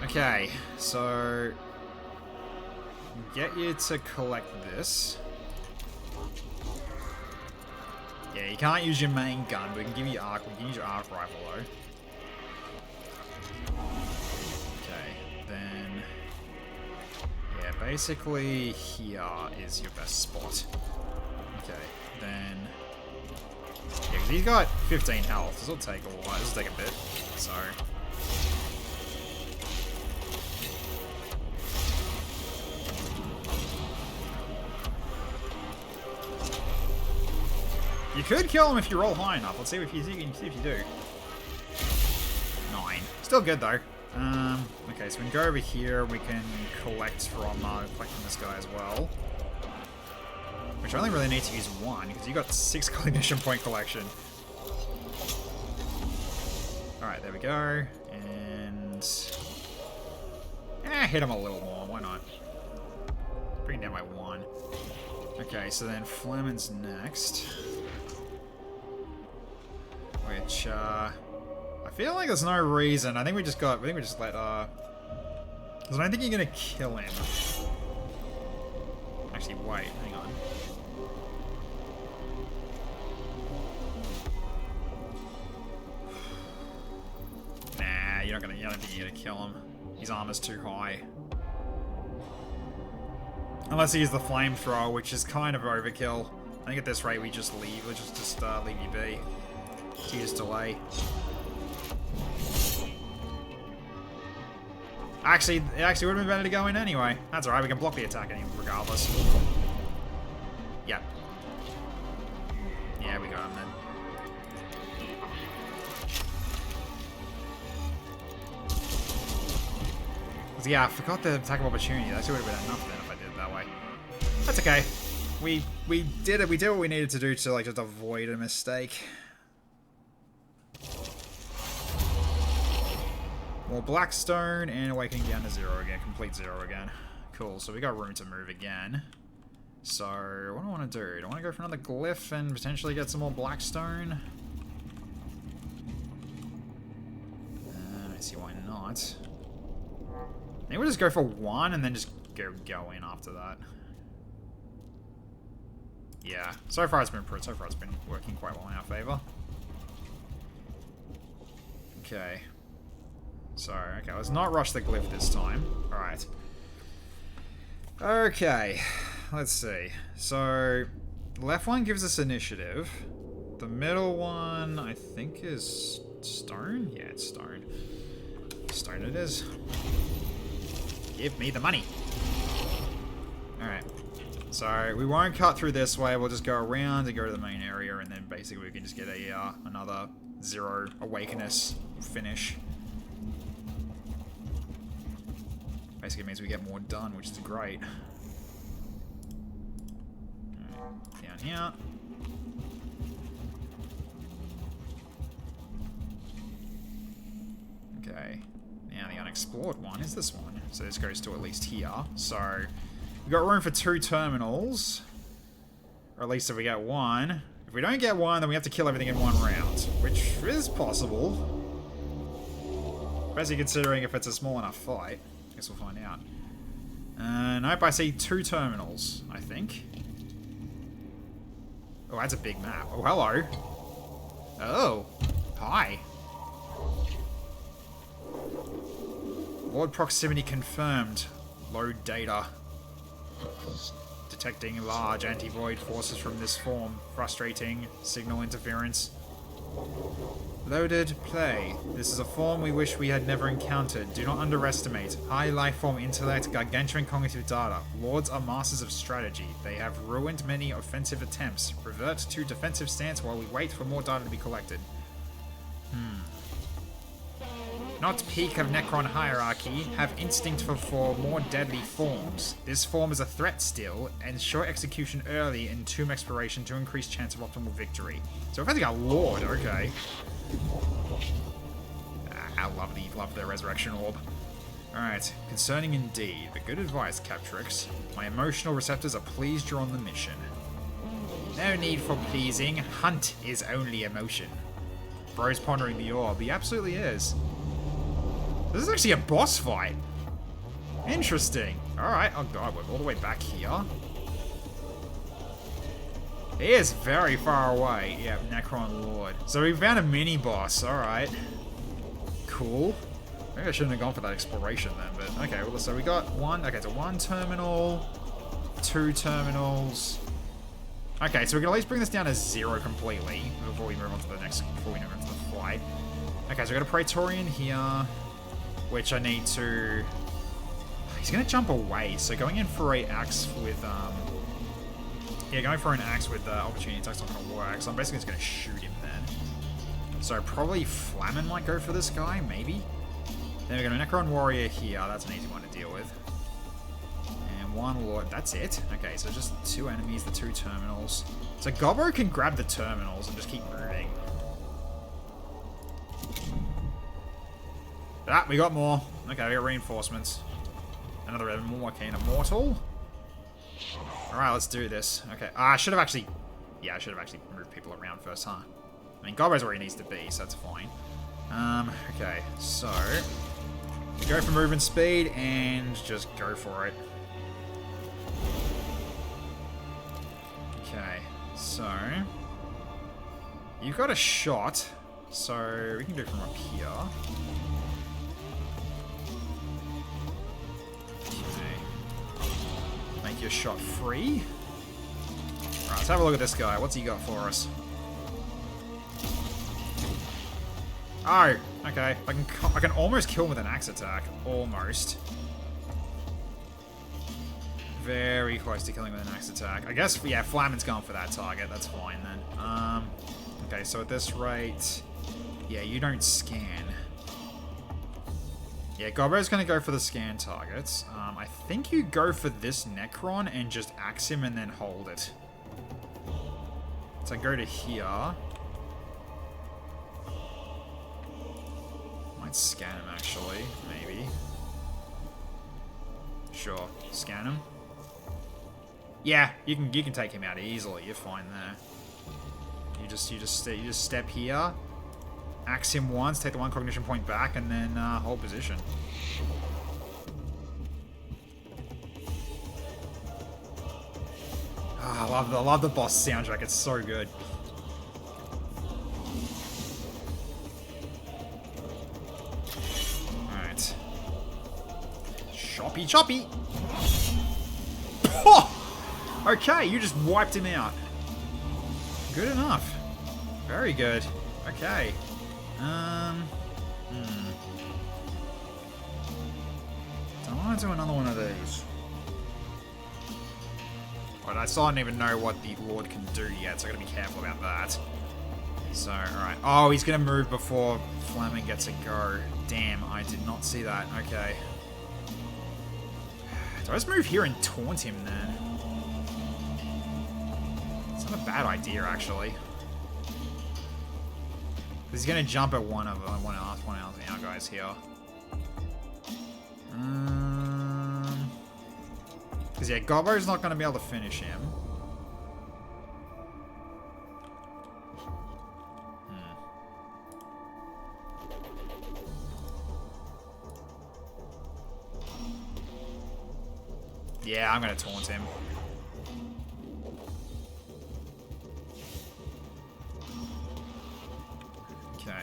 Okay, so get you to collect this. Yeah, you can't use your main gun, but we can give you arc. We can use your arc rifle though. Okay, then yeah, basically here is your best spot. Okay, then yeah, because he's got 15 health. This will take a while. This will take a bit. So you could kill him if you roll high enough. Let's see if you do. 9. Still good though. Okay, so we can go over here. We can collect from this guy as well. Which I only really need to use 1 because you got 6 cognition point collection. All right, there we go. And hit him a little more. Why not? Bring down by 1. Okay, so then Flamin's next. Which, I feel like there's no reason. I think we just let, because I don't think you're gonna kill him. Actually, wait, hang on. you're not gonna kill him. His armor's too high. Unless he uses the flamethrower, which is kind of overkill. I think at this rate we just leave. We'll just leave you be. Tears delay. Actually, it actually would have been better to go in anyway. That's alright, we can block the attack regardless. Yep. Yeah, we got him then. Yeah, I forgot the attack of opportunity. That actually would have been enough then if I did it that way. That's okay. We did it. We did what we needed to do to like just avoid a mistake. More Blackstone and Awakening down to 0 again. Complete 0 again. Cool. So we got room to move again. So what do I want to do? Do I want to go for another glyph and potentially get some more Blackstone? I don't see why not. I think we'll just go for 1 and then just go in after that. Yeah, so far it's been working quite well in our favor. Okay. So, okay, let's not rush the glyph this time. Alright. Okay, let's see. So, the left one gives us initiative. The middle one, I think, is stone? Yeah, it's stone. Stone it is. Give me the money. Alright. So, we won't cut through this way. We'll just go around and go to the main area, and then basically we can just get a another 0 Awakeness finish. Basically means we get more done, which is great. Down here. Okay. Now the unexplored one is this one. So this goes to at least here. So we've got room for 2 terminals. Or at least if we get 1. If we don't get 1, then we have to kill everything in 1 round. Which is possible. Especially considering if it's a small enough fight. I guess we'll find out. Nope, I see 2 terminals, I think. Oh, that's a big map. Oh, hello. Oh. Hi. Lord proximity confirmed. Load data. Detecting large anti-void forces from this form. Frustrating. Signal interference. Loaded, play. This is a form we wish we had never encountered. Do not underestimate. High lifeform intellect, gargantuan cognitive data. Lords are masters of strategy. They have ruined many offensive attempts. Revert to defensive stance while we wait for more data to be collected. Not peak of Necron hierarchy. Have instinct for more deadly forms. This form is a threat still, and short execution early in tomb exploration to increase chance of optimal victory. So if I think our Lord, okay. I love the Resurrection Orb. Alright, concerning indeed, but good advice, Captrix. My emotional receptors are pleased you're on the mission. No need for pleasing, hunt is only emotion. Bro's pondering the orb, he absolutely is. This is actually a boss fight. Interesting. Alright, oh god, we're all the way back here. He is very far away. Yeah, Necron Lord. So we found a mini-boss, alright. Cool. Maybe I shouldn't have gone for that exploration then, but okay, well, so we got 1, okay, so 1 terminal, 2 terminals. Okay, so we can at least bring this down to 0 completely before we move on to the next, before we move on to the flight. Okay, so we got a Praetorian here, which I need to... He's gonna jump away, so going in for a axe with, yeah, going for an axe with opportunity attack's not gonna work, so I'm basically just gonna shoot him then. So probably Flamen might go for this guy, maybe? Then we got a Necron Warrior here, that's an easy one to deal with. And 1 Lord, that's it? Okay, so just 2 enemies, the 2 terminals. So Gobbo can grab the terminals and just keep moving. Ah, we got more. Okay, we got reinforcements. Another Immortal. Alright, let's do this. Okay, I should have actually... Yeah, I should have actually moved people around first, huh? I mean, Gobbo's where he needs to be, so that's fine. Okay, so... We go for movement speed, and just go for it. Okay, so... You've got a shot, so we can do it from up here. your shot free. Alright, let's have a look at this guy. What's he got for us? Oh, okay. I can almost kill him with an axe attack. Almost. Very close to killing with an axe attack. I guess, yeah, Flamin's going for that target. That's fine then. Okay, so at this rate... Yeah, you don't scan. Yeah, Gobbo's going to go for the scan targets. I think you go for this Necron and just axe him and then hold it. So go to here. Might scan him actually, maybe. Sure, scan him. Yeah, you can take him out easily. You're fine there. You just step here, axe him once, take the one cognition point back, and then hold position. Oh, I love the boss soundtrack. It's so good. All right, choppy choppy. Oh! Okay, you just wiped him out. Good enough. Very good. Okay. Don't want to do another one of these. But I still don't even know what the Lord can do yet, so I gotta be careful about that. So, alright. Oh, he's gonna move before Fleming gets a go. Damn, I did not see that. Okay. Do I just move here and taunt him then? It's not a bad idea, actually. He's gonna jump at one of our guys here. Because yeah, Gobbo's not gonna be able to finish him. Yeah, I'm gonna taunt him. Okay.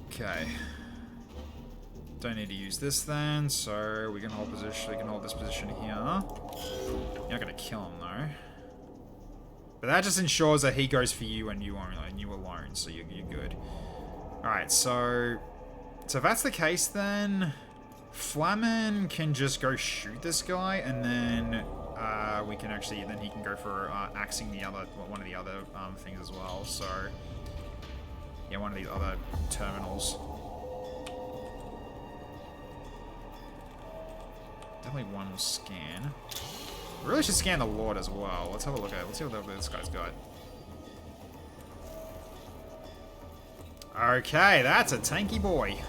Okay. Don't need to use this then, so we can hold position. We can hold this position here. You're not gonna kill him though. But that just ensures that he goes for you and you only, and you alone, so you're good. All right, so if that's the case, then Flamin can just go shoot this guy, and then we can actually then he can go for axing the other one of the other things as well. So yeah, one of the other terminals. Definitely one will scan. We really should scan the Lord as well. Let's have a look at it. Let's see what this guy's got. Okay, that's a tanky boy.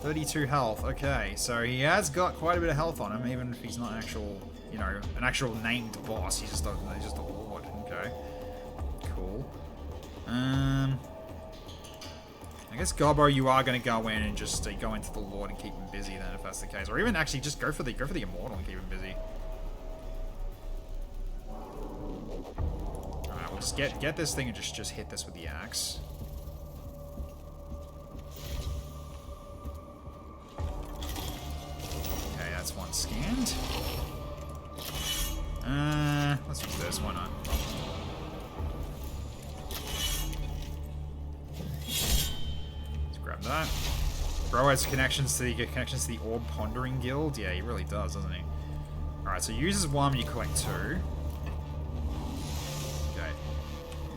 32 health. Okay, so he has got quite a bit of health on him, even if he's not actual, you know, an actual named boss. He's just a Lord. Okay, cool. I guess Gobbo, you are going to go in and just go into the Lord and keep him busy then, if that's the case, or even actually just go for the Immortal and keep him busy. All right, we'll just get this thing and just hit this with the axe. Okay, that's one scanned. Let's use this. Why not? Grab that. Bro has connections to the Orb Pondering Guild. Yeah, he really does, doesn't he? Alright, so uses one, you collect two. Okay.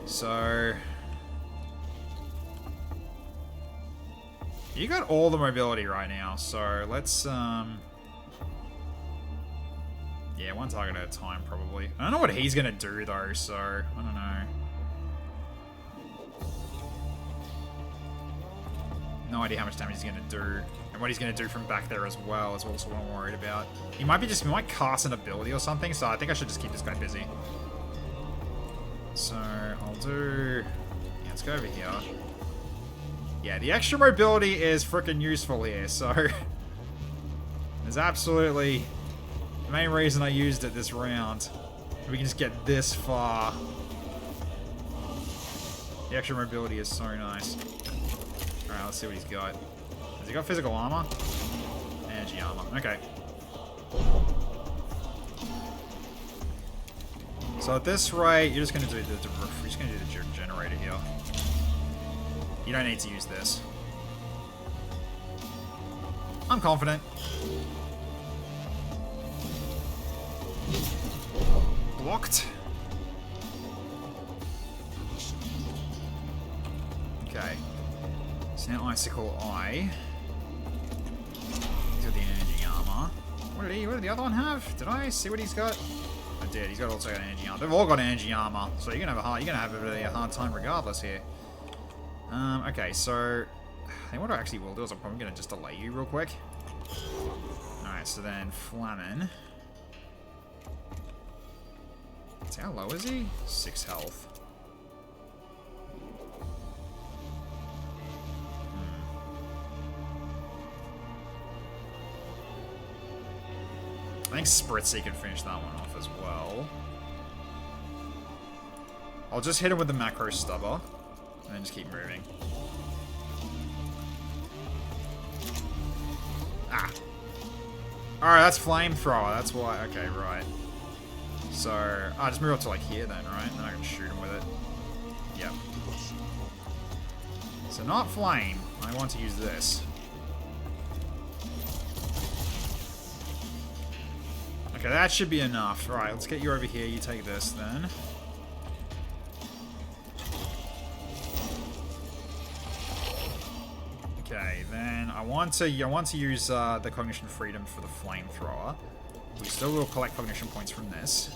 So you got all the mobility right now, so let's yeah, one target at a time probably. I don't know what he's gonna do though, so I don't know. No idea how much damage he's going to do, and what he's going to do from back there as well is also what I'm worried about. He might cast an ability or something, so I think I should just keep this guy busy. So I'll do, yeah, let's go over here. Yeah, the extra mobility is freaking useful here, so there's absolutely the main reason I used it this round. We can just get this far. The extra mobility is so nice. Alright, let's see what he's got. Has he got physical armor? Energy armor. Okay. So at this rate, you're just gonna do the generator here. You don't need to use this. I'm confident. Blocked. Okay. So now Icicle Eye. He's got the energy armor. What did the other one have? Did I see what he's got? I did. He's got also got energy armor. They've all got energy armor, so you're gonna have a really hard time regardless here. Okay, so I think what I actually will do is I'm probably gonna just delay you real quick. Alright, so then Flamin. So how low is he? 6 health. I think Spritzy can finish that one off as well. I'll just hit him with the macro stubber. And then just keep moving. Ah. Alright, that's flamethrower. That's why. Okay, right. So, I'll just move up to like here then, right? And then I can shoot him with it. Yep. So not flame. I want to use this. Okay, that should be enough. Alright, let's get you over here. You take this then. Okay, then I want to use the cognition freedom for the flamethrower. We still will collect cognition points from this.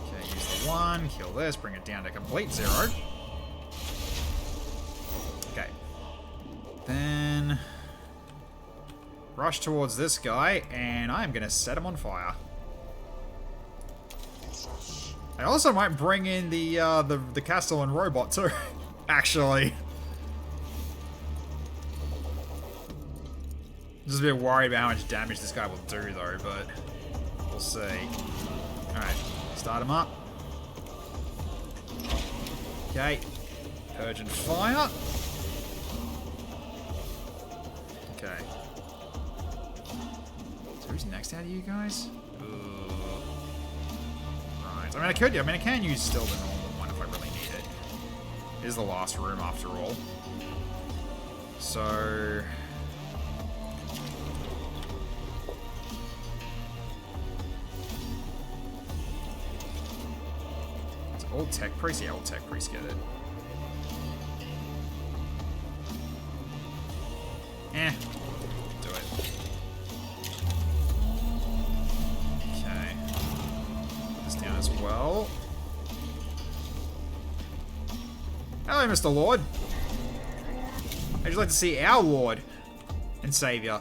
Okay, use the 1, kill this, bring it down to complete 0. Okay. Then rush towards this guy, and I am going to set him on fire. I also might bring in the Castellan robot too, actually. Just a bit worried about how much damage this guy will do though, but we'll see. Alright, start him up. Okay. Purge and fire. Okay. So who's next out of you guys? Ugh. Right. I mean I can use still the normal one if I really need it. It is the last room after all. So Old Tech Priest? Yeah, Old Tech Priest, get it. Eh. Do it. Okay. Put this down as well. Hello, Mr. Lord. I'd just like to see our Lord and Savior.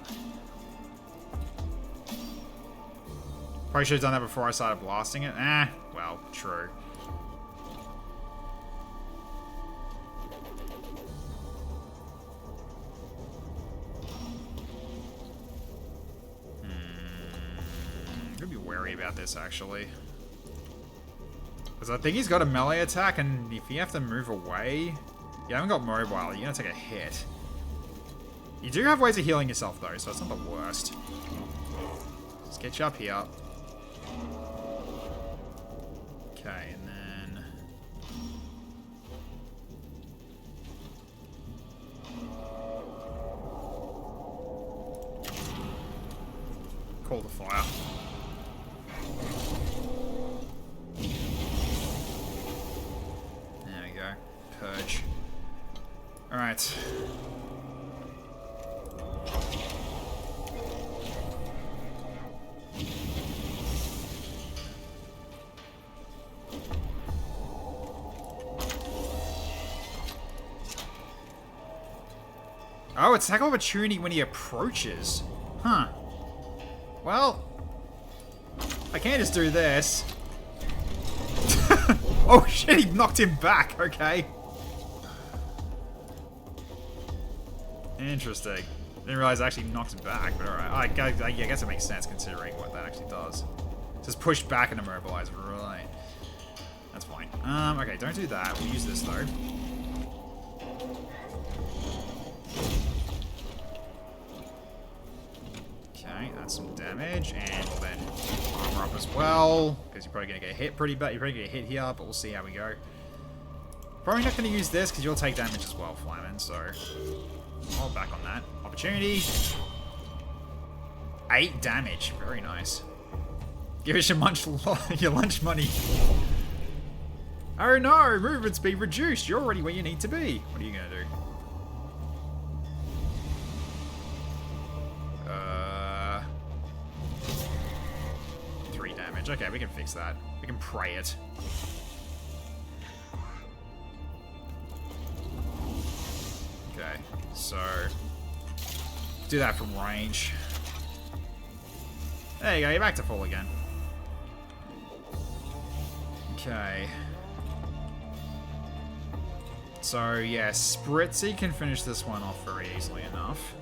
Probably should have done that before I started blasting it. Well, true. About this actually, because I think he's got a melee attack, and if you have to move away, you haven't got mobile, you're gonna take a hit. You do have ways of healing yourself though, so it's not the worst. Let's get you up here. Okay, and then call the fire. Purge. Alright. Oh, it's attack opportunity when he approaches. Huh. Well, I can't just do this. Oh shit, he knocked him back. Okay. Interesting. Didn't realize it actually knocks back, but alright. I guess it makes sense considering what that actually does. So Just push back and immobilize. Right. That's fine. Okay, don't do that. We'll use this, though. Okay, that's some damage. And we'll then armor up as well. Because you're probably going to get hit pretty bad. You're probably going to get hit here, but we'll see how we go. Probably not going to use this because you'll take damage as well, Flyman. So, hold back on that. Opportunity. 8 damage. Very nice. Give us your lunch money. Oh no, movement speed reduced. You're already where you need to be. What are you gonna do? 3 damage. Okay, we can fix that. We can pray it. Okay, so do that from range. There you go, you're back to full again. Okay. So, yeah, Spritzy can finish this one off very easily enough.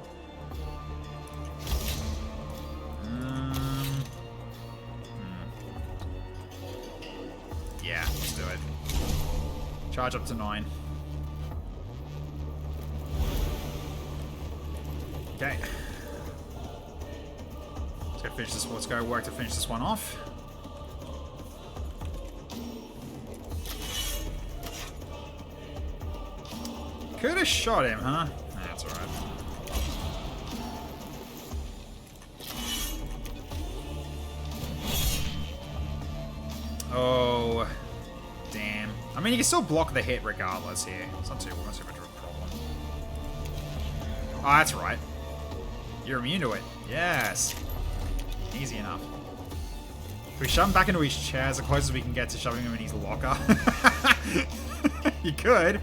Yeah, let's do it. Charge up to 9. Okay. Let's go finish this. Let's go work to finish this one off. Could have shot him, huh? Nah, that's alright. Oh, damn. I mean, you can still block the hit regardless here. It's not too much of a problem. Oh, that's right. You're immune to it. Yes. Easy enough. If we shove him back into his chair as close as we can get to shoving him in his locker. You could.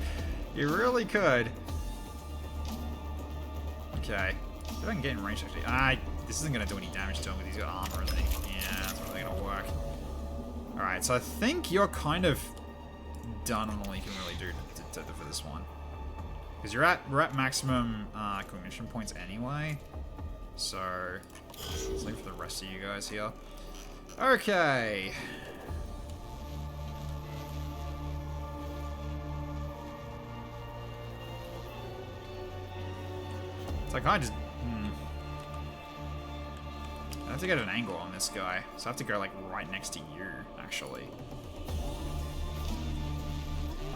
You really could. Okay. If I can get in range, actually. This isn't going to do any damage to him because he's got armor, isn't he? Yeah, that's not really going to work. Alright, so I think you're kind of done on all you can really do for this one. Because we're at maximum cognition points anyway. So, let's leave for the rest of you guys here. Okay. So I kind of just... I have to get an angle on this guy. So I have to go, like, right next to you, actually.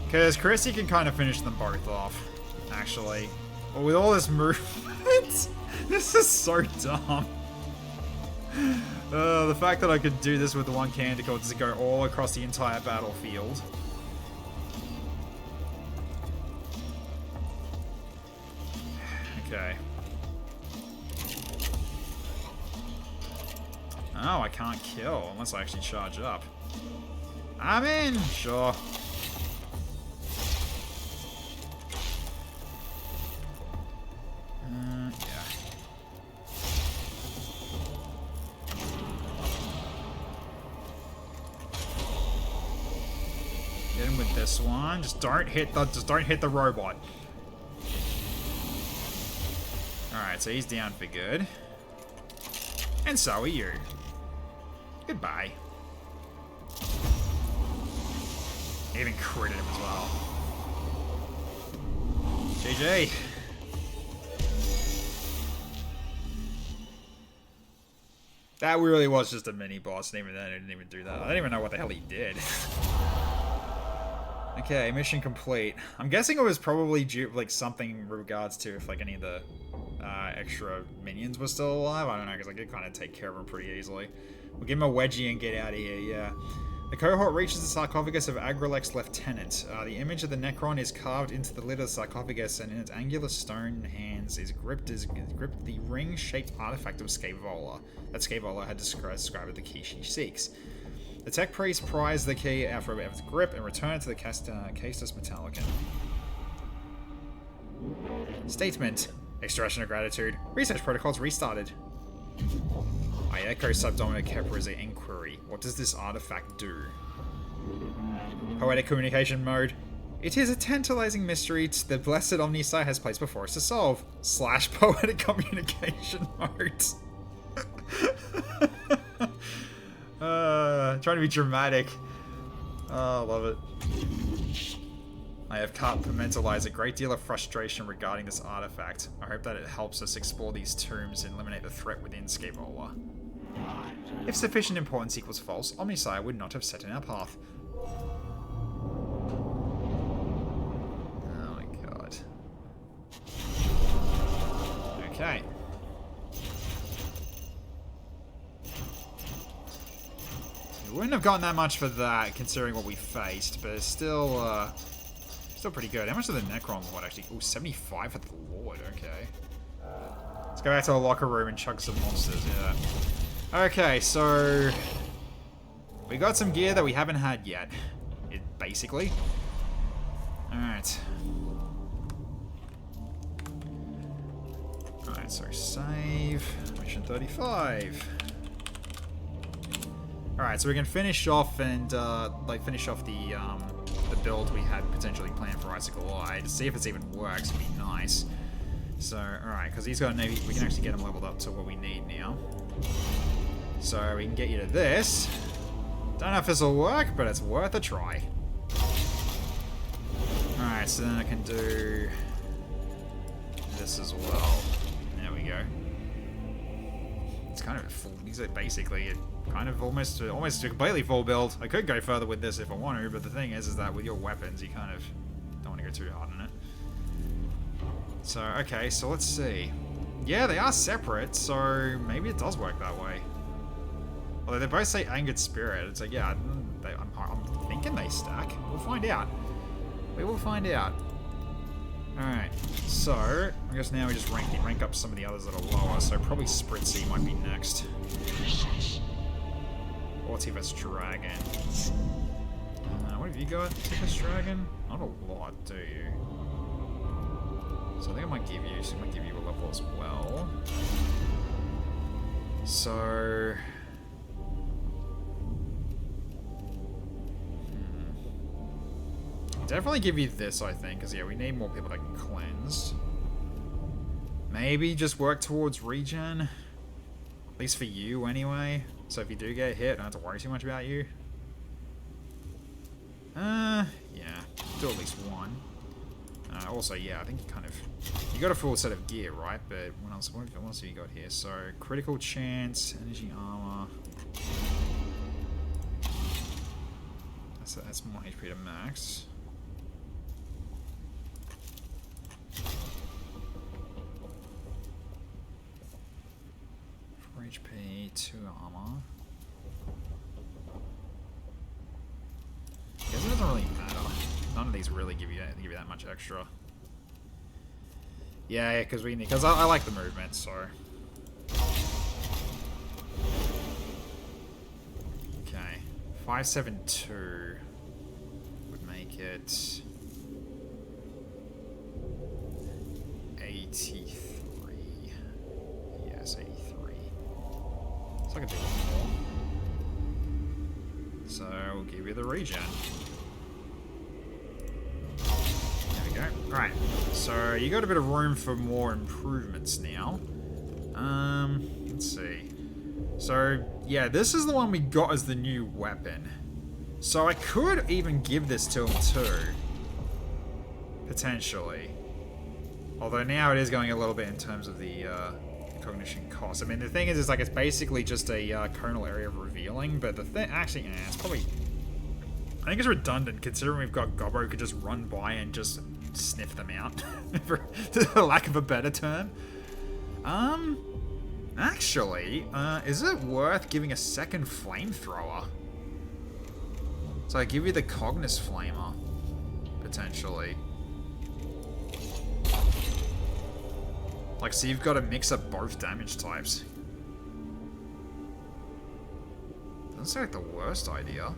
Because Chrissy can kind of finish them both off, actually. But with all this movement, this is so dumb. The fact that I could do this with the one Candicle does go all across the entire battlefield. Okay. Oh, I can't kill unless I actually charge up. I'm in! Sure. Yeah. Get him with this one. Just don't hit the robot. Alright, so he's down for good. And so are you. Goodbye. Even critted him as well. GG. That really was just a mini boss, and even then, I didn't even do that. I don't even know what the hell he did. Okay, mission complete. I'm guessing it was probably due, like, something in regards to if, like, any of the extra minions were still alive. I don't know, because I could kind of take care of them pretty easily. We'll give him a wedgie and get out of here, yeah. The cohort reaches the sarcophagus of Agrilex Lieutenant. The image of the Necron is carved into the lid of the sarcophagus, and in its angular stone hands is gripped the ring-shaped artifact of Scaevola that Scaevola had described as the key she seeks. The tech priest pries the key out of its grip and returns to the Castus Metallicum. Statement. Expression of gratitude. Research protocols restarted. I echo Subdominant Kepler's inquiry. What does this artifact do? Poetic communication mode. It is a tantalizing mystery the blessed Omnisci has placed before us to solve. / poetic communication mode. trying to be dramatic. Oh, love it. I have compartmentalized a great deal of frustration regarding this artifact. I hope that it helps us explore these tombs and eliminate the threat within Scaevola. If sufficient importance equals false, Omnisire would not have set in our path. Oh my god. Okay. We wouldn't have gotten that much for that, considering what we faced, but it's still, still pretty good. How much did the Necron Lord actually? Oh, 75 for the Lord, okay. Let's go back to the locker room and chug some monsters, yeah. Okay, so we got some gear that we haven't had yet, basically. Alright. Alright, so save. Mission 35. Alright, so we can finish off and, finish off the build we had potentially planned for Icicle Eye to see if it's even works. It'd be nice. So, alright, because he's got a Navy, we can actually get him leveled up to what we need now. So we can get you to this. Don't know if this will work, but it's worth a try. Alright, so then I can do this as well. There we go. It's kind of a full, these are basically kind of almost a completely full build. I could go further with this if I want to, but the thing is that with your weapons, you kind of don't want to go too hard on it. So, okay, so let's see. Yeah, they are separate, so maybe it does work that way. Although they both say Angered Spirit, it's like, yeah, I'm thinking they stack. We'll find out. We will find out. Alright, so, I guess now we just rank up some of the others that are lower, so probably Spritzy might be next. Or Tifus Dragon. What have you got, Tifus Dragon? Not a lot, do you? So I think I might give you a level as well. So... Definitely give you this, I think, because yeah, we need more people that can cleanse. Maybe just work towards regen. At least for you, anyway. So if you do get hit, I don't have to worry too much about you. Yeah. Do at least one. Also, yeah, I think you got a full set of gear, right? But what else have you got here? So, critical chance, energy armor. That's more HP to max. 4 HP, 2 armor. I guess it doesn't really matter. None of these really give you that much extra. Yeah, because I like the movement, so. Okay, 572 would make it 83. Yes, 83. So I can do one more. So we'll give you the regen. Alright, so you got a bit of room for more improvements now. Let's see. So, yeah, this is the one we got as the new weapon. So I could even give this to him too. Potentially. Although now it is going a little bit in terms of the cognition cost. I mean, the thing is like it's basically just a conal area of revealing, but the thing, actually, yeah, it's probably... I think it's redundant considering we've got Gobbo who could just run by and just sniff them out, for lack of a better term. Actually, is it worth giving a second flamethrower? So I give you the Cognis Flamer, potentially. Like, so you've got to mix up both damage types. Doesn't sound like the worst idea.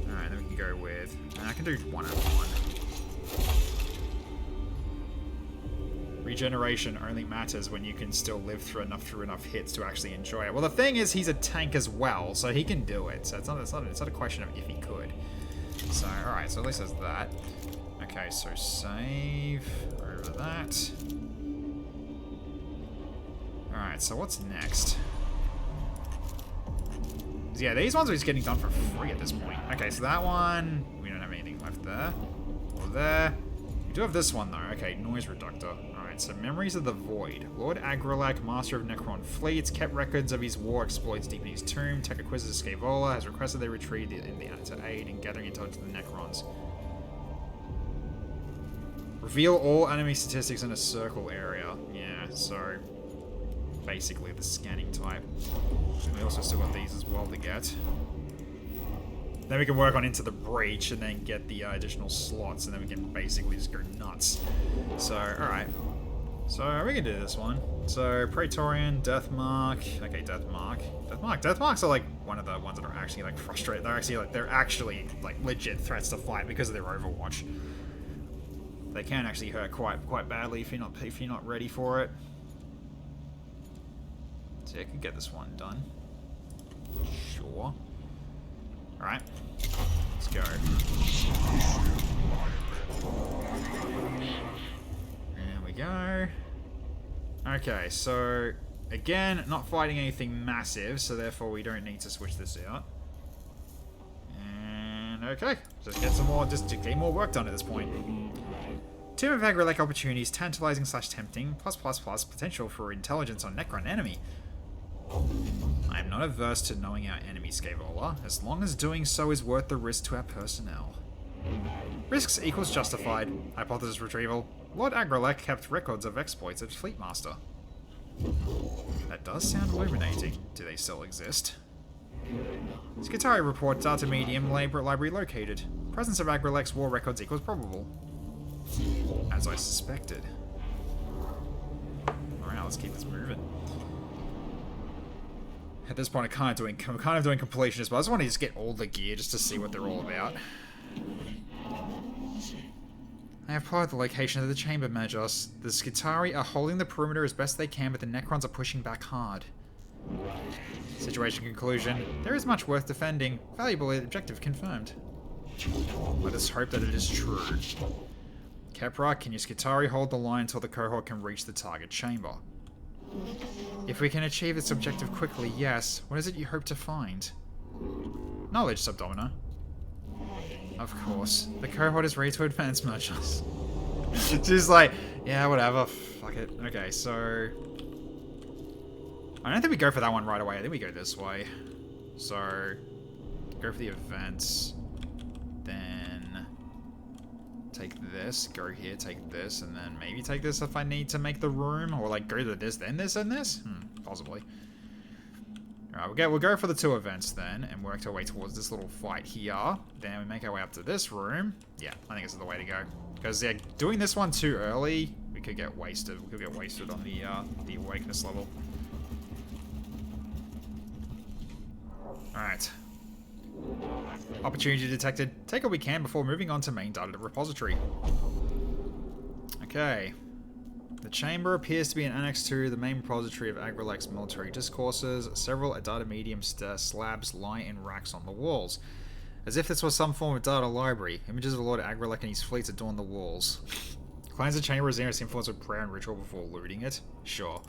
Alright, then we can go with... I can do 1 and 1. Regeneration only matters when you can still live through enough hits to actually enjoy it. Well, the thing is, he's a tank as well, so he can do it. So it's not a question of if he could. So, alright, so at least there's that. Okay, so save over that. Alright, so what's next? Yeah, these ones are just getting done for free at this point. Okay, so that one, we don't have anything left there. Or there. We do have this one, though. Okay, noise reductor. Alright, so Memories of the Void. Lord Agrelak, master of Necron fleets, kept records of his war exploits deep in his tomb. Tech Acquisitor Scaevola has requested they retreat in the to aid in gathering intelligence of the Necrons. Reveal all enemy statistics in a circle area. Yeah, so basically the scanning type. We also still got these as well to get. Then we can work on Into the Breach and then get the additional slots, and then we can basically just go nuts. So, alright. So, we can do this one. So, Praetorian, Deathmark. Okay, Deathmark. Deathmarks are like one of the ones that are actually like frustrated. They're actually like legit threats to fight because of their Overwatch. They can actually hurt quite badly if you're not ready for it. So I can get this one done. Sure. Alright. Let's go. There we go. Okay, so again, not fighting anything massive, so therefore we don't need to switch this out. And okay, just get some more, just to get more work done at this point. Tomb of Agrelak opportunities, tantalizing / tempting, +++, potential for intelligence on Necron enemy. I am not averse to knowing our enemy, Scaevola, as long as doing so is worth the risk to our personnel. Risks equals justified. Hypothesis retrieval. Lord Agrelak kept records of exploits as Fleetmaster. That does sound illuminating. Do they still exist? Skitari reports data medium library located. Presence of Agrelak's war records equals probable. As I suspected. Alright, let's keep this moving. At this point, I'm kind of doing completionist, but I just want to just get all the gear just to see what they're all about. I have plotted the location of the chamber, Magos. The Skitari are holding the perimeter as best they can, but the Necrons are pushing back hard. Situation conclusion. There is much worth defending. Valuable objective confirmed. Let us hope that it is true. Kepra, can your Skitari hold the line until the cohort can reach the target chamber? If we can achieve this objective quickly, yes. What is it you hope to find? Knowledge, Subdomina. Of course. The cohort is ready to advance, merchants. Just like, yeah, whatever. Fuck it. Okay, so... I don't think we go for that one right away. I think we go this way. So... Go for the events. Then... Take this, go here, take this, and then maybe take this if I need to make the room. Or like go to this, then this, and this? Possibly. Alright, we'll go for the 2 events then, and work our way towards this little fight here. Then we make our way up to this room. Yeah, I think this is the way to go. Because, yeah, doing this one too early, we could get wasted. We could get wasted on the awakeness level. Alright. Opportunity detected. Take what we can before moving on to main data repository. Okay. The chamber appears to be an annex to the main repository of Agrelak's military discourses. Several data medium slabs lie in racks on the walls. As if this was some form of data library. Images of Lord Agrelak and his fleets adorn the walls. Cleanse the chamber as its influence with prayer and ritual before looting it? Sure.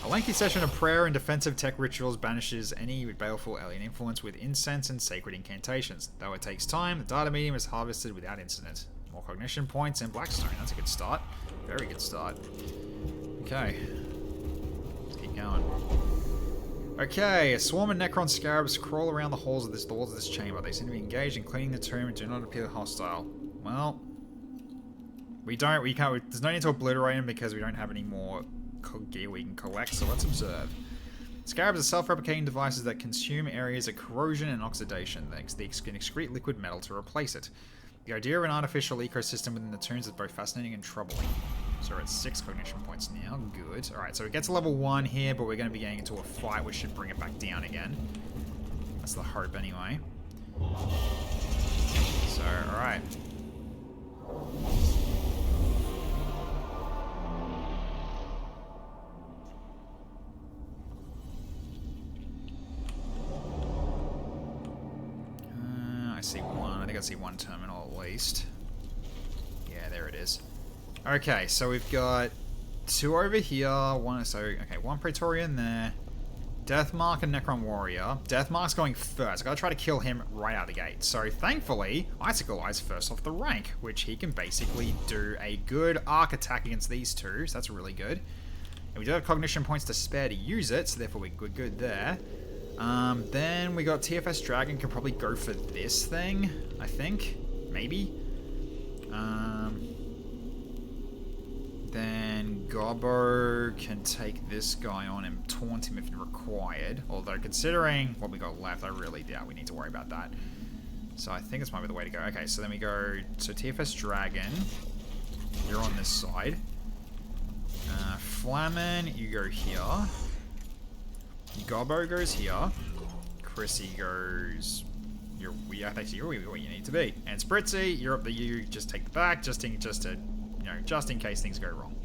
A lengthy session of prayer and defensive tech rituals banishes any baleful alien influence with incense and sacred incantations. Though it takes time, the data medium is harvested without incident. More cognition points and Blackstone. That's a good start. Very good start. Okay. Let's keep going. Okay, a swarm of Necron scarabs crawl around the halls of the walls of this chamber. They seem to be engaged in cleaning the tomb and do not appear hostile. Well, there's no need to obliterate them because we don't have any more gear we can collect, so let's observe. Scarabs are self-replicating devices that consume areas of corrosion and oxidation. They can excrete liquid metal to replace it. The idea of an artificial ecosystem within the tombs is both fascinating and troubling. So we're at 6 cognition points now. Good. Alright, so we get to level 1 here, but we're going to be getting into a fight which should bring it back down again. That's the hope anyway. So, alright. I see one. I think I see one terminal at least. Yeah, there it is. Okay, so we've got 2 over here. One Praetorian there. Deathmark and Necron Warrior. Deathmark's going first. I gotta try to kill him right out of the gate. So thankfully, Icicle Eye's first off the rank, which he can basically do a good arc attack against these two. So that's really good. And we do have cognition points to spare to use it, so therefore we're good there. Then we got TFS Dragon can probably go for this thing, I think. Maybe. Then Gobbo can take this guy on and taunt him if required. Although considering what we got left, I really doubt we need to worry about that. So I think this might be the way to go. Okay, so then we go to TFS Dragon. You're on this side. Flamin, you go here. Gobbo goes here. Chrissy goes... You're where you need to be. And Spritzy, you're up there. You just take the back, just in case things go wrong.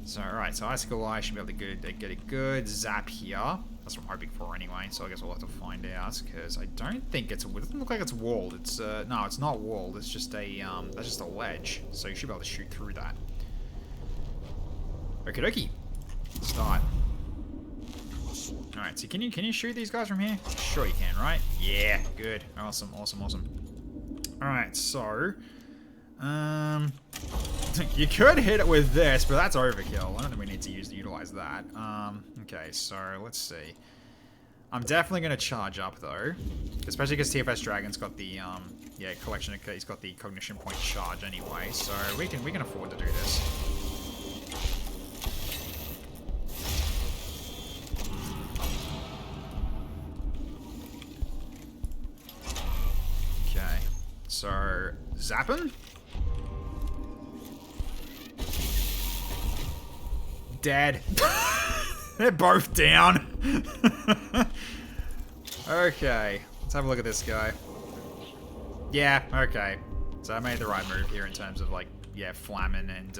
So, alright, so Icicle Eye should be able to get a good zap here. That's what I'm hoping for anyway, so I guess we'll have to find out, because I don't think it doesn't look like it's walled. It's, no, it's not walled. It's just a, that's just a ledge. So you should be able to shoot through that. Okie dokie. Start. Alright, so can you shoot these guys from here? Sure you can, right? Yeah, good. Awesome. Alright, so... you could hit it with this, but that's overkill. I don't think we need to utilize that. Okay, so let's see. I'm definitely going to charge up, though. Especially because TFS Dragon's got the, collection of... He's got the cognition point charge anyway, so we can afford to do this. So, zapping? Dead. They're both down. Okay, let's have a look at this guy. Yeah, okay. So I made the right move here in terms of like, Flamin and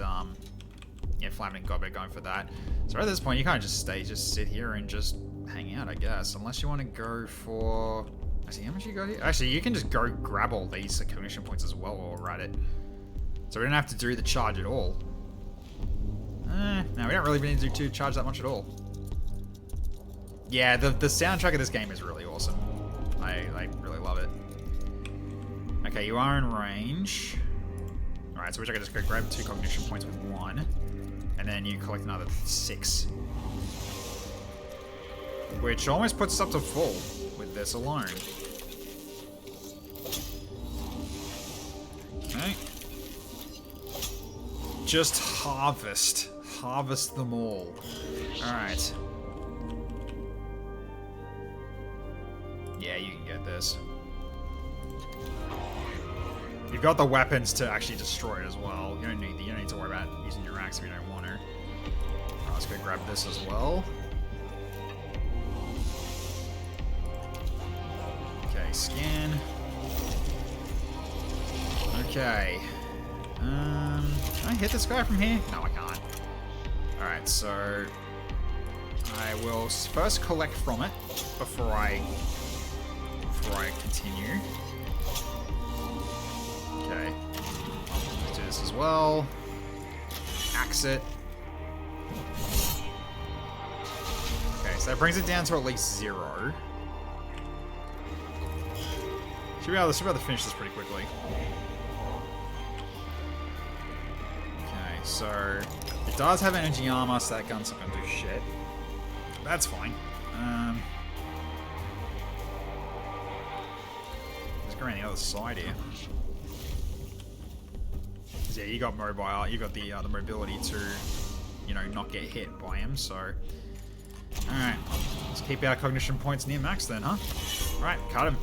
Flamin and Gobbo going for that. So at this point, you can't just sit here and just hang out, I guess, unless you want to go for. Actually, how much you got here? Actually, you can just go grab all these cognition points as well while we're at it. So we don't have to do the charge at all. No, we don't really need to charge that much at all. Yeah, the soundtrack of this game is really awesome. I really love it. Okay, you are in range. Alright, so I can just go grab 2 cognition points with 1. And then you collect another 6. Which almost puts us up to full with this alone. Okay. Just harvest. Harvest them all. Alright. Yeah, you can get this. You've got the weapons to actually destroy it as well. You don't need to worry about using your axe if you don't want to. Right, let's go grab this as well. Okay, scan. Okay. Can I hit this guy from here? No, I can't. Alright, so I will first collect from it before I continue. Okay. Let's do this as well. Axe it. Okay, so that brings it down to at least 0. Should be able to finish this pretty quickly. Okay, so it does have energy armor, so that gun's not gonna do shit. That's fine. Let's go around the other side here. Yeah, you got mobile. You got the mobility to, not get hit by him. So, all right, let's keep our cognition points near max then, huh? All right, cut him.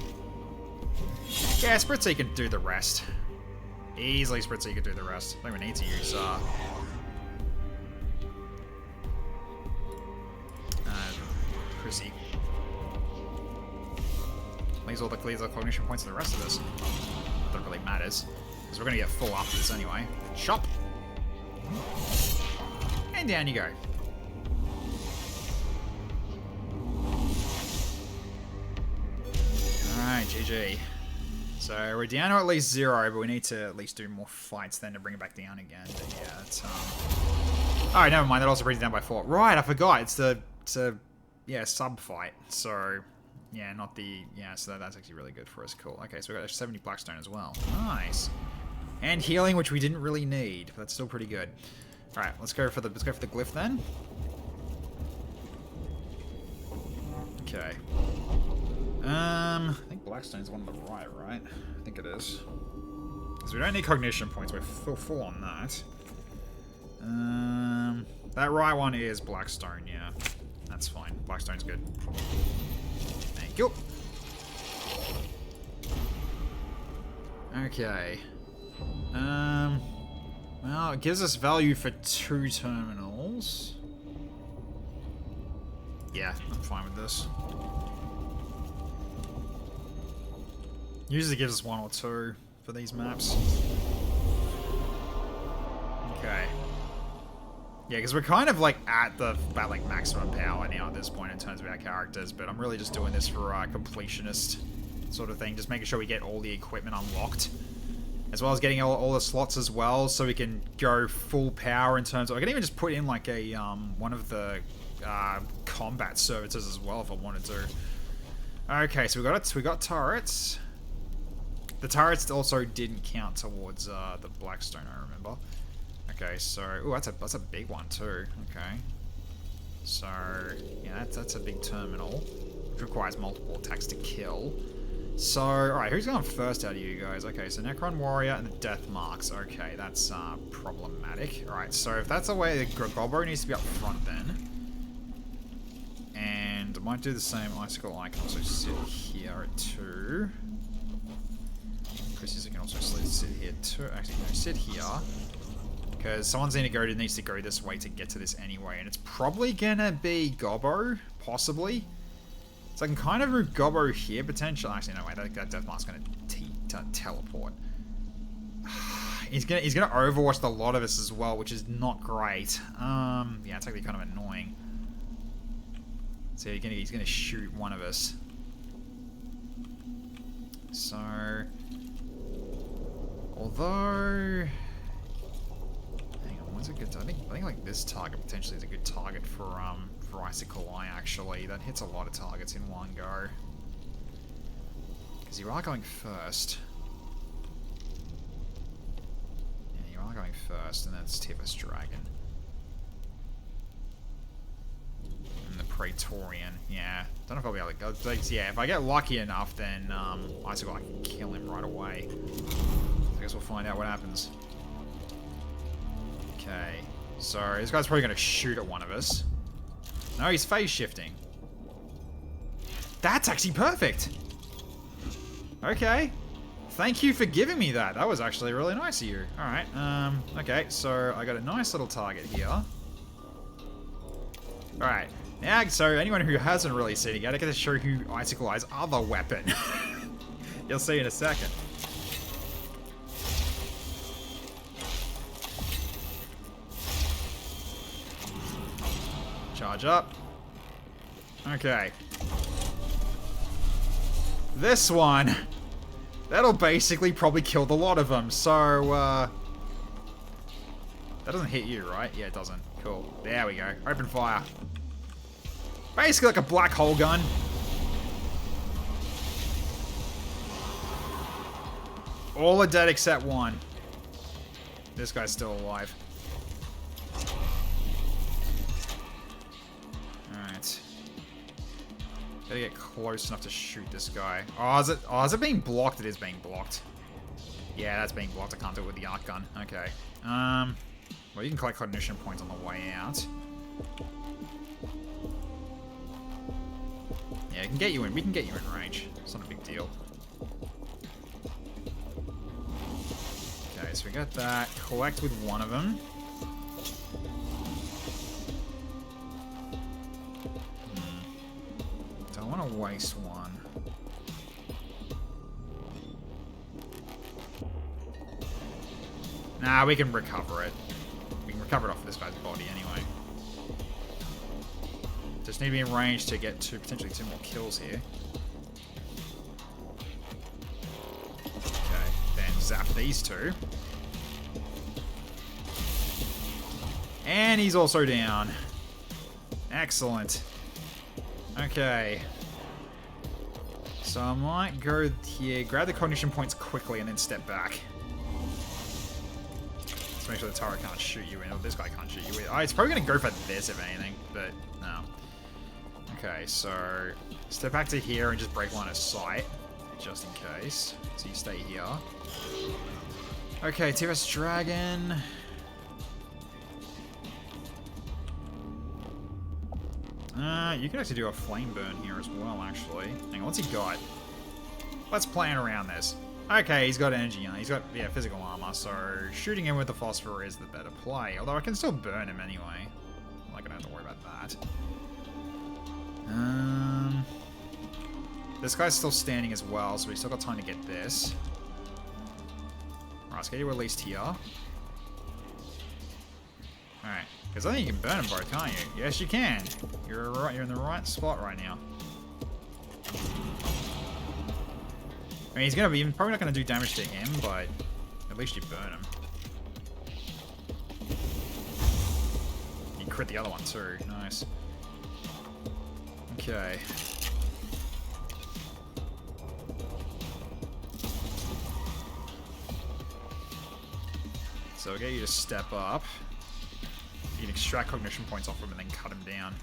Yeah, Spritzy can do the rest. Easily, Spritzy can do the rest. I think we need to use Chrissy. Leaves all the cognition points to the rest of this. Not that it really matters. Because we're going to get full after this anyway. Shop! And down you go. Alright, GG. So we're down to at least 0, but we need to at least do more fights then to bring it back down again. But yeah, it's Alright, never mind, that also brings it down by 4. Right, I forgot. It's to yeah, sub fight. So, yeah, not the, yeah, so that's actually really good for us. Cool. Okay, so we got 70 Blackstone as well. Nice. And healing, which we didn't really need, but that's still pretty good. All right, let's go for the glyph then. Okay. I think Blackstone's one on the right, right? I think it is. Because we don't need cognition points. We're full on that. That right one is Blackstone, yeah. That's fine. Blackstone's good. Thank you. Okay. Well, it gives us value for 2 terminals. Yeah, I'm fine with this. Usually gives us 1 or 2 for these maps. Okay. Yeah, because we're kind of like at about like maximum power now at this point in terms of our characters, but I'm really just doing this for completionist sort of thing, just making sure we get all the equipment unlocked, as well as getting all the slots as well, so we can go full power in terms of. I can even just put in like a one of the combat services as well if I wanted to. Okay, so we got turrets. The turrets also didn't count towards the Blackstone, I remember. Okay, so ooh, that's a big one too. Okay, so yeah, that's a big terminal, which requires multiple attacks to kill. So all right, who's going first out of you guys? Okay, so Necron Warrior and the Death Marks. Okay, that's problematic. All right, so if that's the way, the Gobbo needs to be up front then. And I might do the same. Icicle I can also sit here at 2. Chris's can also sit here too. Actually, no, sit here. Because someone's needs to go this way to get to this anyway. And it's probably gonna be Gobbo, possibly. So I can kind of root Gobbo here, potentially. Actually, no, wait, that Death Mark's gonna teleport. He's gonna overwatch the lot of us as well, which is not great. Yeah, it's actually kind of annoying. So he's gonna shoot one of us. So, although, hang on, what's a good? I think like this target potentially is a good target for Icicle Eye. Actually, that hits a lot of targets in one go. Because you are going first. Yeah, you are going first, and that's Tivus Dragon. And the Praetorian, yeah. Don't know if I'll be able to go. Yeah, if I get lucky enough, then Icicle I can kill him right away. I guess we'll find out what happens. Okay, so this guy's probably going to shoot at one of us. No, he's phase shifting. That's actually perfect. Okay. Thank you for giving me that. That was actually really nice of you. Alright, okay, so I got a nice little target here. Alright, now, so anyone who hasn't really seen it yet, I get to show you Icicle Eye's other weapon. You'll see in a second. Charge up. Okay. This one, that'll basically probably kill the lot of them. So, that doesn't hit you, right? Yeah, it doesn't. Cool. There we go. Open fire. Basically like a black hole gun. All are dead except one. This guy's still alive. Alright. Gotta get close enough to shoot this guy. Oh, is it being blocked? It is being blocked. Yeah, that's being blocked. I can't do it with the arc gun. Okay. Well, you can collect cognition points on the way out. Yeah, we can get you in range. It's not a big deal. Okay, so we got that. Collect with one of them. Don't want to waste one. Nah, we can recover it. We can recover it off of this guy's body anyway. Just need to be in range to get potentially 2 more kills here. Okay, then zap these 2. And he's also down. Excellent. Okay. So I might go here, grab the cognition points quickly, and then step back. Let's make sure the turret can't shoot you in, or this guy can't shoot you in. Oh, it's probably going to go for this, if anything, but no. Okay, so step back to here and just break line of sight, just in case. So you stay here. Okay, T-Rex Dragon. You can actually do a flame burn here as well, actually. Hang on, what's he got? Let's plan around this. Okay, he's got energy, he's got, yeah, physical armor, so shooting him with the phosphor is the better play. Although I can still burn him anyway. I'm not gonna have to worry about that. This guy's still standing as well, so we still got time to get this. Alright, let's get you at least here. Alright, because I think you can burn them both, can't you? Yes, you can. You're in the right spot right now. I mean, he's probably not gonna do damage to him, but at least you burn him. You crit the other one too. Nice. Okay. So I'll get you to step up. You can extract cognition points off him and then cut him down.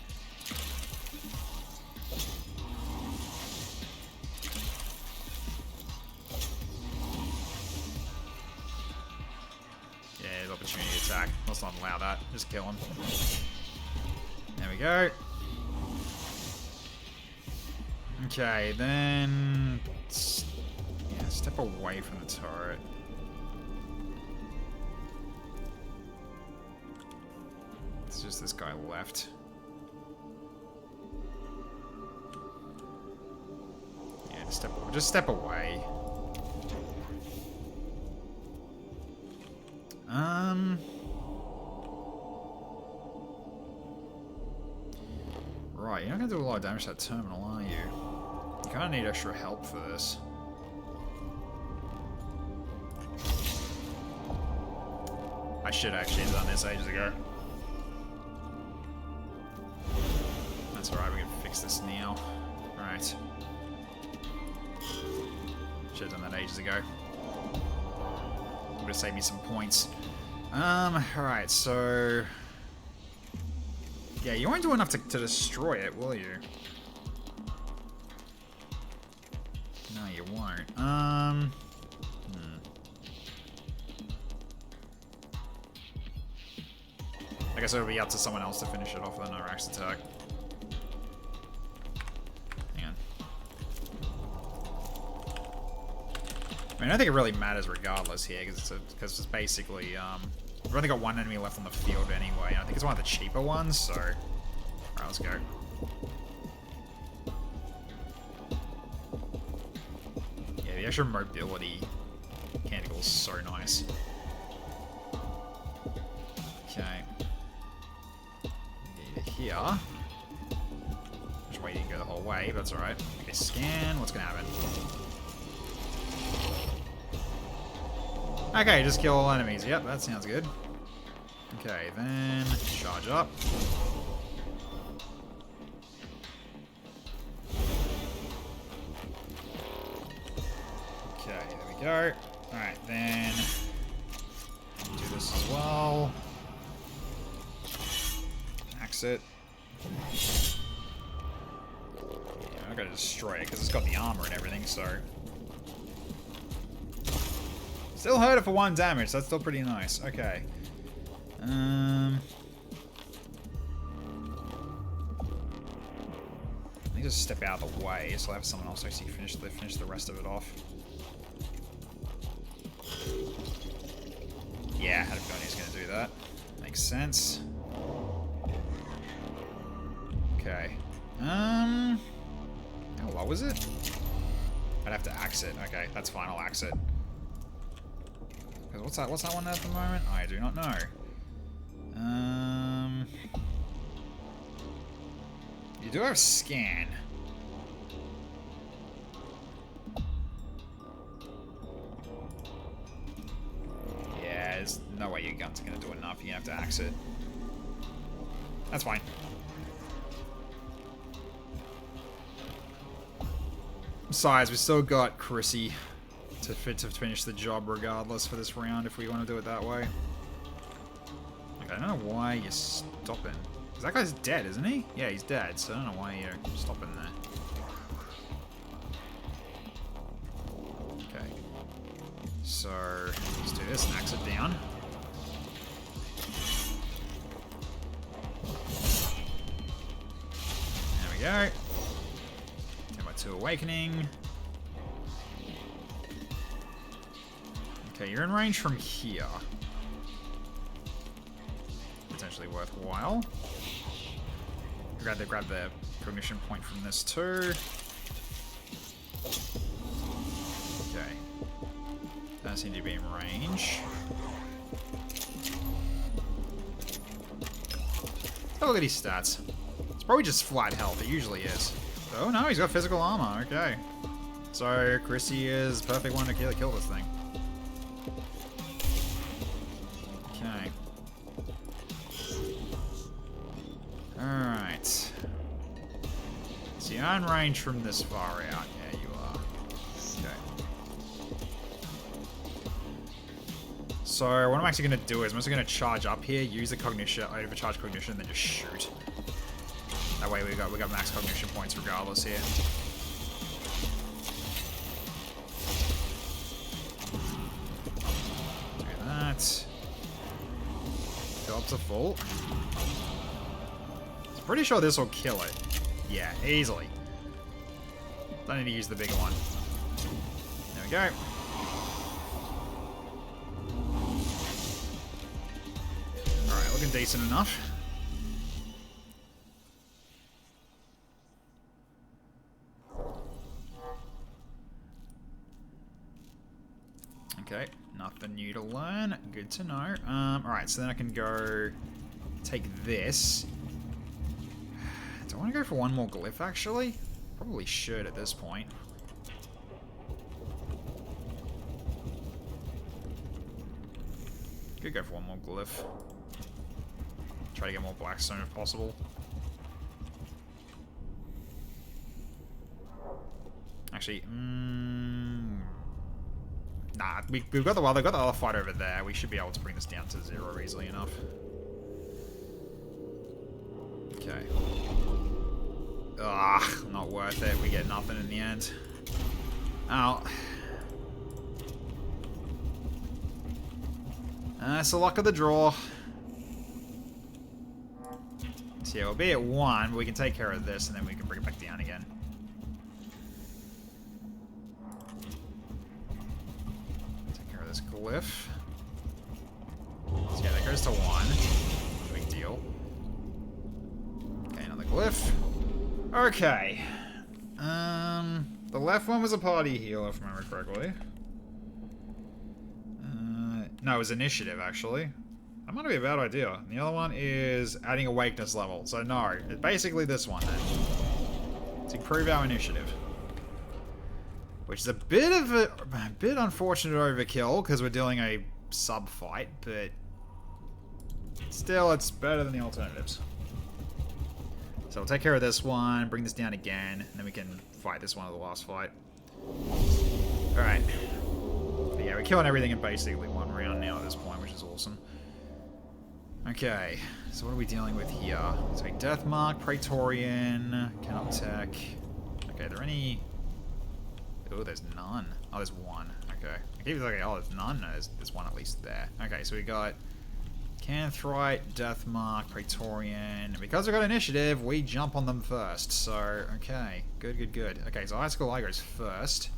Yeah, there's opportunity attack. Let's not allow that. Just kill him. There we go. Okay, then... yeah, step away from the turret. It's just this guy left. Yeah, just step away. Right, you're not gonna do a lot of damage to that terminal, are you? You kinda need extra help for this. I should actually have done this ages ago. That's alright, we can fix this now. Alright. Should have done that ages ago. Would have saved me some points. Alright, so... yeah, you won't do enough to destroy it, will you? No, you won't. I guess it'll be up to someone else to finish it off with another axe attack. Hang on. I mean, I don't think it really matters regardless here, because it's basically, we've only got one enemy left on the field anyway. I think it's one of the cheaper ones, so... alright, let's go. Yeah, the extra mobility canticle is so nice. Okay. Here. Just wait, you can go the whole way, but that's alright. Okay, scan. What's gonna happen? Okay, just kill all enemies. Yep, that sounds good. Okay, then charge up. Okay, there we go. Alright, then do this as well. Axe it. Yeah, I gotta destroy it because it's got the armor and everything, so. Still hurt it for 1 damage, so that's still pretty nice. Okay. Let me just step out of the way so I have someone else actually finish the rest of it off. Yeah, I had a feeling he was going to do that. Makes sense. Okay. How low is it? I'd have to axe it. Okay, that's fine. I'll axe it. What's that one at the moment? I do not know. You do have scan. Yeah, there's no way your gun's gonna do enough. You have to axe it. That's fine. Besides, we still got Chrissy to finish the job regardless for this round if we want to do it that way. Okay, I don't know why you're stopping. Because that guy's dead, isn't he? Yeah, he's dead, so I don't know why you're stopping there. Okay. So, let's do this and axe it down. There we go. 10/2 awakening. Okay, you're in range from here. Potentially worthwhile. Grab the cognition point from this too. Okay. Doesn't seem to be in range. Let's have a look at his stats. It's probably just flat health. It usually is. Oh no, he's got physical armor. Okay. So Chrissy is the perfect one to kill this thing. Okay. Alright. So you're in range from this far out. Yeah, you are. Okay. So what I'm actually going to do is I'm just going to charge up here, use the cognition, overcharge cognition, and then just shoot. That way we got max cognition points regardless here. Do that. Fill up to full. Pretty sure this will kill it. Yeah, easily. Don't need to use the bigger one. There we go. Alright, looking decent enough. Okay, nothing new to learn. Good to know. Alright, so then I can go take this. Do I want to go for one more glyph, actually? Probably should at this point. Could go for one more glyph. Try to get more blackstone if possible. Actually, nah, we've got the other fight over there. We should be able to bring this down to 0 easily enough. Okay. Ugh, not worth it. We get nothing in the end. Oh. That's the luck of the draw. So yeah, we'll be at 1, but we can take care of this, and then we can bring it back down again. Take care of this glyph. So yeah, that goes to 1. Big deal. Okay, another glyph. Okay. The left one was a party healer, if I remember correctly. No, it was initiative, actually. That might be a bad idea. The other one is adding a weakness level. So no, it's basically this one then. To improve our initiative. Which is a bit unfortunate overkill, because we're doing a sub-fight, but still, it's better than the alternatives. So we'll take care of this one, bring this down again, and then we can fight this one at the last fight. Alright. Yeah, we're killing everything in basically one round now at this point, which is awesome. Okay, so what are we dealing with here? So Deathmark, Praetorian, cannot tech. Okay, are there any... Oh, there's none. Oh, there's one. Okay. I keep thinking, oh, there's none. No, there's one at least there. Okay, so we got Canthrite, Deathmark, Praetorian. And because we've got initiative, we jump on them first. So, okay. Good, good, good. Okay, so High School Eye goes first.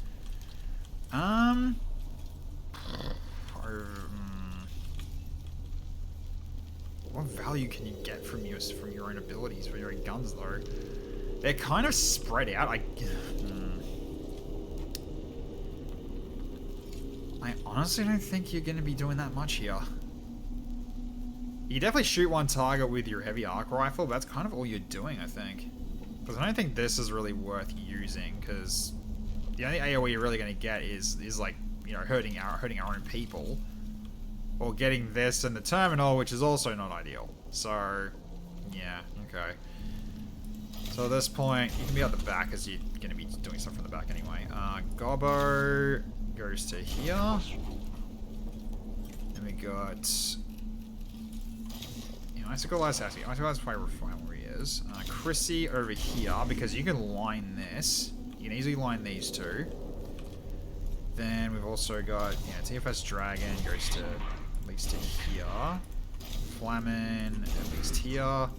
What value can you get from your own abilities, from your own guns, though? They're kind of spread out. I honestly don't think you're going to be doing that much here. You can definitely shoot one target with your heavy arc rifle, but that's kind of all you're doing, I think. Because I don't think this is really worth using, because the only AoE you're really going to get is like, you know, hurting our own people. Or getting this in the terminal, which is also not ideal. So, yeah, okay. So So at this point, you can be out the back because you're going to be doing stuff from the back anyway. Gobbo goes to here. And we got... Icicle-Less Assy. Icicle-Less Fire Refinery is. Chrissy over here, because you can line this. You can easily line these two. Then we've also got, TFS Dragon goes to at least to here. Flamin at least here.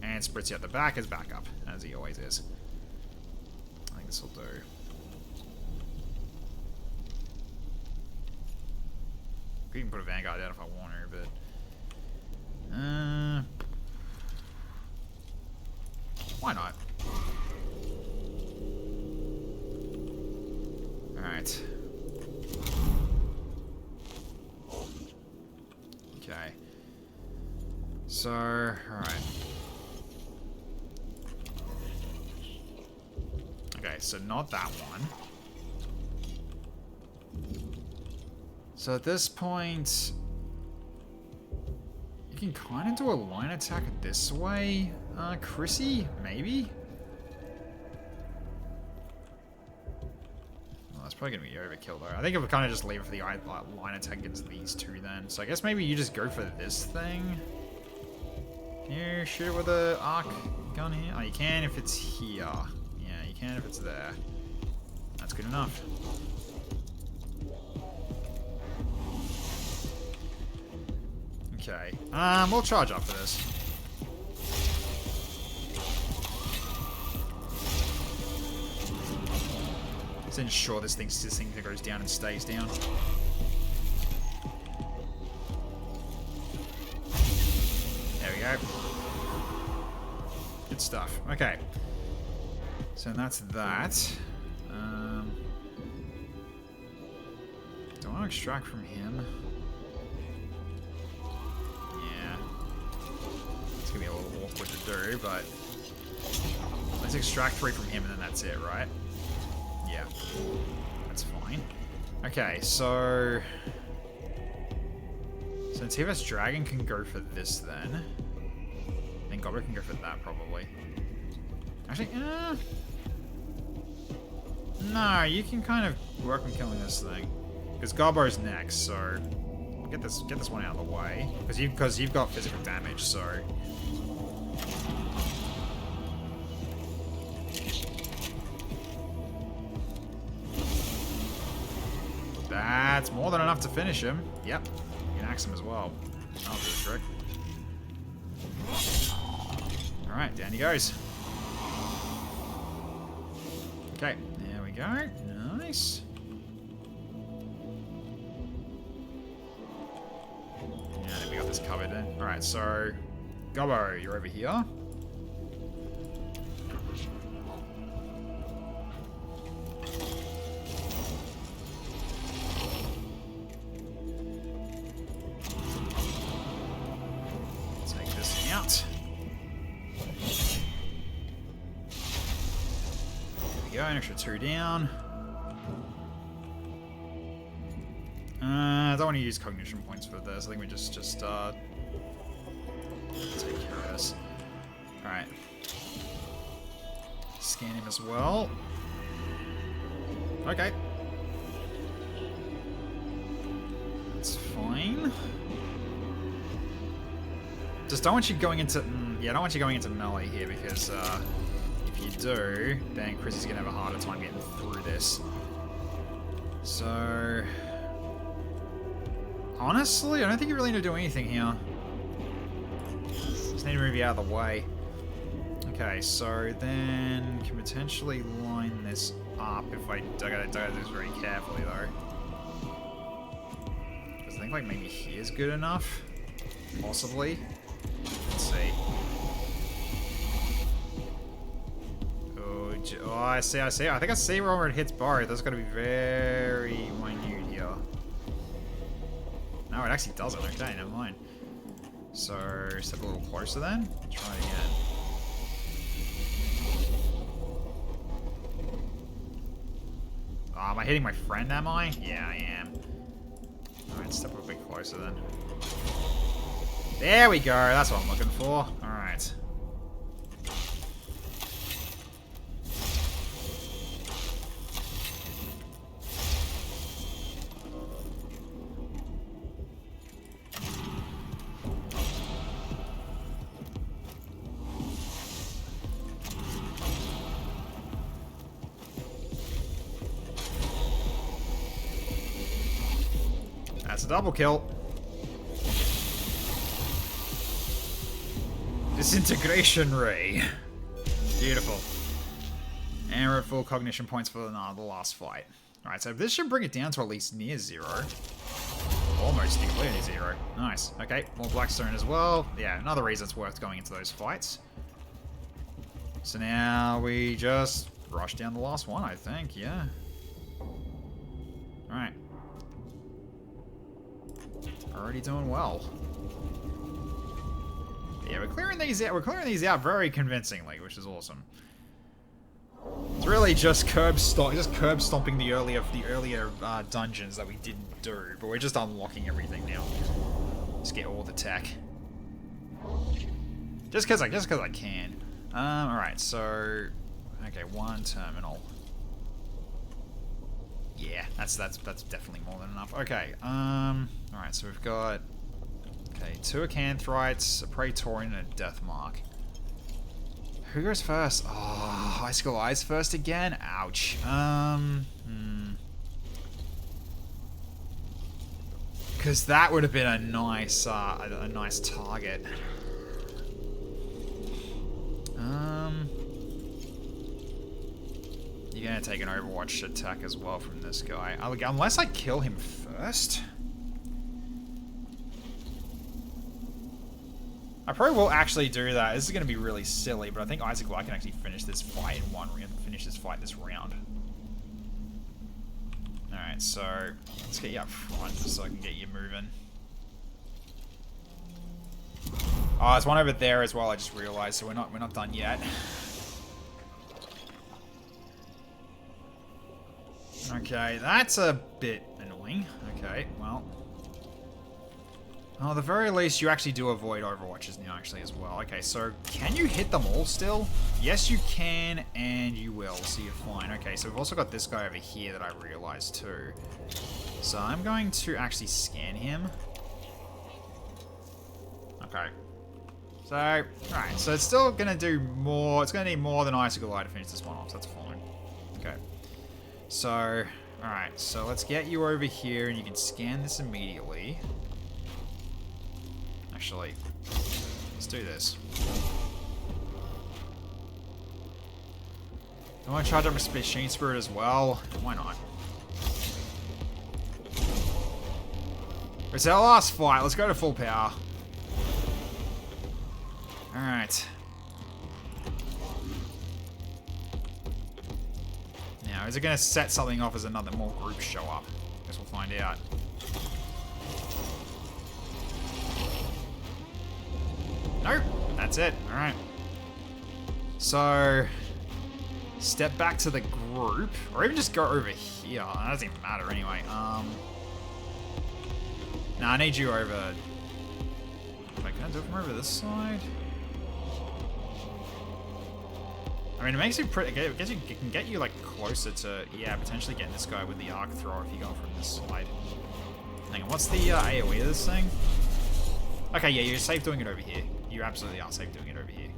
And Spritzy at the back is backup, as he always is. I think this will do. Could even put a Vanguard out if I want to, but... why not? Alright. Okay. So, alright. Okay, so not that one. So at this point... You can kind of do a line attack this way. Chrissy? Maybe? Well, that's probably going to be overkill, though. I think we'll kind of just leave it for the line attack against these two, then. So I guess maybe you just go for this thing. Can you shoot it with an arc gun here? Oh, you can if it's here. Yeah, you can if it's there. That's good enough. Okay. We'll charge up for this. Let's ensure this thing goes down and stays down. There we go. Good stuff. Okay. So that's that. Do I want to extract from him? Gonna be a little awkward to do, but let's extract 3 from him and then that's it, right? Yeah, that's fine. Okay, so TFS Dragon can go for this then. And Gobbo can go for that probably. Actually, no, you can kind of work on killing this thing because Gobbo's next, so get this one out of the way because you've got physical damage, so. That's more than enough to finish him. Yep. You can axe him as well. That'll do the trick. Alright, down he goes. Okay, there we go. Nice. Yeah, then we got this covered then. Alright, so Gobbo, you're over here. An extra 2 down. I don't want to use cognition points for this. I think we just take care of this. Alright. Scan him as well. Okay. That's fine. Just don't want you going into... yeah, I don't want you going into melee here because... if you do, then Chris is going to have a harder time getting through this. So... honestly, I don't think you really need to do anything here. Just need to move you out of the way. Okay, so then can potentially line this up if I gotta do this very carefully though. Because I think like maybe here's good enough. Possibly. Let's see. Oh, I see. I think I see where it hits both. That's gotta be very minute here. No, it actually doesn't. Okay, never mind. So, step a little closer then. Try it again. Oh, am I hitting my friend, am I? Yeah, I am. Alright, step a bit closer then. There we go. That's what I'm looking for. Alright. That's a double kill. Disintegration ray. Beautiful. And we're at full cognition points for the last fight. Alright, so this should bring it down to at least near 0. Almost near 0. Nice. Okay, more Blackstone as well. Yeah, another reason it's worth going into those fights. So now we just rush down the last one, I think. Yeah. Alright. Already doing well. Yeah, we're clearing these out. We're clearing these out very convincingly, which is awesome. It's really just curb stomping the earlier dungeons that we didn't do, but we're just unlocking everything now. Just get all the tech. Just because I can. All right, so okay, 1 terminal. Yeah, that's definitely more than enough. Okay. All right, so we've got 2 Acanthrites, a Praetorian, and a Deathmark. Who goes first? Oh, Icicle Eyes first again? Ouch. Because that would have been a nice target. You're gonna take an Overwatch attack as well from this guy. Unless I kill him first. I probably will actually do that. This is going to be really silly, but I think Isaac White can actually finish this fight in one round. Finish this fight this round. Alright, so let's get you up front just so I can get you moving. Oh, there's one over there as well, I just realized, so we're not done yet. Okay, that's a bit annoying. Okay, well. Oh, at the very least, you actually do avoid Overwatches now, actually, as well. Okay, so can you hit them all still? Yes, you can, and you will, so you're fine. Okay, so we've also got this guy over here that I realized, too. So I'm going to actually scan him. Okay. So, alright, so it's still going to do more. It's going to need more than Icicle Eye to finish this one off, so that's fine. Okay. So, alright, so let's get you over here, and you can scan this immediately. Actually, let's do this. I want to charge up a Machine Spirit as well. Why not? It's our last fight. Let's go to full power. Alright. Now, is it going to set something off as another more groups show up? Guess we'll find out. Nope, that's it. Alright. So, step back to the group, or even just go over here. That doesn't even matter anyway. Nah, I need you over. Wait, can I do it from over this side? I mean, it makes you pretty. It can get you like closer to, yeah, potentially getting this guy with the arc thrower if you go from this side. Hang on, what's the AoE of this thing? Okay, yeah, you're safe doing it over here. You absolutely are safe doing it over here.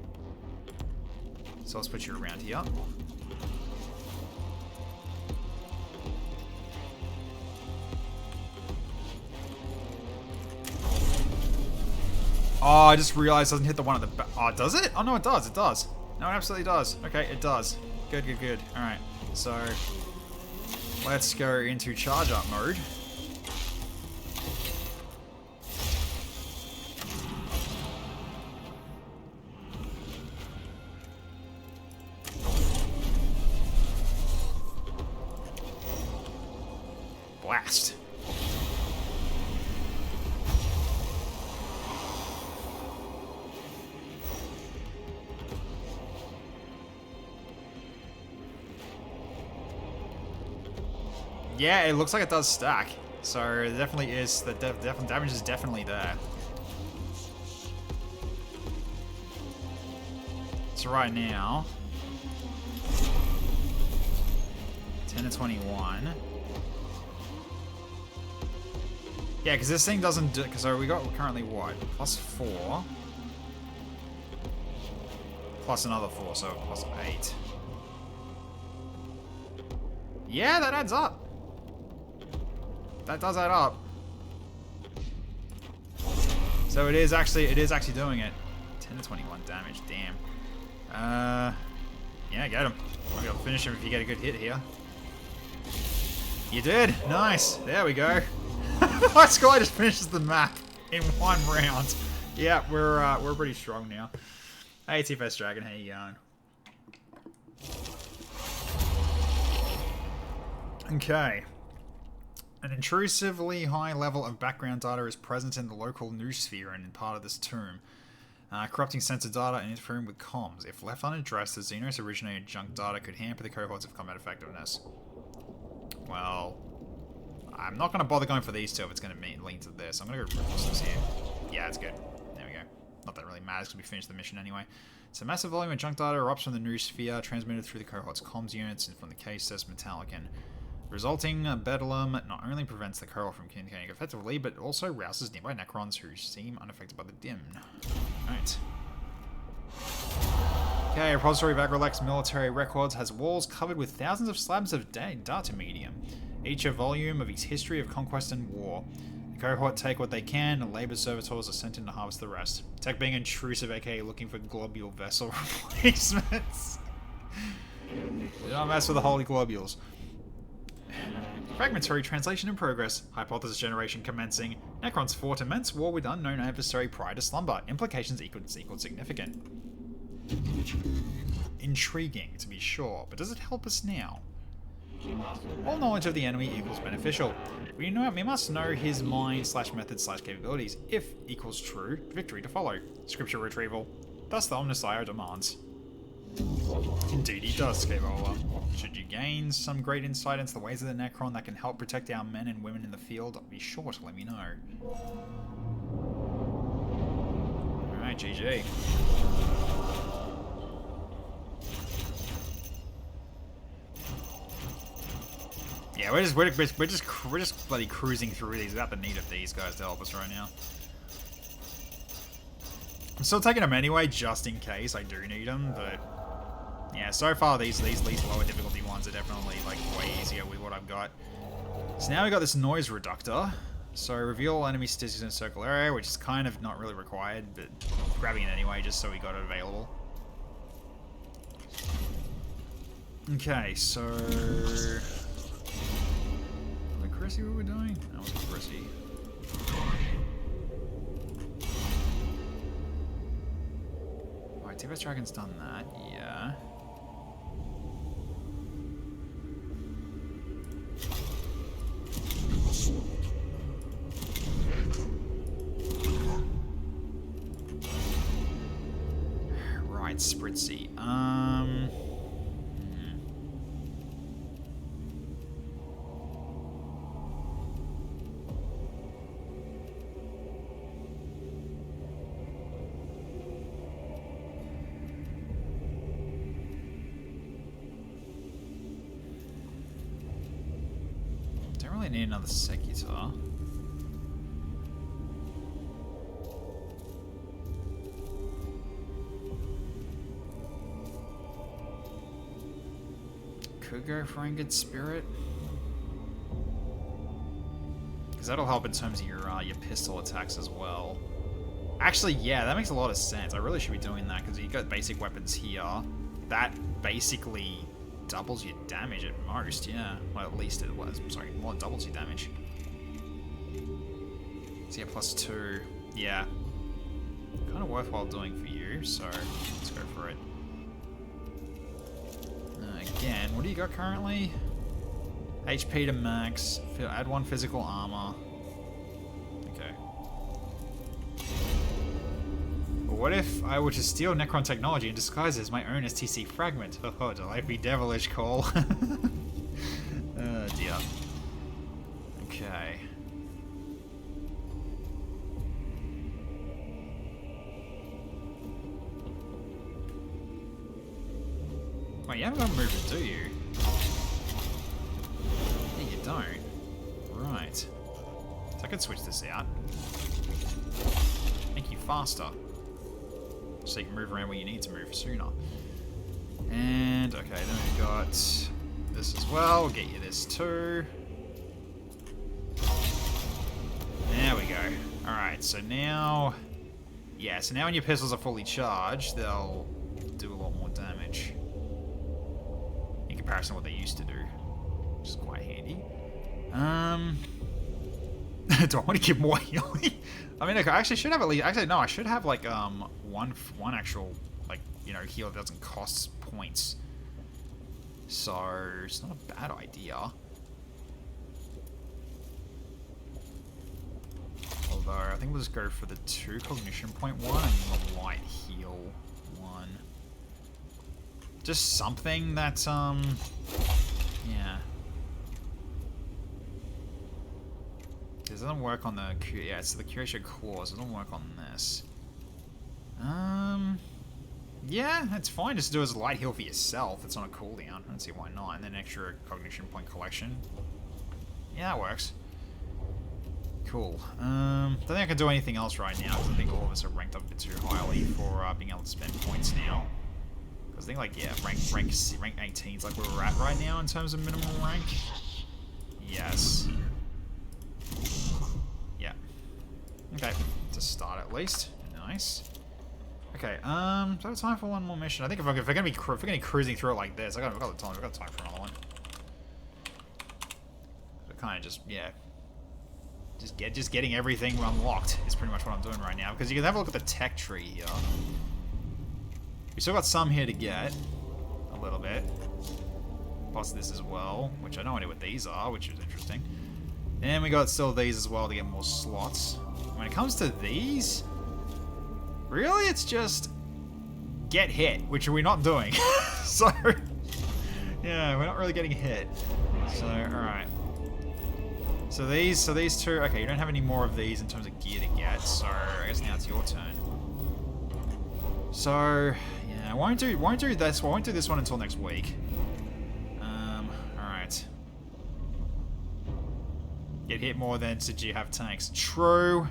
So let's put you around here. Oh, I just realized it doesn't hit the one at the back. Oh, does it? Oh, no, it does. It does. No, it absolutely does. Okay, it does. Good, good, good. Alright, so let's go into charge up mode. Blast. Yeah, it looks like it does stack. So it definitely is. The damage is definitely there. So right now, 10 to 21. Yeah, because this thing doesn't do. So we got currently what? +4. Plus another 4, so +8. Yeah, that adds up. That does add up. So it is actually doing it. 10 to 21 damage. Damn. Yeah, get him. Maybe I'll finish him if you get a good hit here. You did. Nice. There we go. My squad just finishes the map in one round. Yeah, we're pretty strong now. Hey, TFS Dragon, how you going? Okay. An intrusively high level of background data is present in the local noosphere and in part of this tomb. Corrupting sensor data and interfering with comms. If left unaddressed, the Xenos-originated junk data could hamper the cohorts of combat effectiveness. Well, I'm not going to bother going for these two if it's going to lead to this. I'm going to go ruthlessness here. Yeah, it's good. There we go. Not that it really matters because we finished the mission anyway. So massive volume of junk data erupts from the noosphere, transmitted through the cohort's comms units and from the case, says Metallicin. Resulting bedlam not only prevents the cohort from communicating effectively, but also rouses nearby Necrons who seem unaffected by the dim. Right. Okay, repository of Agrolex's military records has walls covered with thousands of slabs of data medium, each a volume of its history of conquest and war. The cohort take what they can, and labor servitors are sent in to harvest the rest. Tech being intrusive, aka looking for globule vessel replacements. Do not mess with the holy globules. Fragmentary translation in progress. Hypothesis generation commencing. Necrons fought immense war with unknown adversary prior to slumber. Implications equal significant. Intriguing, to be sure, but does it help us now? All knowledge of the enemy equals beneficial. We must know his mind/method/capabilities. If equals true, victory to follow. Scripture retrieval. Thus the Omnissiah demands. Indeed he does, Skavola. Should you gain some great insight into the ways of the Necron that can help protect our men and women in the field, be sure to let me know. Alright, GG. Yeah, we're just bloody cruising through these without the need of these guys to help us right now. I'm still taking them anyway, just in case I do need them, but yeah, so far these lower difficulty ones are definitely like way easier with what I've got. So now we got this noise reductor. So reveal enemy statistics in a circle area, which is kind of not really required, but grabbing it anyway just so we got it available. Okay, so Chrissy, what we're doing? That was Chrissy. Alright, TFS Dragon's done that, yeah. Right, Spritzy. Need another Secutor. Could go for Angered Spirit, because that'll help in terms of your pistol attacks as well. Actually, yeah, that makes a lot of sense. I really should be doing that because you got basic weapons here. That basically doubles your damage at most, yeah. Well, at least it was. Sorry, more than doubles your damage. So yeah, +2. Yeah. Kind of worthwhile doing for you, so let's go for it. Again, what do you got currently? HP to max. Add 1 physical armor. Okay. But what if I were to steal Necron technology and disguise it as my own STC fragment? Oh, do life be devilish, Cole? Oh dear. Okay. Wait, you haven't got movement, do you? Yeah, you don't. Right. So I can switch this out. Make you faster. So you can move around where you need to move sooner. And, okay, then we've got this as well. We'll get you this too. There we go. Alright. so now... Yeah, so now when your pistols are fully charged, they'll do a lot more damage. In comparison to what they used to do. Which is quite handy. Do I want to give more healing? I mean, like, I actually should have at least... Actually, no, I should have, like, one actual, like, you know, heal that doesn't cost points. So, it's not a bad idea. Although, I think we'll just go for the 2 cognition point one and the light heal one. Just something that's, yeah. It doesn't work on the... Yeah, it's the Curation Claws. It doesn't work on this. Yeah, that's fine. Just do as a light heal for yourself. It's on a cooldown. I don't see why not. And then extra cognition point collection. Yeah, that works. Cool. Don't think I can do anything else right now, because I think all of us are ranked up a bit too highly for being able to spend points now. Because I think, like, yeah, rank 18 is like where we're at right now in terms of minimum rank. Yes. Yeah. Okay, to start at least. Nice. Okay, so it's time for one more mission. I think if we're gonna be cruising through it like this, I've got the time. I've got time for another one. So kind of just, yeah. Just getting everything unlocked is pretty much what I'm doing right now. Because you can have a look at the tech tree here. We still got some here to get. A little bit. Plus this as well. Which I know what these are, which is interesting. And we got still these as well to get more slots. When it comes to these... Really, it's just... Get hit, which we're not doing. So... Yeah, we're not really getting hit. So, alright. So these two, okay, you don't have any more of these in terms of gear to get, so I guess now it's your turn. So, yeah, I won't do this one until next week. Alright. Get hit more than did you have tanks. True.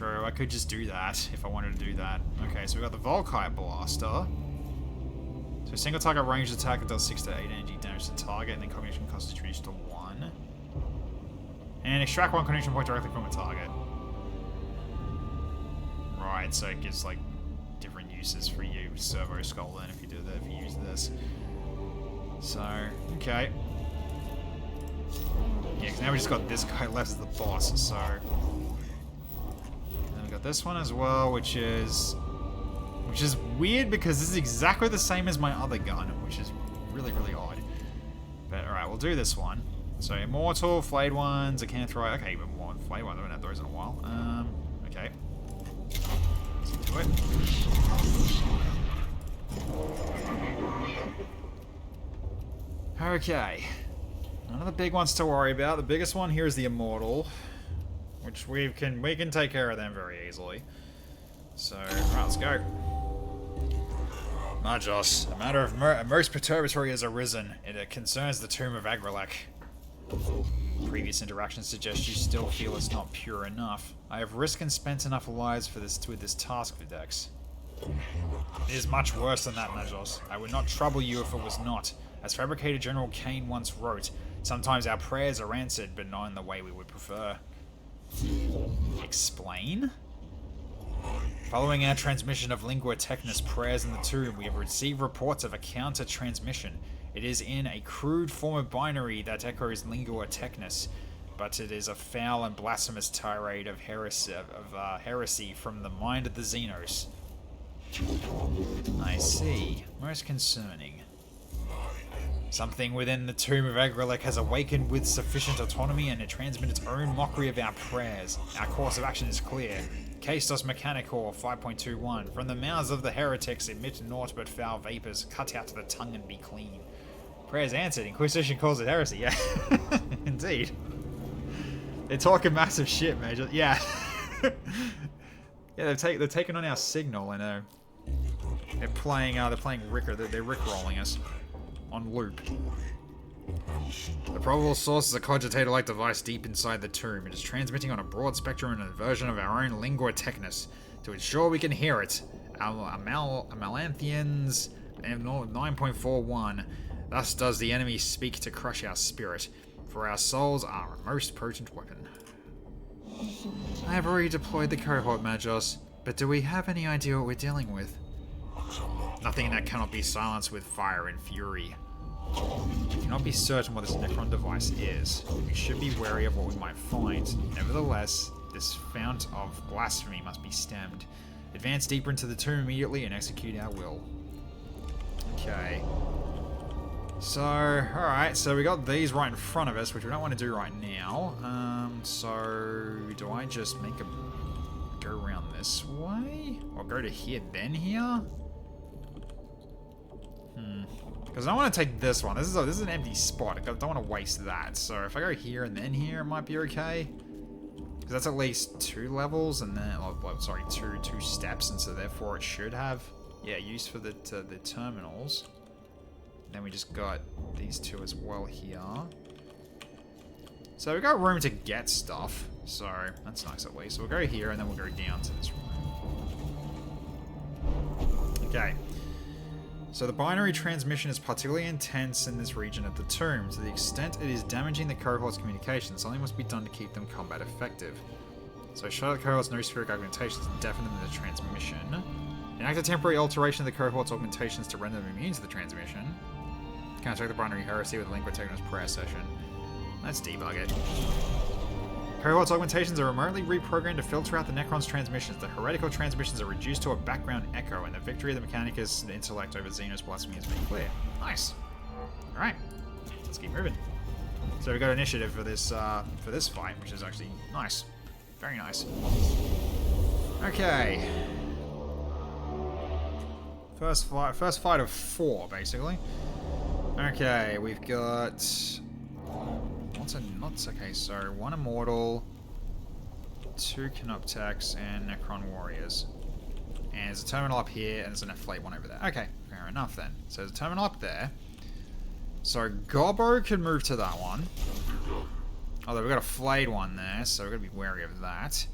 I could just do that if I wanted to do that. Okay, so we got the Volkite Blaster. So single target ranged attack that does 6 to 8 energy damage to target, and then cognition cost is reduced to 1. And extract 1 cognition point directly from a target. Right, so it gives like different uses for you, Servo Skull, then if you do that, if you use this. So, okay. Yeah, because now we just got this guy left as the boss, so... And then we got this one as well, which is weird because this is exactly the same as my other gun, which is really, really odd. But alright, we'll do this one. So Immortal, Flayed Ones, Acanthrite. Okay, even more Flayed Ones. I haven't had those in a while. Okay. Let's do it. Okay. None of the big ones to worry about. The biggest one here is the Immortal, which we can take care of them very easily. So, right, let's go. Majos, a matter of most perturbatory has arisen. It concerns the tomb of Agrelek. Previous interactions suggest you still feel it's not pure enough. I have risked and spent enough lives with this task, Videx. It is much worse than that, Majos. I would not trouble you if it was not. As Fabricator General Kane once wrote, sometimes our prayers are answered, but not in the way we would prefer. Explain? Following our transmission of Lingua Technis prayers in the tomb, we have received reports of a counter-transmission. It is in a crude form of binary that echoes Lingua Technis, but it is a foul and blasphemous tirade of heresy from the mind of the Xenos. I see. Most concerning. Something within the tomb of Agrelek has awakened with sufficient autonomy and it transmits its own mockery of our prayers. Our course of action is clear. Castos Mechanicus 5.21. From the mouths of the heretics emit naught but foul vapors. Cut out the tongue and be clean. Prayers answered. Inquisition calls it heresy. Yeah, indeed. They're talking massive shit, Major. Yeah. Yeah, they've taken on our signal and they're playing Ricker. They're Rickrolling us on loop. The probable source is a cogitator-like device deep inside the tomb. It is transmitting on a broad spectrum and a version of our own Lingua Technis. To ensure we can hear it, our Amalanthians 9.41. Thus does the enemy speak to crush our spirit, for our souls are a most potent weapon. I have already deployed the cohort, Magos, but do we have any idea what we're dealing with? Nothing that cannot be silenced with fire and fury. We cannot be certain what this Necron device is. We should be wary of what we might find. Nevertheless, this fount of blasphemy must be stemmed. Advance deeper into the tomb immediately and execute our will. Okay. So, alright, so we got these right in front of us, which we don't want to do right now. So, do I just make a... go around this way? Or go to here, then here? Because I don't want to take this one. This is an empty spot. I don't want to waste that. So if I go here and then here, it might be okay. Because that's at least 2 levels, and then... oh, sorry, two steps, and so therefore it should have... yeah, use for the terminals. Then we just got these 2 as well here. So we got room to get stuff. So that's nice at least. So we'll go here and then we'll go down to this room. Okay. So the binary transmission is particularly intense in this region of the tomb. To the extent it is damaging the cohort's communication, something must be done to keep them combat effective. So show the cohort's no-spheric augmentations and deafen them in the transmission. Enact a temporary alteration of the cohort's augmentations to render them immune to the transmission. Counteract the binary heresy with Lingua Techno's prayer session. Let's debug it. Cohort's augmentations are remotely reprogrammed to filter out the Necron's transmissions. The heretical transmissions are reduced to a background echo, and the victory of the Mechanicus intellect over Xenos blasphemy has been clear. Nice. Alright. Let's keep moving. So we got initiative for this fight, which is actually nice. Very nice. Okay. First fight of 4, basically. Okay, we've got... okay, so 1 Immortal, 2 Canoptex, and Necron Warriors. And there's a terminal up here, and there's an F-Flate one over there. Okay, fair enough then. So there's a terminal up there. So Gobbo can move to that one. Although we've got a flayed one there, so we've got to be wary of that.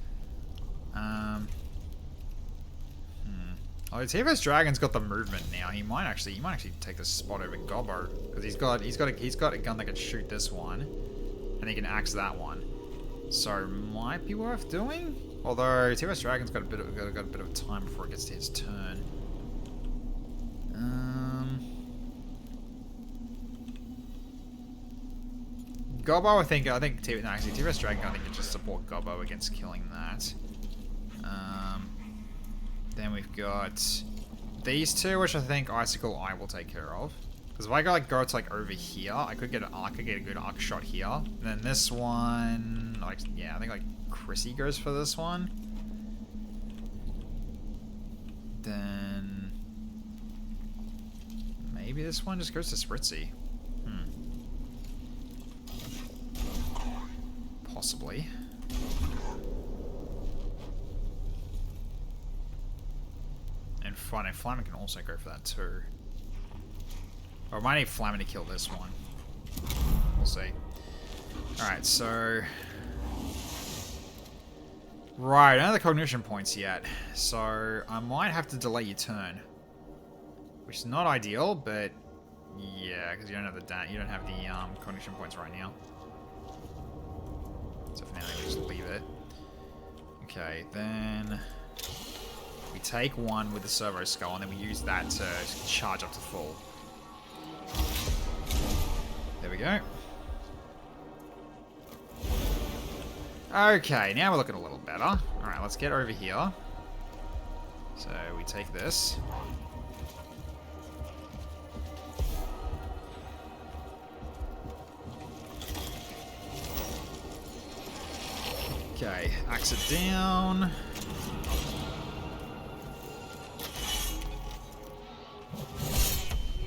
Oh, TFS Dragon's got the movement now. He might actually take this spot over Gobbo, because he's got a gun that can shoot this one, and he can axe that one. So might be worth doing. Although TFS Dragon's got a bit of time before it gets to his turn. Gobbo, I think TFS Dragon can just support Gobbo against killing that. Then we've got these 2, which I think Icicle Eye will take care of. Because if I go to like over here, I could get a good arc shot here. And then this one, like, yeah, I think like Chrissy goes for this one. Then maybe this one just goes to Spritzy. Possibly. And Flamin can also go for that too. Or I might need Flamin to kill this one. We'll see. Alright, so... right, I don't have the cognition points yet. So I might have to delay your turn. Which is not ideal, but... yeah, because you don't have the cognition points right now. So for now, we just leave it. Okay, then... we take 1 with the servo skull, and then we use that to charge up to full. There we go. Okay, now we're looking a little better. Alright, let's get over here. So we take this. Okay, axe it down.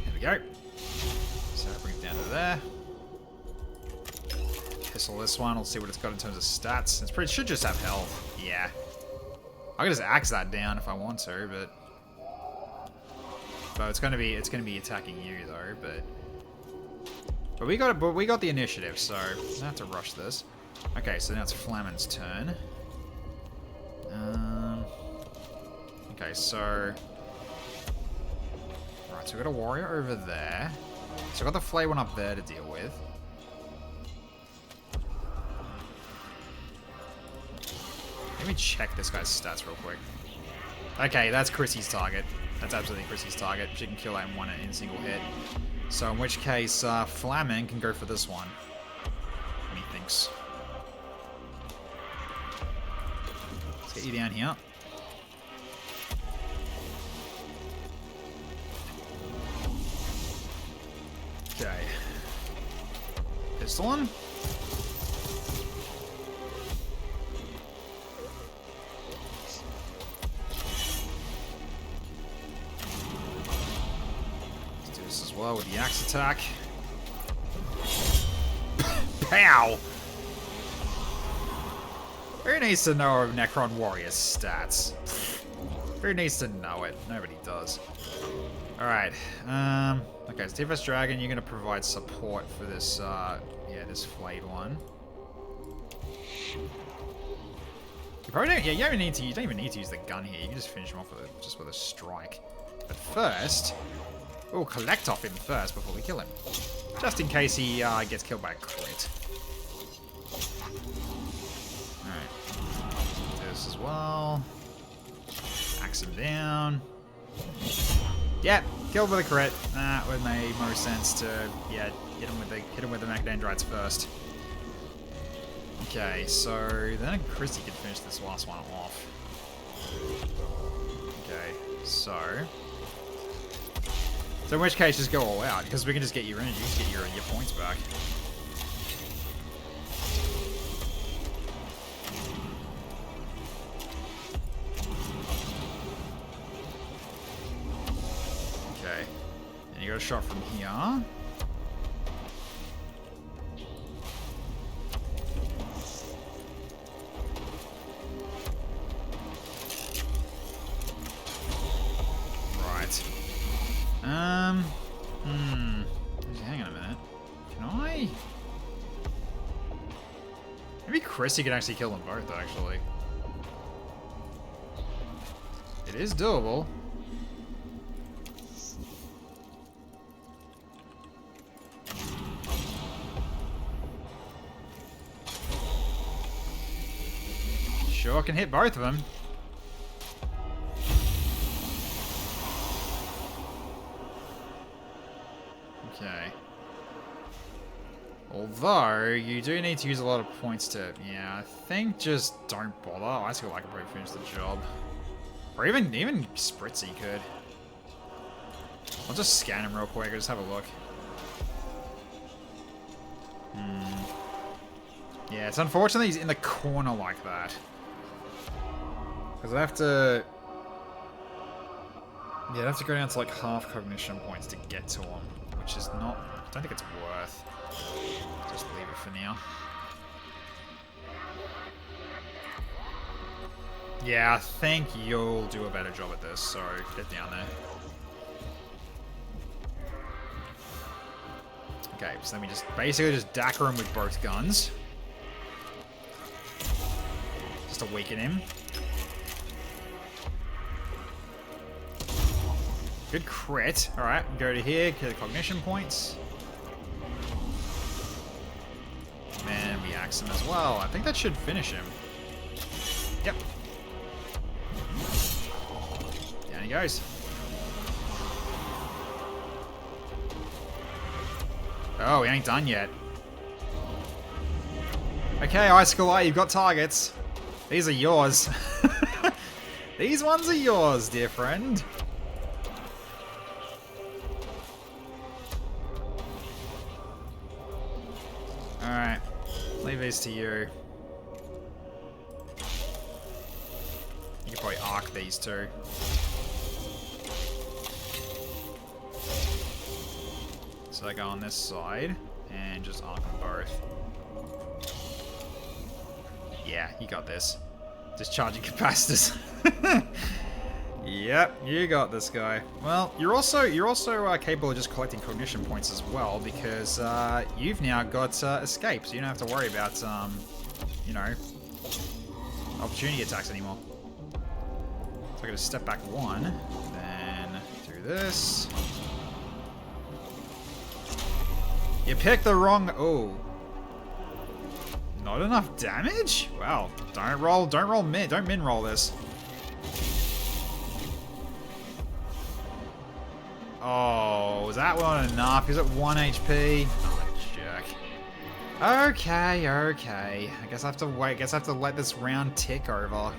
There we go. So bring it down to there. Pistol this one. We'll see what it's got in terms of stats. It should just have health. Yeah. I can just axe that down if I want to, but it's gonna be attacking you though. But we got the initiative, so I don't have to rush this. Okay, so now it's Flamin's turn. Okay, so... right, so we've got a warrior over there. So I've got the flay one up there to deal with. me check this guy's stats real quick. Okay, that's Chrissy's target. That's absolutely Chrissy's target. She can kill that in a single hit. So in which case, Flamin can go for this one. Methinks. Let's get you down here. Okay. Pistol on. Let's do this as well with the axe attack. Pow! Who needs to know of Necron Warrior's stats? Who needs to know it? Nobody does. Alright, okay, so TFS Dragon, you're gonna provide support for this, yeah, this flayed one. You probably don't, yeah, you don't even need to use the gun here, you can just finish him off with a strike. But first, we'll collect off him first before we kill him. Just in case he, gets killed by a crit. Alright, do this as well. Axe him down. Yep, killed with a crit. That would make most sense to, yeah, hit him with the Mech-Dendrites first. Okay, so then Christy can finish this last one off. Okay, so in which case just go all out, because we can just get your energy, just get your points back. Okay, and you got a shot from here. Hang on a minute. Can I? Maybe Chrissy can actually kill them both, actually. It is doable. Sure can hit both of them. Okay. Although, you do need to use a lot of points to... Yeah, I think just don't bother. I still like to probably finish the job. Or even Spritzy could. I'll just scan him real quick. I'll just have a look. Yeah, it's unfortunate he's in the corner like that. Because I have to... Yeah, I'd have to go down to like half cognition points to get to him. Which is not... I don't think it's worth. Just leave it for now. Yeah, I think you'll do a better job at this, so get down there. Okay, so let me just basically just dagger him with both guns. Just to weaken him. Good crit. Alright, go to here, get the cognition points. And we axe him as well. I think that should finish him. Yep. Down he goes. Oh, we ain't done yet. Okay, Icicle Eye, you've got targets. These are yours. These ones are yours, dear friend. Alright, leave these to you. You can probably arc these too. So I go on this side and just arc them both. Yeah, you got this. Discharging capacitors. Yep, you got this guy. Well, you're also capable of just collecting cognition points as well, because you've now got escape, so you don't have to worry about you know, opportunity attacks anymore. So I gotta step back one, then do this. You picked the wrong. Oh, Not enough damage? Well, don't min roll this. Oh, was that one enough? Is it 1 HP? Oh, jerk. Okay. I guess I have to wait. I guess I have to let this round tick over.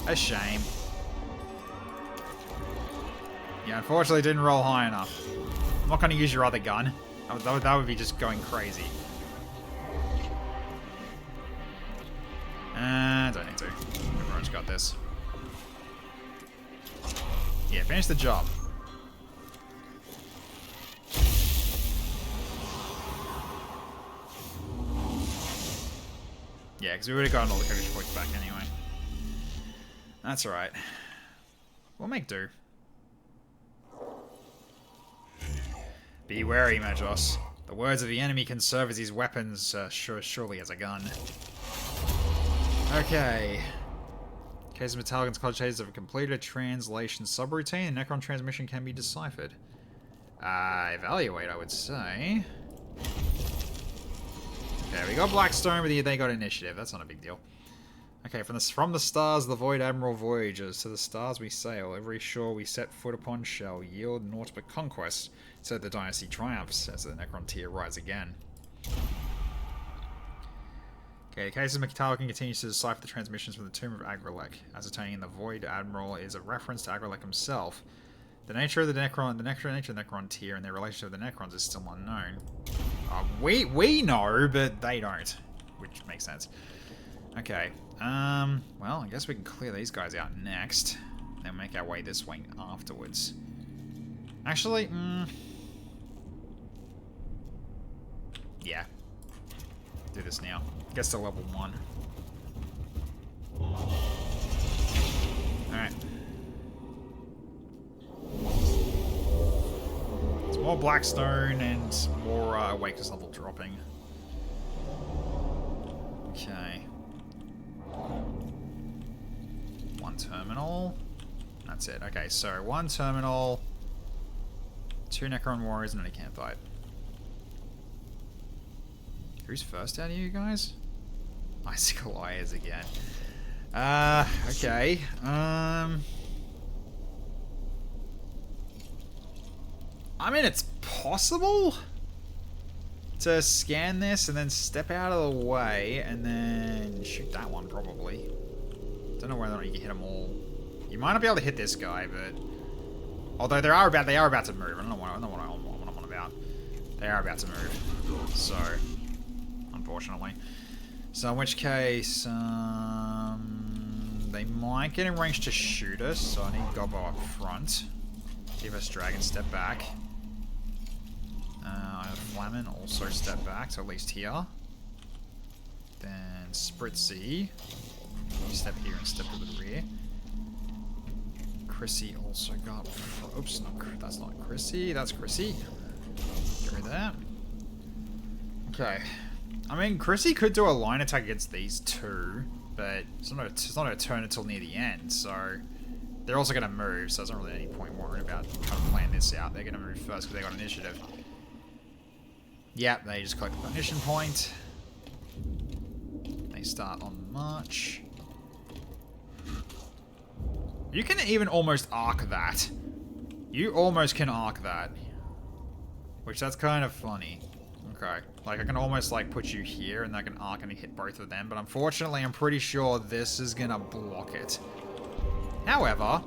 A shame. Yeah, unfortunately didn't roll high enough. I'm not going to use your other gun. That would be just going crazy. Don't need to. Everyone's got this. Yeah, finish the job. Yeah, because we would have gotten all the courage points back anyway. That's alright. We'll make do. Be wary, Magos. The words of the enemy can serve as his weapons, surely as a gun. Okay. In case of Metallican's college shades have completed a translation subroutine, the Necron transmission can be deciphered. Evaluate, I would say. Okay, we got Blackstone, but they got initiative. That's not a big deal. Okay, from the stars, the Void Admiral voyages. To the stars we sail. Every shore we set foot upon shall yield naught but conquest. So the dynasty triumphs as the Necron tier rise again. Okay, the case of Metallican continues to decipher the transmissions from the tomb of Agrelek. Ascertaining the Void Admiral is a reference to Agrelek himself. The nature of the Necron, nature of the Necron tier, and their relationship with the Necrons is still unknown. We know, but they don't, which makes sense. Okay, well, I guess we can clear these guys out next, then make our way this way afterwards. Actually, yeah, do this now. Gets to level 1. Alright. It's more Blackstone and more Awakeness level dropping. Okay. 1 terminal. That's it. Okay, so 1 terminal, 2 Necron Warriors, and a campfire. Who's first out of you guys? Icicle Eyes again. Okay. I mean, it's possible to scan this and then step out of the way and then shoot that one, probably. Don't know whether or not you can hit them all. You might not be able to hit this guy, but although they are about to move. I don't know what I'm on about. They are about to move. So, unfortunately. So in which case, they might get in range to shoot us, so I need Gobbo up front. Give us Dragon step back. I have Flamin also step back, so at least here. Then Spritzy. You step here and step to the rear. Chrissy also got... Oops, that's not Chrissy, that's Chrissy. Get rid of that. Okay. I mean, Chrissy could do a line attack against these two, but it's not a turn until near the end, so they're also going to move, so there's not really any point worrying about trying to plan this out. They're going to move first because they got initiative. Yep, they just collect the cognition point. They start on march. You can even almost arc that. You almost can arc that. Which, that's kind of funny. Okay. Like, I can almost, like, put you here, and I can arc and hit both of them. But unfortunately, I'm pretty sure this is gonna block it. However,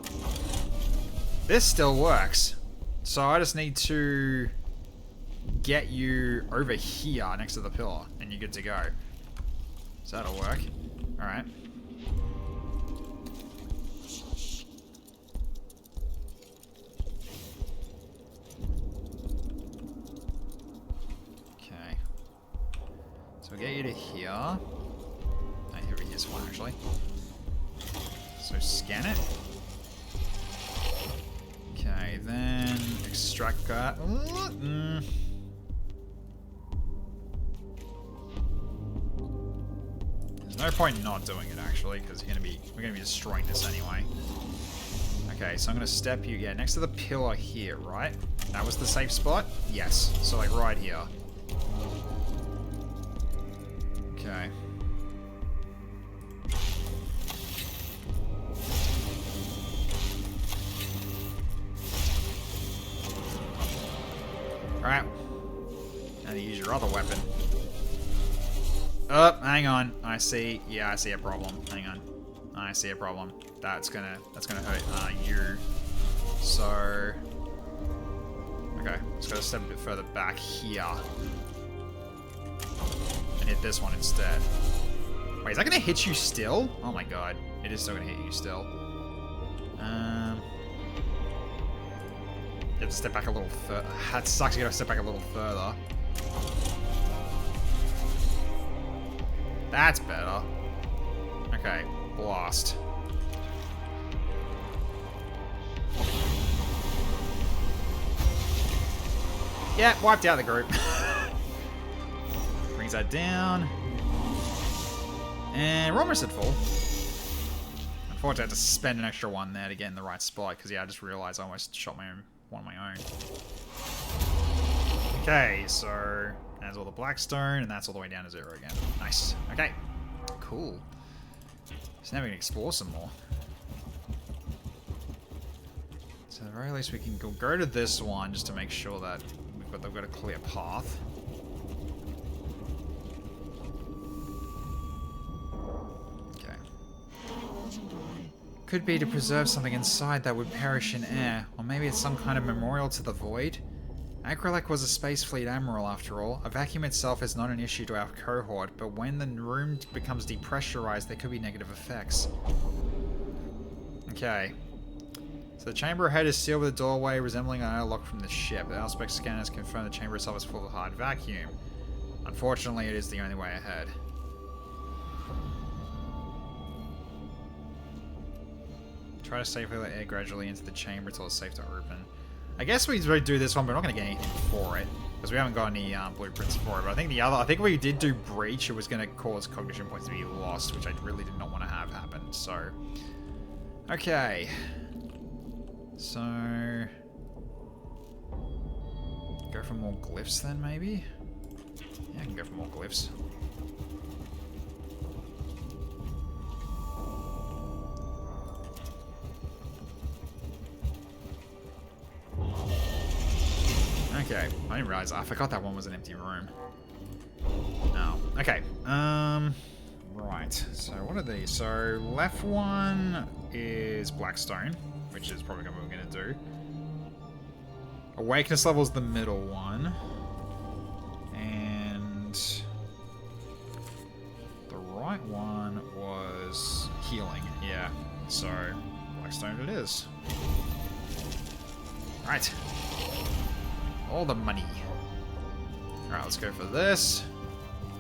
this still works. So I just need to get you over here next to the pillar, and you're good to go. So that'll work. Alright. So we'll get you to here. Oh, here's one actually. So scan it. Okay, then extract that. There's no point not doing it actually, because we're gonna be destroying this anyway. Okay, so I'm gonna step you, yeah, next to the pillar here, right? That was the safe spot? Yes. So like right here. Okay. Alright. Now you use your other weapon. Oh, hang on. I see. Yeah, I see a problem. Hang on. I see a problem. That's gonna hurt you. So, okay, just gotta step a bit further back here and hit this one instead. Wait, is that gonna hit you still? Oh my god, it is still gonna hit you still. You have to step back a little further. That sucks. You gotta step back a little further. That's better. Okay, blast. Yeah, wiped out the group. Brings that down. And we're almost at full. Unfortunately, I had to spend an extra one there to get in the right spot, because yeah, I just realized I almost shot one of my own. Okay, so there's all the blackstone, and that's all the way down to 0 again. Nice. Okay, cool. So now we can explore some more. So at the very least we can go to this one just to make sure that they've got a clear path. Okay. Could be to preserve something inside that would perish in air, or maybe it's some kind of memorial to the void. Acrolec was a space fleet admiral after all. A vacuum itself is not an issue to our cohort, but when the room becomes depressurized, there could be negative effects. Okay. So the chamber ahead is sealed with a doorway resembling an airlock from the ship. The aspect scanners confirm the chamber itself is full of hard vacuum. Unfortunately, it is the only way ahead. Try to safely let air gradually into the chamber until it's safe to open. I guess we do this one, but we're not going to get anything for it because we haven't got any blueprints for it. But I think we did do breach. It was going to cause cognition points to be lost, which I really did not want to have happen. So, okay. So, go for more glyphs then, maybe? Yeah, I can go for more glyphs. Okay, I didn't realize. I forgot that one was an empty room. Oh, okay. Right. So what are these? So left one is Blackstone, which is probably what we're gonna do. Awakeness level is the middle one, and the right one was healing. Yeah. So Blackstone it is. Right. All the money. Alright, let's go for this.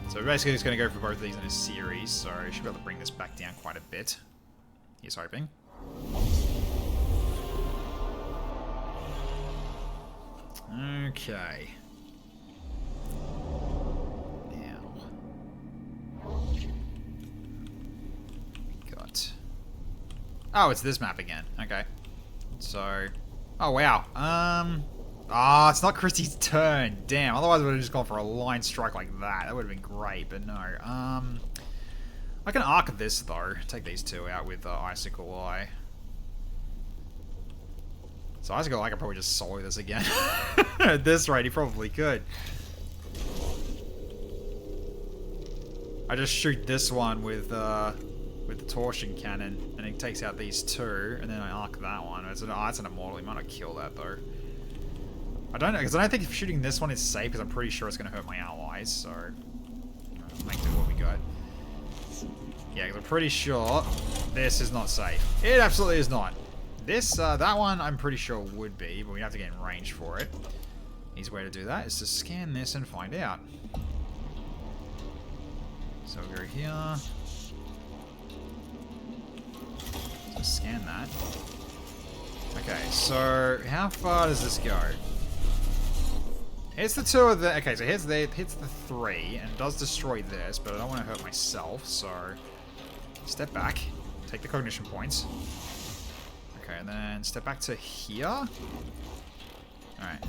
So basically just going to go for both of these in a series, so I should be able to bring this back down quite a bit. He's hoping. Okay. Now. Got... Oh, it's this map again. Okay. So... Oh, wow. Ah, it's not Christie's turn. Damn, otherwise I would have just gone for a line strike like that. That would have been great, but no. I can arc this, though. Take these two out with Icicle Eye. So Icicle Eye could probably just solo this again. At this rate, he probably could. I just shoot this one with the torsion cannon, and it takes out these two, and then I arc that one. It's an immortal. He might not kill that, though. I don't know, because I don't think if shooting this one is safe, because I'm pretty sure it's going to hurt my allies, so... make do what we got. Yeah, because I'm pretty sure this is not safe. It absolutely is not. This, that one, I'm pretty sure would be, but we have to get in range for it. Easy way to do that is to scan this and find out. So we'll go here. So scan that. Okay, so how far does this go? Hits the two of the... Okay, so hits the 3, and does destroy this, but I don't want to hurt myself, so... Step back. Take the cognition points. Okay, and then step back to here. Alright.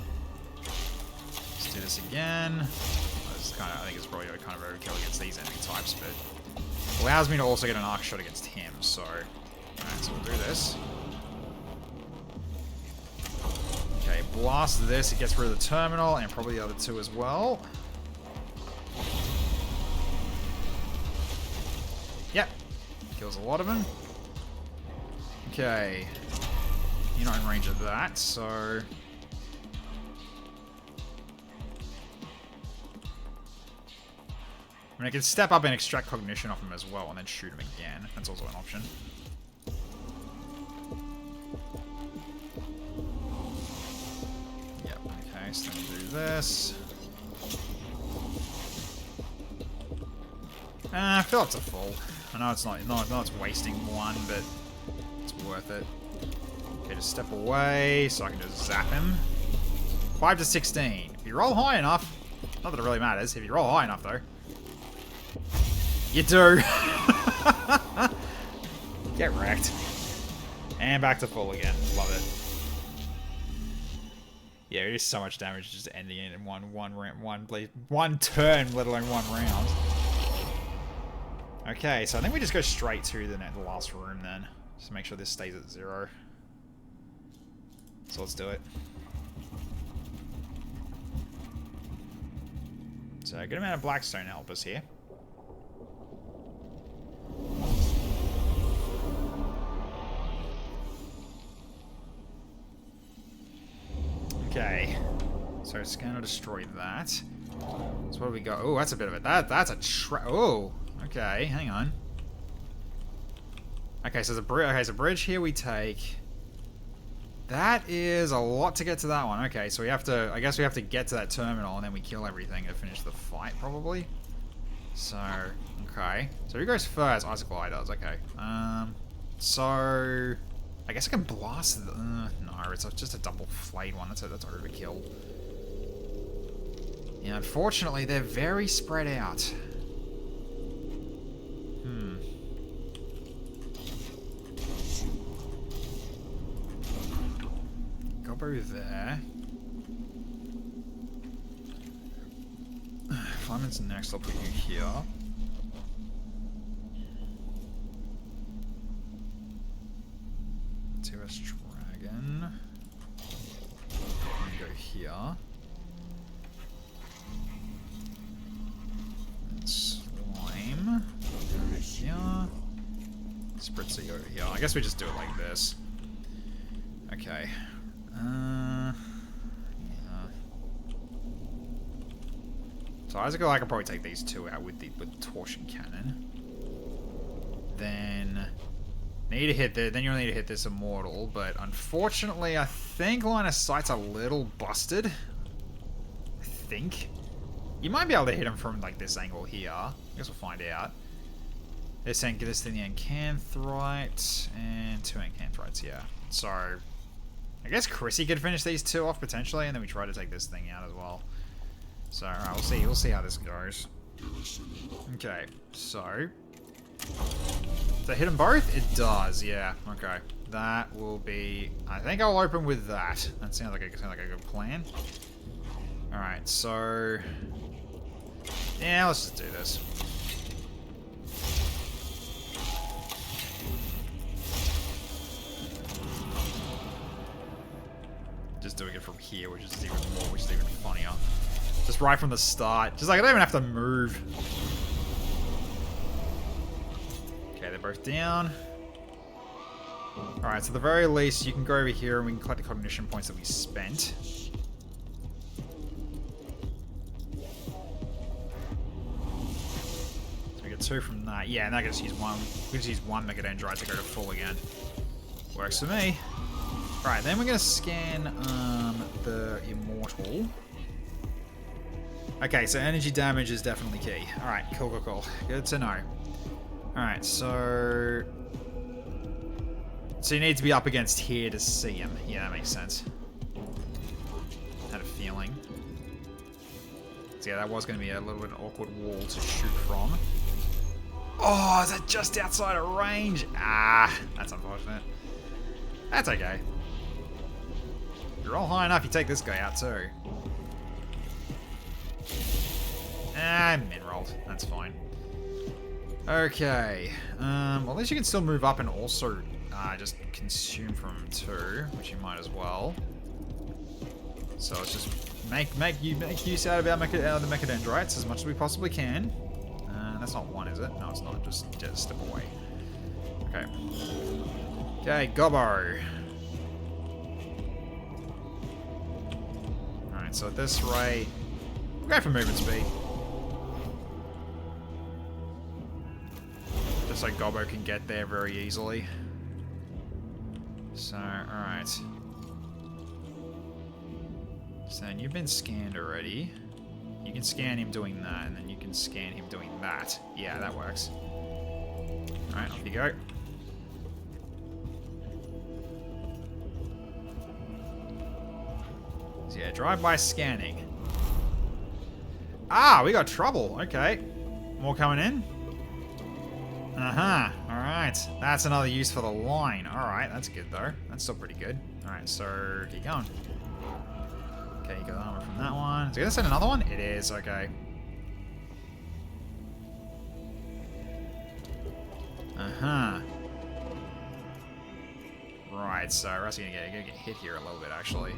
Let's do this again. This is kind of, I think it's probably kind of overkill against these enemy types, but allows me to also get an arc shot against him, so... Alright, so we'll do this. Okay, blast this. It gets rid of the terminal, and probably the other two as well. Yep. Kills a lot of them. Okay. You're not in range of that, so... I mean, I can step up and extract cognition off him as well, and then shoot him again. That's also an option. Yep, okay, so then do this. Fill up to full. I know it's not it's wasting one, but it's worth it. Okay, just step away so I can just zap him. 5 to 16. If you roll high enough, not that it really matters. If you roll high enough, though, you do. Get wrecked. And back to full again. Love it. Yeah, it is so much damage just ending it in one turn, let alone one round. Okay, so I think we just go straight to the last room then. Just to make sure this stays at 0. So let's do it. So a good amount of Blackstone help us here. Okay. So it's gonna destroy that. So what do we got? Oh, that's a bit of it. That's a oh. Okay, hang on. Okay, so there's a bridge here we take. That is a lot to get to that one. Okay, so we have to, I guess we have to get to that terminal and then we kill everything to finish the fight, probably. So, okay. So who goes first? Icicle Eye does, okay. So, I guess I can blast the, no, it's just a double flayed one. That's overkill. Yeah, unfortunately, they're very spread out. Gobbo there. Flyman's next, I'll put you here. TOS Dragon. Go here. And Slime. Go here. Spritzy over here. I guess we just do it like this. Okay. Yeah. So I can probably take these two out with the torsion cannon. Then need to hit then you'll need to hit this immortal, but unfortunately I think line of sight's a little busted. I think. You might be able to hit him from like this angle here. I guess we'll find out. They're saying get this thing the Encanthrite and 2 Enchanthrites, yeah. So I guess Chrissy could finish these two off potentially, and then we try to take this thing out as well. So, alright, we'll see how this goes. Okay, so does it hit them both? It does, yeah. Okay, that will be. I think I'll open with that. That sounds like a good plan. All right, so yeah, let's just do this. Just doing it from here, which is even funnier. Just right from the start. Just like I don't even have to move. Okay, they're both down. Alright, so at the very least, you can go over here and we can collect the cognition points that we spent. So we get 2 from that. Yeah, and I can just use one. We can just use one Mechadendrite to go to full again. Works for me. Alright, then we're going to scan the Immortal. Okay, so energy damage is definitely key. Alright, cool. Good to know. Alright, so you need to be up against here to see him. Yeah, that makes sense. Had a feeling. So yeah, that was going to be a little bit of an awkward wall to shoot from. Oh, is that just outside of range? Ah, that's unfortunate. That's okay. You roll high enough, you take this guy out too. Ah, min-rolled. That's fine. Okay. Well, at least you can still move up and also just consume from him too, which you might as well. So let's just make use out of the mechadendrites as much as we possibly can. That's not one, is it? No, it's not. Just step away. Okay. Okay, Gobbo. Alright, so at this rate, we'll go for movement speed. Just so Gobbo can get there very easily. So, alright. So you've been scanned already. You can scan him doing that, and then you can scan him doing that. Yeah, that works. Alright, off you go. So yeah, drive-by scanning. Ah, we got trouble. Okay. More coming in? Uh-huh. Alright. That's another use for the line. Alright, that's good though. That's still pretty good. Alright, so keep going. Okay, you got armor from that one. Is it gonna send another one? It is, okay. Uh-huh. Right, so Russ gonna get hit here a little bit actually.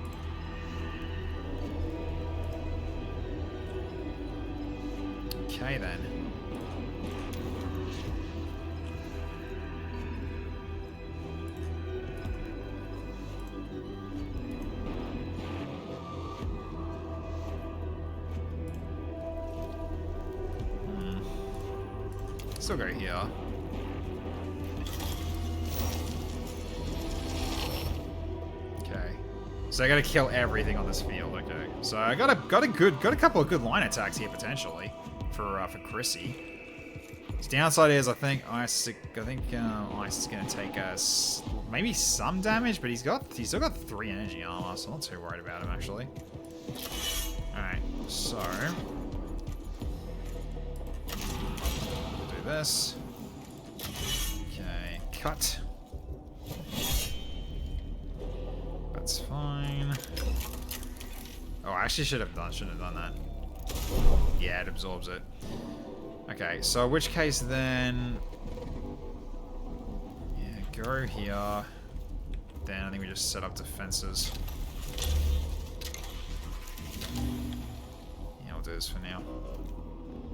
Okay then. Still go here. Okay. So I gotta kill everything on this field, okay. So I got a couple of good line attacks here potentially for Chrissy. His downside is I think Ice is gonna take us maybe some damage, but he's still got 3 energy armor, so I'm not too worried about him actually. Alright, so this. Okay, cut. That's fine. Oh, I actually shouldn't have done that. Yeah, it absorbs it. Okay, so in which case then... Yeah, go here. Then I think we just set up defenses. Yeah, I'll do this for now.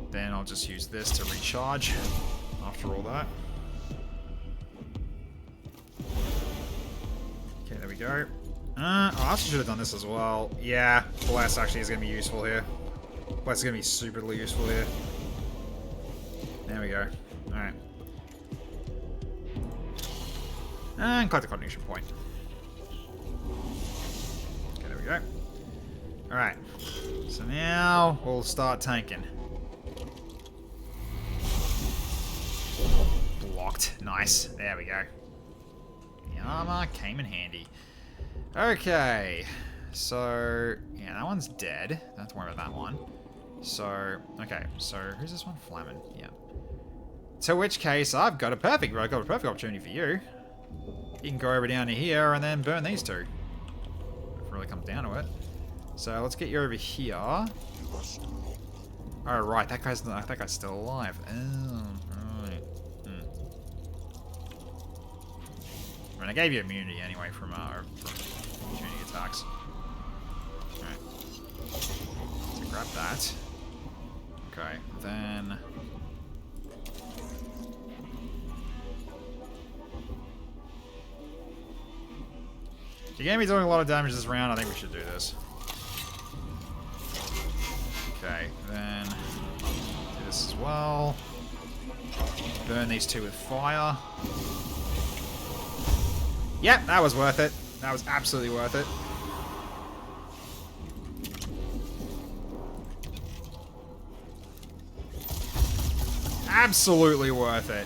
Then I'll just use this to recharge after all that. Okay, there we go. Oh, I actually should have done this as well. Yeah, Bless actually is going to be useful here. Bless is going to be superly useful here. There we go. Alright. And collect the cognition point. Okay, there we go. Alright. So now we'll start tanking. Blocked. Nice. There we go. The armor came in handy. Okay. So, yeah, that one's dead. Don't have to worry about that one. So, okay. So, who's this one? Flamin. Yeah. To which case, I've got a perfect opportunity for you. You can go over down to here and then burn these two. If it really comes down to it. So, let's get you over here. Oh, right. That guy's still alive. Oh, right. I mean, I gave you immunity anyway from opportunity attacks. Alright. So grab that. Okay, then... If you're going to be doing a lot of damage this round, I think we should do this. Okay, then... do this as well. Burn these two with fire. Yep, that was worth it. That was absolutely worth it. Absolutely worth it.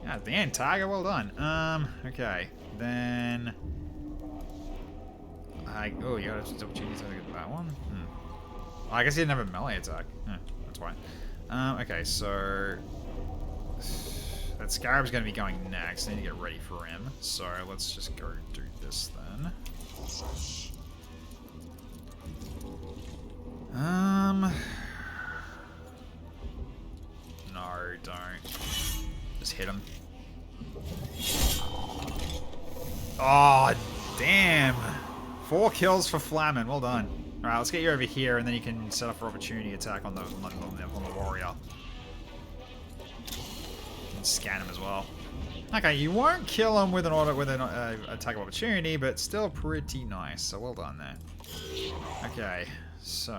Yeah, damn, Tiger, well done. Okay, then... oh, you got to opportunity to get that one? Oh, I guess he didn't have a melee attack. That's why. Okay, so... But Scarab's going to be going next. I need to get ready for him. So let's just go do this then. No, don't. Just hit him. Oh, damn. 4 kills for Flamin. Well done. Alright, let's get you over here, and then you can set up for opportunity attack on the warrior. And scan him as well. Okay, you won't kill him with an attack of opportunity, but still pretty nice. So well done there. Okay, so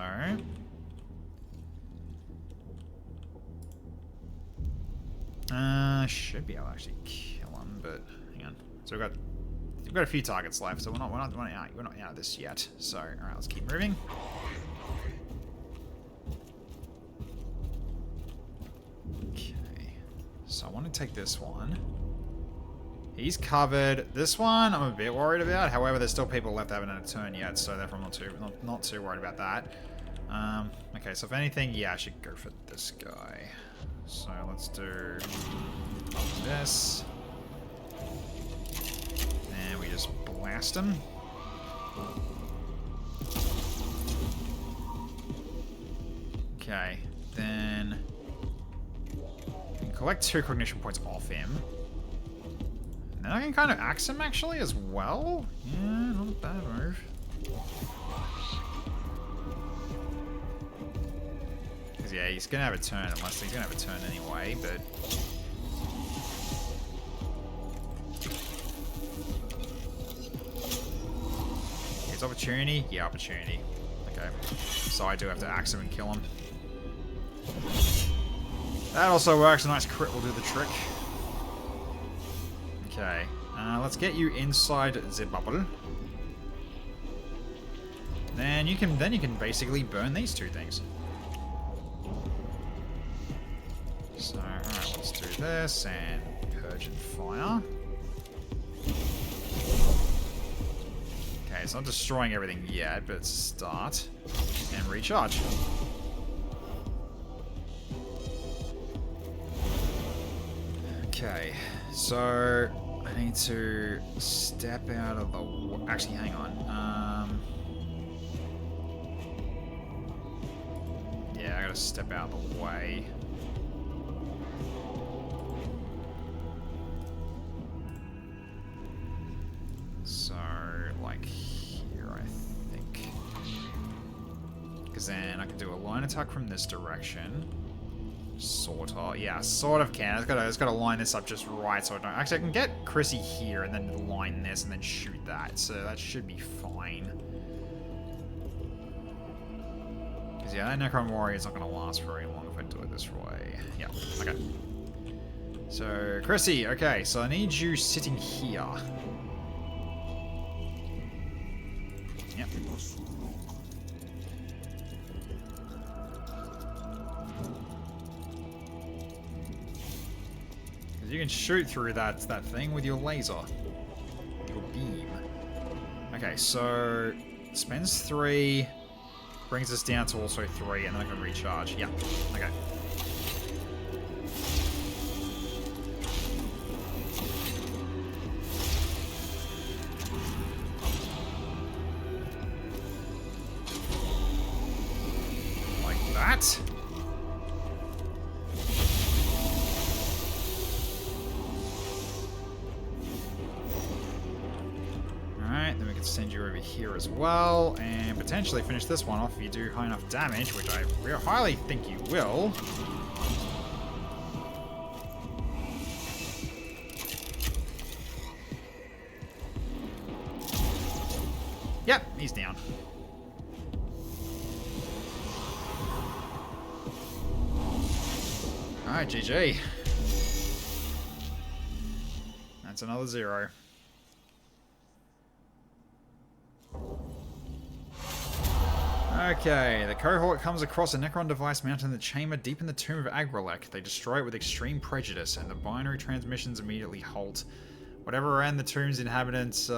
should be able to actually kill him, but hang on. So we've got a few targets left, so we're not out of this yet. So all right, let's keep moving. Okay, so I want to take this one. He's covered. This one I'm a bit worried about. However, there's still people left that haven't had a turn yet, so therefore I'm not too worried about that. Okay, so if anything, yeah, I should go for this guy. So let's do this. And we just blast him. Okay, then collect 2 cognition points off him. And then I can kind of axe him actually as well. Yeah, not a bad move. Because yeah, he's gonna have a turn unless he's gonna have a turn anyway, but it's opportunity? Yeah, opportunity. Okay. So I do have to axe him and kill him. That also works. A nice crit will do the trick. Okay. Let's get you inside the bubble. Then you can basically burn these 2 things. So alright, let's do this and purge and fire. Okay, it's not destroying everything yet, but it's a start. And recharge. Okay, so I need to step out of the... Actually, hang on. Yeah, I gotta step out of the way. So, like here, I think. Because then I can do a line attack from this direction. Sort of. Yeah, sort of can. I've got to line this up just right so I don't... Actually, I can get Chrissy here and then line this and then shoot that. So that should be fine. Because, yeah, that Necron Warrior is not going to last very long if I do it this way. Yeah, okay. So, Chrissy, okay, so I need you sitting here. Yep. You can shoot through that thing with your laser. Your beam. Okay, so spends 3, brings us down to also 3, and then I can recharge. Yeah, okay. Like that. Send you over here as well, and potentially finish this one off if you do high enough damage, which I highly think you will. Yep, he's down. Alright, GG. That's another 0. Okay, the cohort comes across a Necron device mounted in the chamber deep in the tomb of Agrelek. They destroy it with extreme prejudice, and the binary transmissions immediately halt. Whatever end the tomb's inhabitants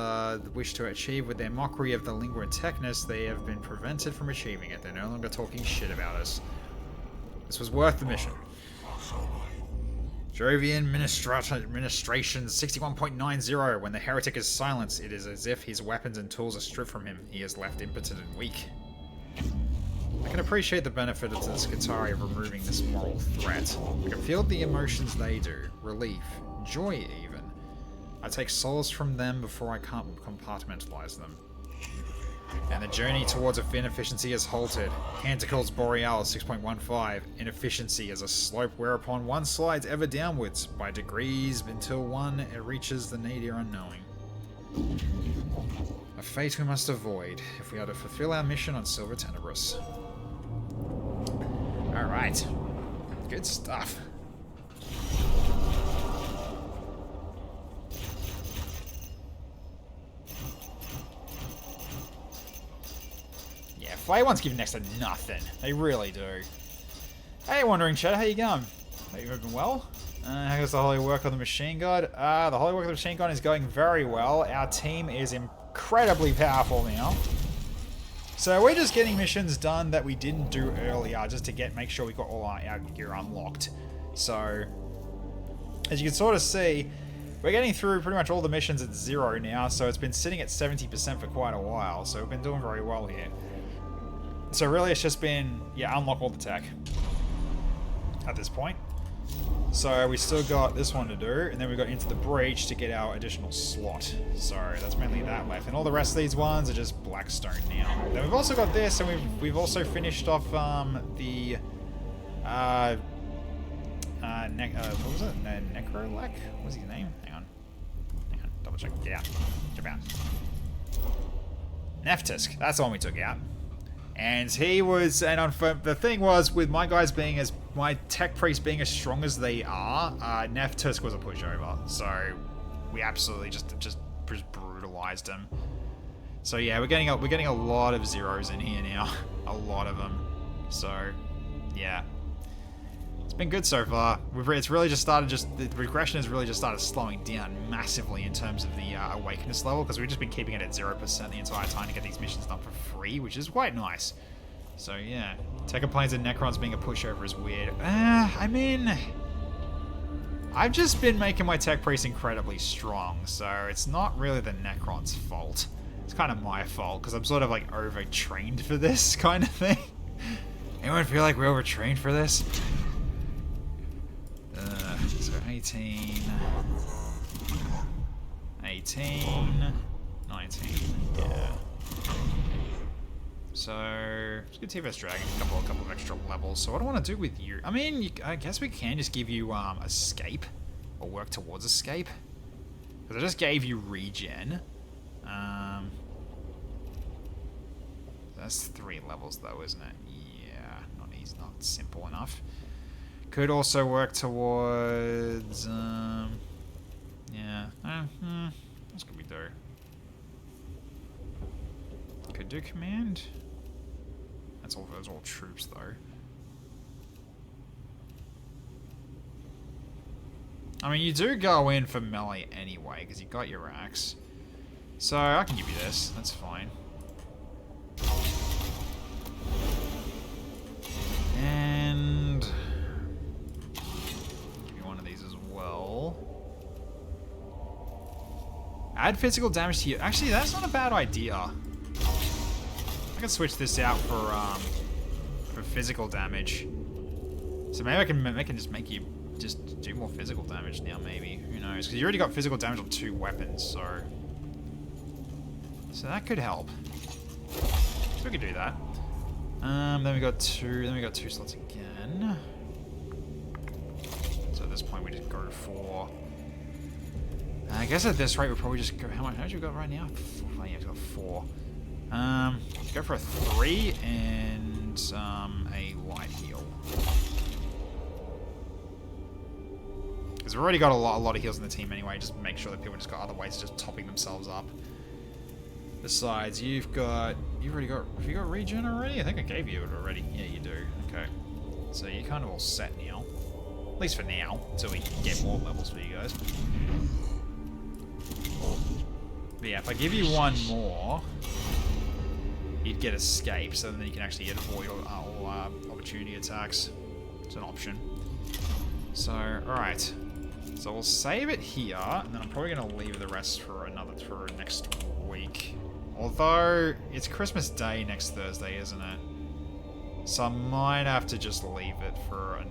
wish to achieve with their mockery of the lingua technis, they have been prevented from achieving it. They're no longer talking shit about us. This was worth the mission. Jovian Administration 61.90. When the heretic is silenced, it is as if his weapons and tools are stripped from him. He is left impotent and weak. I can appreciate the benefit of the Skitarii of removing this moral threat. I can feel the emotions they do. Relief. Joy, even. I take solace from them before I can't compartmentalize them. And the journey towards inefficiency has halted. Canticles Borealis 6.15. Inefficiency is a slope whereupon one slides ever downwards by degrees until one it reaches the nadir unknowing. A fate we must avoid if we are to fulfill our mission on Silver Tenebris. Alright. Good stuff. Flay ones give next to nothing. They really do. Hey, Wandering Shadow, how you going? Are you moving well? How goes the holy work of the machine god? The holy work of the machine god is going very well. Our team is incredibly powerful now. So we're just getting missions done that we didn't do earlier, just to make sure we got all our gear unlocked. So, as you can sort of see, we're getting through pretty much all the missions at 0 now, so it's been sitting at 70% for quite a while, so we've been doing very well here. So really it's just been, unlock all the tech at this point. So we still got this one to do, and then we got Into the Breach to get our additional slot. So that's mainly that left. And all the rest of these ones are just Blackstone now. Then we've also got this, and we've also finished off the what was it? Necrolek? What was his name? Hang on, double check. Get out. Get out. Neftisk. That's the one we took out. And he was, the thing was, with my guys being my tech priests being as strong as they are, Neftisk was a pushover. So we absolutely just brutalized him. So yeah, we're getting a lot of zeros in here now, a lot of them. So yeah, it's been good so far. It's really just started. The regression has really just started slowing down massively in terms of the awakeness level, because we've just been keeping it at 0% the entire time to get these missions done for free, which is quite nice. So yeah, Techaplanes and Necrons being a pushover is weird. I mean, I've just been making my tech priest incredibly strong, so it's not really the Necron's fault. It's kind of my fault, because I'm sort of like overtrained for this kind of thing. Anyone feel like we're overtrained for this? So 18, 19, yeah. So it's good TFS Dragon, a couple of extra levels. So what do I want to do with you? I mean, I guess we can just give you escape, or work towards escape, because I just gave you regen. That's 3 levels though, isn't it? Yeah, not easy, not simple enough. Could also work towards, what else could we do? Could do command. That's all. Those all troops though. I mean, you do go in for melee anyway because you got your axe. So I can give you this. That's fine. And give you one of these as well. Add physical damage to you. Actually, that's not a bad idea. I can switch this out for physical damage. So maybe I can just make you just do more physical damage now. Maybe, who knows? Because you already got physical damage on 2 weapons, so that could help. So we could do that. Then we got 2. Then we got 2 slots again. So at this point, we just go for. I guess at this rate, we'll probably just go. How much we got right now? Oh, yeah, we've got 4. Go for a 3 and a light heal. Because we've already got a lot of heals in the team anyway. Just make sure that people just got other ways of just topping themselves up. Besides, have you got regen already? I think I gave you it already. Yeah, you do. Okay. So you're kind of all set now. At least for now, until we can get more levels for you guys. But yeah, if I give you 1 more, you'd get escape, so then you can actually avoid all opportunity attacks. It's an option. So, alright. So we'll save it here, and then I'm probably going to leave the rest for next week. Although, it's Christmas Day next Thursday, isn't it? So I might have to just leave it for,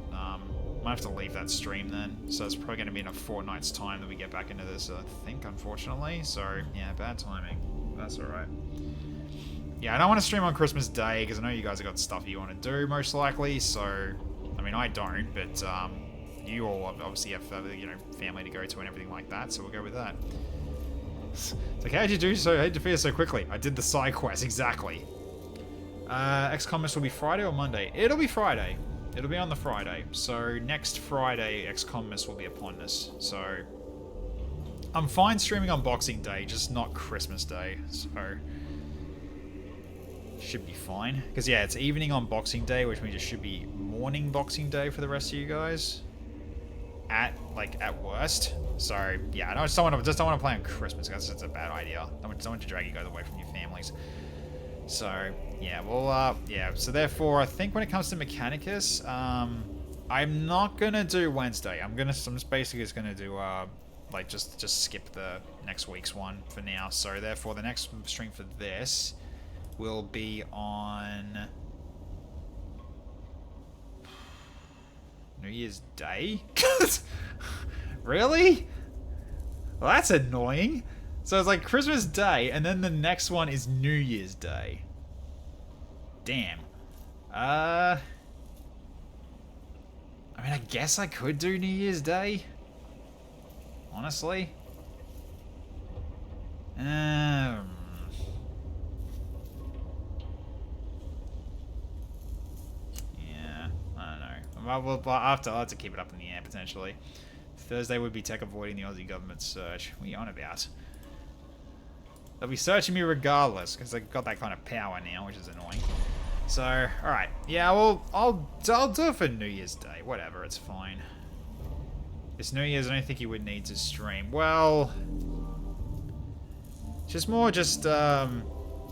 might have to leave that stream then. So it's probably going to be in a fortnight's time that we get back into this, I think, unfortunately. So, yeah, bad timing. That's alright. Yeah, I don't want to stream on Christmas Day, because I know you guys have got stuff you want to do, most likely. So, I mean, I don't, but, you all obviously have, family to go to and everything like that, so we'll go with that. It's like, how'd you defeat it so quickly? I did the side quest, exactly. XCOM will be Friday or Monday? It'll be Friday. It'll be on the Friday. So next Friday, XCOM will be upon us. So I'm fine streaming on Boxing Day, just not Christmas Day. So should be fine. Because yeah, it's evening on Boxing Day, which means it should be morning Boxing Day for the rest of you guys. At worst. So yeah, I just don't want to play on Christmas because it's a bad idea. I don't want to drag you guys away from your families. So yeah, well yeah. So therefore, I think when it comes to Mechanicus, I'm not gonna do Wednesday. I'm just basically just gonna do just skip the next week's one for now. So therefore, the next stream for this will be on New Year's Day? Really? Well, that's annoying. So it's like Christmas Day, and then the next one is New Year's Day. Damn. I mean, I guess I could do New Year's Day. Honestly. Well, I'll have to keep it up in the air, potentially. Thursday would be tech avoiding the Aussie government search. What are you on about? They'll be searching me regardless, because they've got that kind of power now, which is annoying. So, alright. Yeah, well, I'll do it for New Year's Day. Whatever, it's fine. It's New Year's, I don't think you would need to stream. Well, just more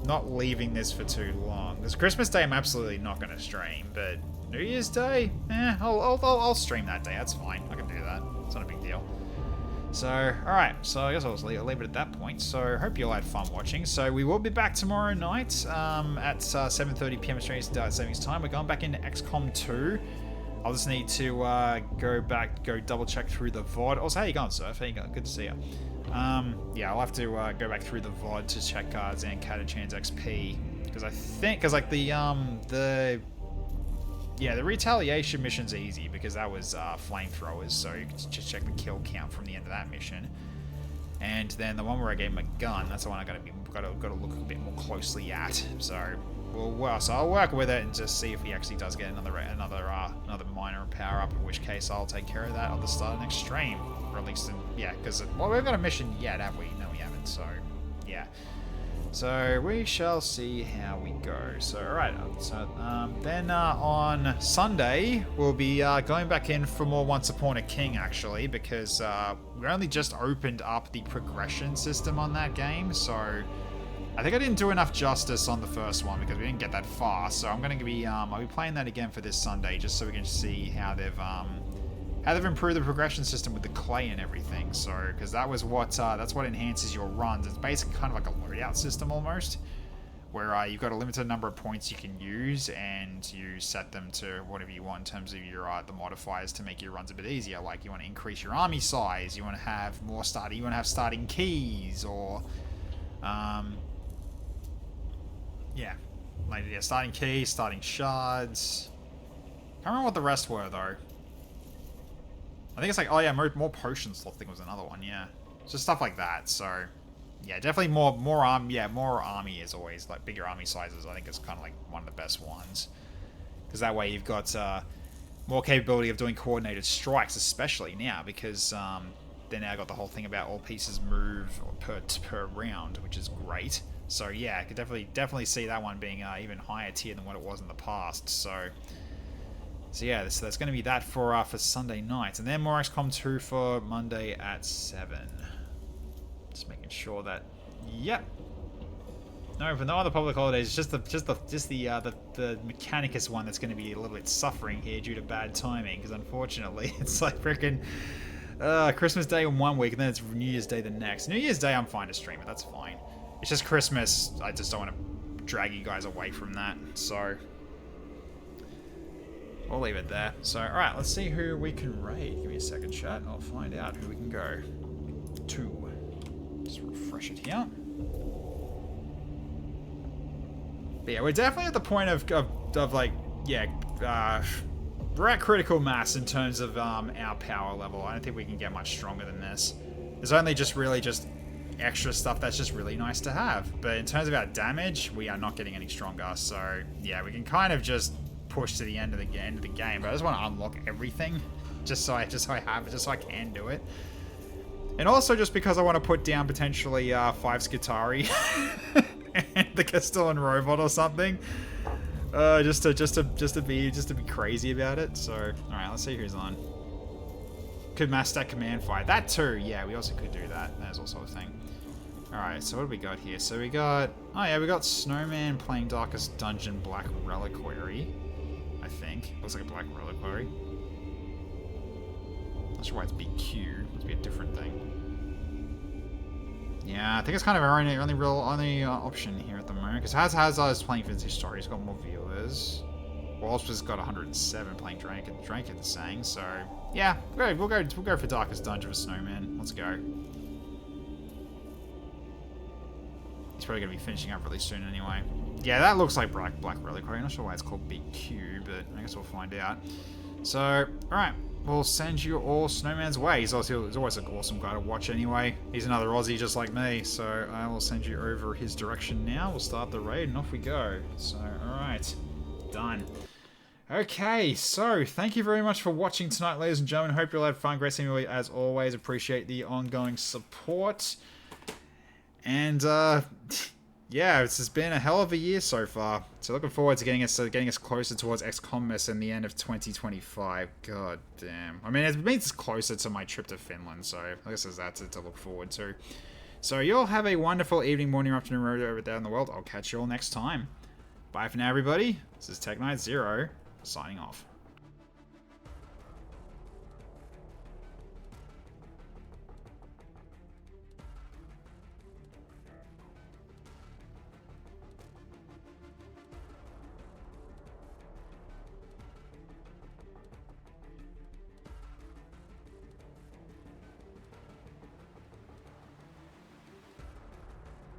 not leaving this for too long. Because Christmas Day, I'm absolutely not going to stream, but New Year's Day? I'll stream that day. That's fine. I can do that. It's not a big deal. So, alright. So, I guess I'll leave it at that point. So, hope you all had fun watching. So, we will be back tomorrow night at 7:30 PM Australian Daylight Savings Time. We're going back into XCOM 2. I'll just need to go double check through the VOD. Also, how you going, Surf? How you going? Good to see you. Yeah, I'll have to go back through the VOD to check Zancatachan's XP. Because I think, the retaliation mission's easy because that was flamethrowers, so you can just check the kill count from the end of that mission. And then the one where I gave him a gun, that's the one I got to look a bit more closely at. So I'll work with it and just see if he actually does get another minor power up. In which case I'll take care of that at the start of next stream, or at least because we haven't got a mission yet, have we? No, we haven't. So yeah. So we shall see how we go. So alright, so then on Sunday we'll be going back in for more Once Upon a King, actually, because we only just opened up the progression system on that game. So I think I didn't do enough justice on the first one because we didn't get that far. So I'm going to be I'll be playing that again for this Sunday just so we can see how they've improved the progression system with the clay and everything. So, because that's what enhances your runs. It's basically kind of like a loadout system almost, where you've got a limited number of points you can use, and you set them to whatever you want in terms of your the modifiers to make your runs a bit easier. Like you want to increase your army size, you want to have you want to have starting keys, or starting keys, starting shards. Can't remember what the rest were though. I think it's like, more potions, I think was another one, yeah. Just stuff like that, so... Yeah, definitely more army is always, like, bigger army sizes, I think is kind of like one of the best ones. Because that way you've got more capability of doing coordinated strikes, especially now, because they now got the whole thing about all pieces move per round, which is great. So yeah, I could definitely see that one being even higher tier than what it was in the past, so... So yeah, that's going to be that for Sunday night, and then more XCOM 2 for Monday at 7. Just making sure that, yep. No, for no other public holidays. It's just the Mechanicus one that's going to be a little bit suffering here due to bad timing, because unfortunately it's like freaking Christmas Day in 1 week, and then it's New Year's Day the next. New Year's Day, I'm fine to stream it. That's fine. It's just Christmas. I just don't want to drag you guys away from that. So we'll leave it there. So, all right, let's see who we can raid. Give me a second, chat, and I'll find out who we can go to. Just refresh it here. But yeah, we're definitely at the point of like, yeah, we're at critical mass in terms of our power level. I don't think we can get much stronger than this. There's only just really just extra stuff that's just really nice to have. But in terms of our damage, we are not getting any stronger. So yeah, we can kind of just push to the end of the game. But I just want to unlock everything, just so I can do it. And also just because I want to put down potentially 5 Skitari and the Castellan robot or something. Just to be crazy about it. So, all right, let's see who's on. Could mass stack command fire. That too. Yeah, we also could do that. That's also a thing. All right, so what do we got here? So we got, oh yeah, we got Snowman playing Darkest Dungeon Black Reliquary. I think looks like a Black Reliquary. Not sure why it's BQ. Must be a different thing. Yeah, I think it's kind of our only option here at the moment. Because Hazard is playing Vintage Story. He's got more viewers. Walsh has got 107 playing Drake is saying. So yeah, we'll go for Darkest Dungeon with Snowman. Let's go. He's probably gonna be finishing up really soon anyway. Yeah, that looks like Black Reliquary. I'm not sure why it's called BQ, but I guess we'll find out. So, all right. We'll send you all Snowman's way. He's always an awesome guy to watch anyway. He's another Aussie just like me, so I will send you over his direction now. We'll start the raid and off we go. So, alright. Done. Okay, so thank you very much for watching tonight, ladies and gentlemen. Hope you all had fun. Great seeing you as always. Appreciate the ongoing support. And, yeah, it's just been a hell of a year so far. So looking forward to getting us closer towards XCOMmas in the end of 2025. God damn. I mean, it means closer to my trip to Finland, so I guess there's that to look forward to. So you all have a wonderful evening, morning, or afternoon, wherever over there in the world. I'll catch you all next time. Bye for now, everybody. This is Tech Knight Zero, signing off.